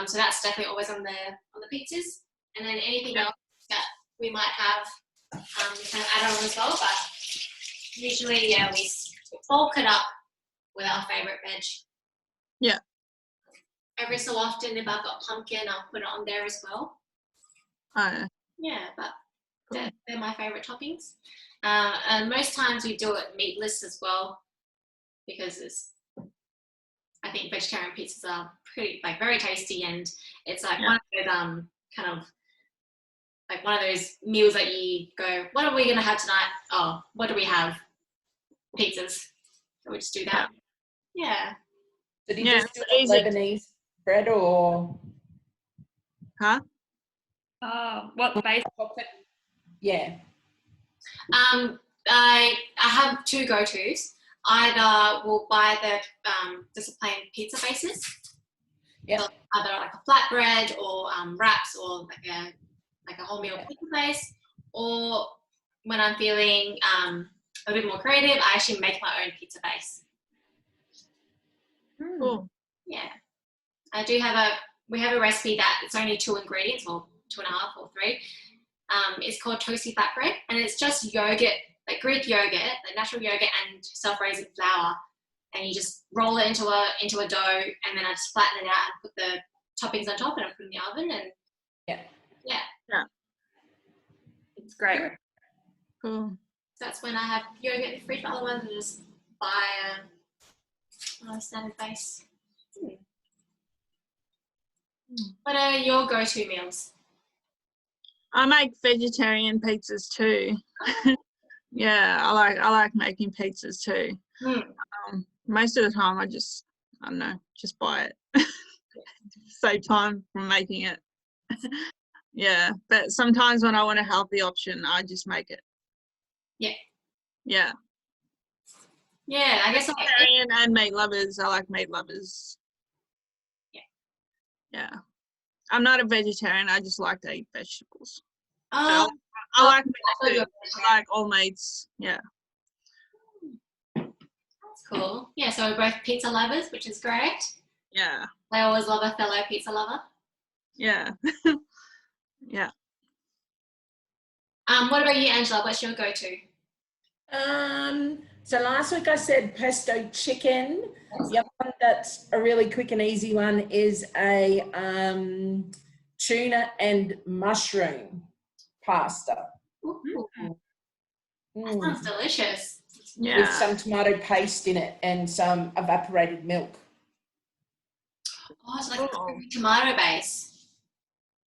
So that's definitely always on the pizzas, and then anything else that we might have, we can add on as well. But usually, yeah, we bulk it up with our favorite veg.
Yeah.
Every so often, if I've got pumpkin, I'll put it on there as well. Yeah, but they're my favorite toppings. And most times we do it meatless as well, because I think vegetarian pizzas are pretty, like, very tasty, and it's like one of those kind of like one of those meals that you go, what are we gonna have tonight? Oh, what do we have? Pizzas. So we just do that. Yeah.
Did you just do Lebanese bread or?
Huh?
What base?
Yeah.
I have two go-tos. Either we'll buy the just a plain pizza bases.
Yeah.
So either like a flatbread or wraps, or like a wholemeal pizza base. Or when I'm feeling a bit more creative, I actually make my own pizza base.
Cool.
Yeah. I do have we have a recipe that it's only 2 ingredients, or 2.5 or 3. It's called toasty flatbread, and it's just yogurt, like Greek yogurt, like natural yogurt and self-raising flour, and you just roll it into a dough, and then I just flatten it out and put the toppings on top, and I put it in the oven, and yeah,
it's great.
Cool.
So that's when I have yogurt in the fridge. Otherwise, I just buy a standard base. What are your go-to meals?
I make vegetarian pizzas too. Yeah, I like making pizzas too. Most of the time I don't know, just buy it. Save time from making it. Yeah, but sometimes when I want a healthy option, I just make it.
Yeah.
Yeah.
Yeah, I guess
vegetarian and meat lovers. I like meat lovers.
Yeah.
Yeah. I'm not a vegetarian. I just like to eat vegetables.
I
like meat too. I like all meats. Yeah.
That's cool. Yeah, so we're both pizza lovers, which is great.
Yeah.
I always love a fellow pizza lover.
Yeah. Yeah.
What about you, Angela? What's your go-to?
So last week I said pesto chicken. The other one that's a really quick and easy one is a tuna and mushroom pasta.
Ooh, that sounds delicious.
Yeah.
With some tomato paste in it and some evaporated milk.
Oh, it's like a tomato base.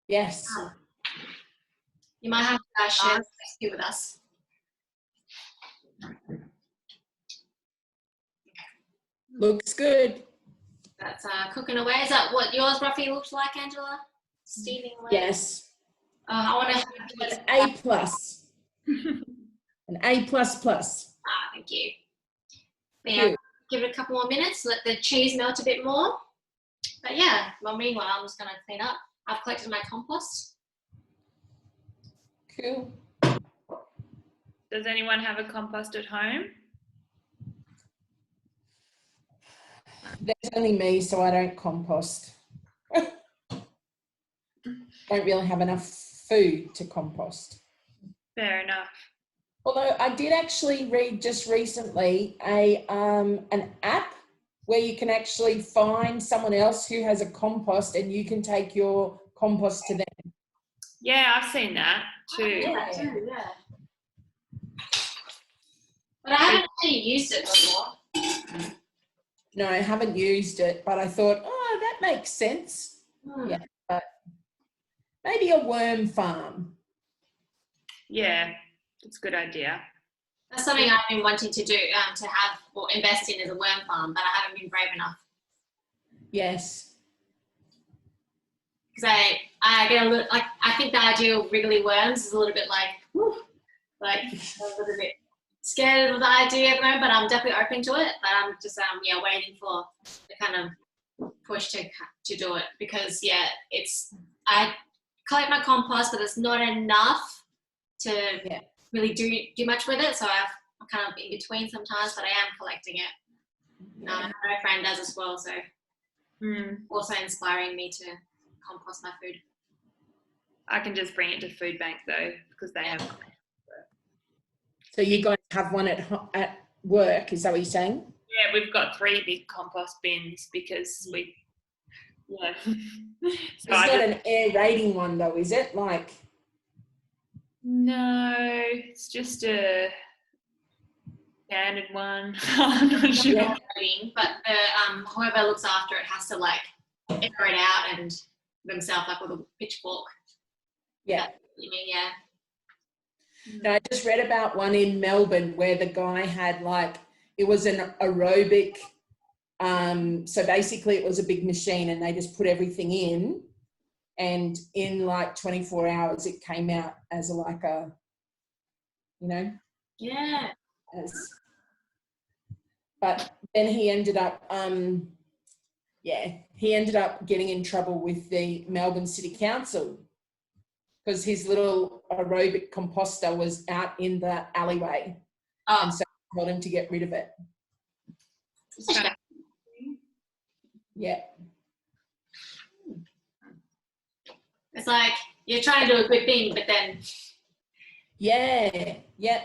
Yes.
You might have to share the recipe with us.
Looks good.
That's cooking away. Is that what yours roughly looks like, Angela? Steaming away?
Yes.
I want to
an A+. An A++.
Thank you. Yeah, give it a couple more minutes, let the cheese melt a bit more. But yeah, well, meanwhile, I'm just going to clean up. I've collected my compost.
Cool.
Does anyone have a compost at home?
There's only me, so I don't compost. Don't really have enough food to compost.
Fair enough.
Although I did actually read just recently an app where you can actually find someone else who has a compost and you can take your compost to them.
Yeah, I've seen that too.
Yeah. But I haven't actually used it before.
No, I haven't used it, but I thought, oh, that makes sense. Yeah, but maybe a worm farm.
Yeah, it's a good idea.
That's something I've been wanting to do, to have or invest in as a worm farm, but I haven't been brave enough.
Yes.
because I get a little like I think the idea of wriggly worms is a little bit like like a little bit scared of the idea at the moment, but I'm definitely open to it. But I'm just waiting for the kind of push to do it, because I collect my compost, but it's not enough to really do much with it. So I'm kind of in between sometimes, but I am collecting it. My friend does as well, so also inspiring me to compost my food.
I can just bring it to Foodbank though, because they have.
So you guys have one at work, is that what you're saying?
Yeah, we've got 3 big compost bins because we. Yeah.
It's not an air rating one though, is it? Like.
No, it's just a standard one. I'm not sure.
Yeah. But whoever looks after it has to like air it out and themselves like with a pitchfork.
Yeah.
You mean, yeah.
No, I just read about one in Melbourne where the guy had it was an aerobic, so basically it was a big machine and they just put everything in, and in 24 hours it came out as but then he ended up getting in trouble with the Melbourne City Council because his little aerobic composter was out in the alleyway. And so I told him to get rid of it. Yeah.
It's like you're trying to do a good thing, but then.
Yeah.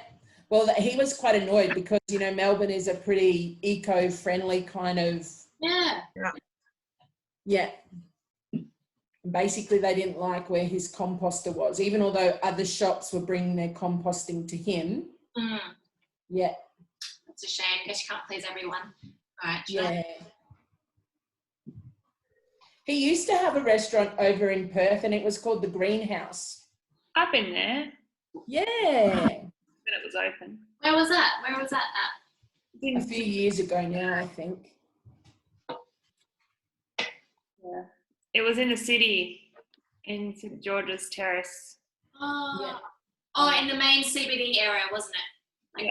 Well, he was quite annoyed because, Melbourne is a pretty eco-friendly kind of. Yeah. Basically, they didn't like where his composter was, even although other shops were bringing their composting to him. Yeah.
That's a shame. I guess you can't please everyone. Right.
Yeah. He used to have a restaurant over in Perth and it was called the Greenhouse.
I've been there.
Yeah.
When it was open.
Where was that at?
A few years ago now, I think.
Yeah. It was in the city, in St George's Terrace.
In the main CBD area, wasn't it?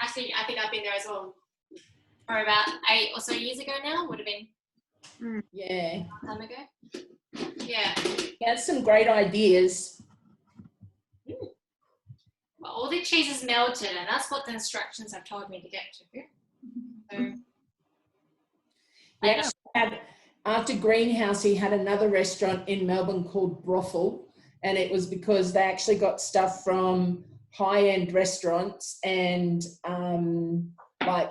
Actually, I think I've been there as well. For about 8 or so years ago now, would have been.
Yeah.
A long time ago. Yeah.
He has some great ideas.
Well, all the cheese is melted, and that's what the instructions have told me to get to. So,
after Greenhouse, he had another restaurant in Melbourne called Brothel, and it was because they actually got stuff from high-end restaurants and like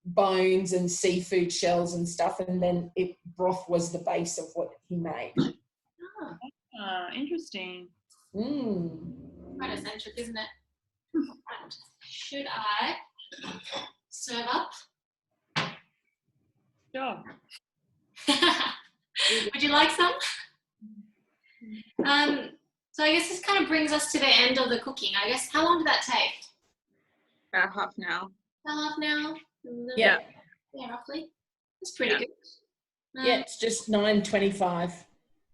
bones and seafood shells and stuff, and then broth was the base of what he made.
Interesting.
Quite eccentric, isn't it? Right. Should I serve up?
Sure.
Would you like some? So I guess this kind of brings us to the end of the cooking. I guess, how long did that take?
About half an hour.
About half an hour?
Yeah.
Yeah, roughly. That's pretty good.
It's just 9:25.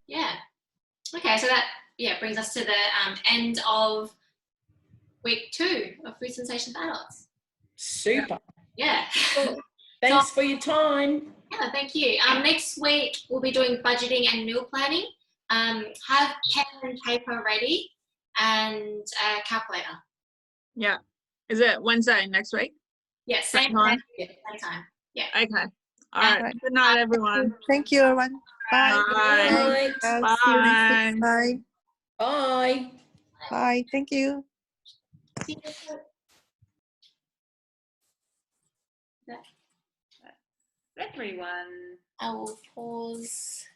Yeah. Okay, so that brings us to the end of week 2 of Food Sensations for Adults.
Super.
Yeah.
Thanks for your time.
Yeah, thank you. Next week we'll be doing budgeting and meal planning. Have pen and paper ready and a calculator.
Yeah. Is it Wednesday next week?
Yeah, same time. Same time. Yeah.
Okay. All right. Good night, everyone.
Thank you, everyone. Bye.
Bye.
I'll see you next week. Bye.
Bye.
Bye. Thank you.
See you.
Everyone.
I will pause.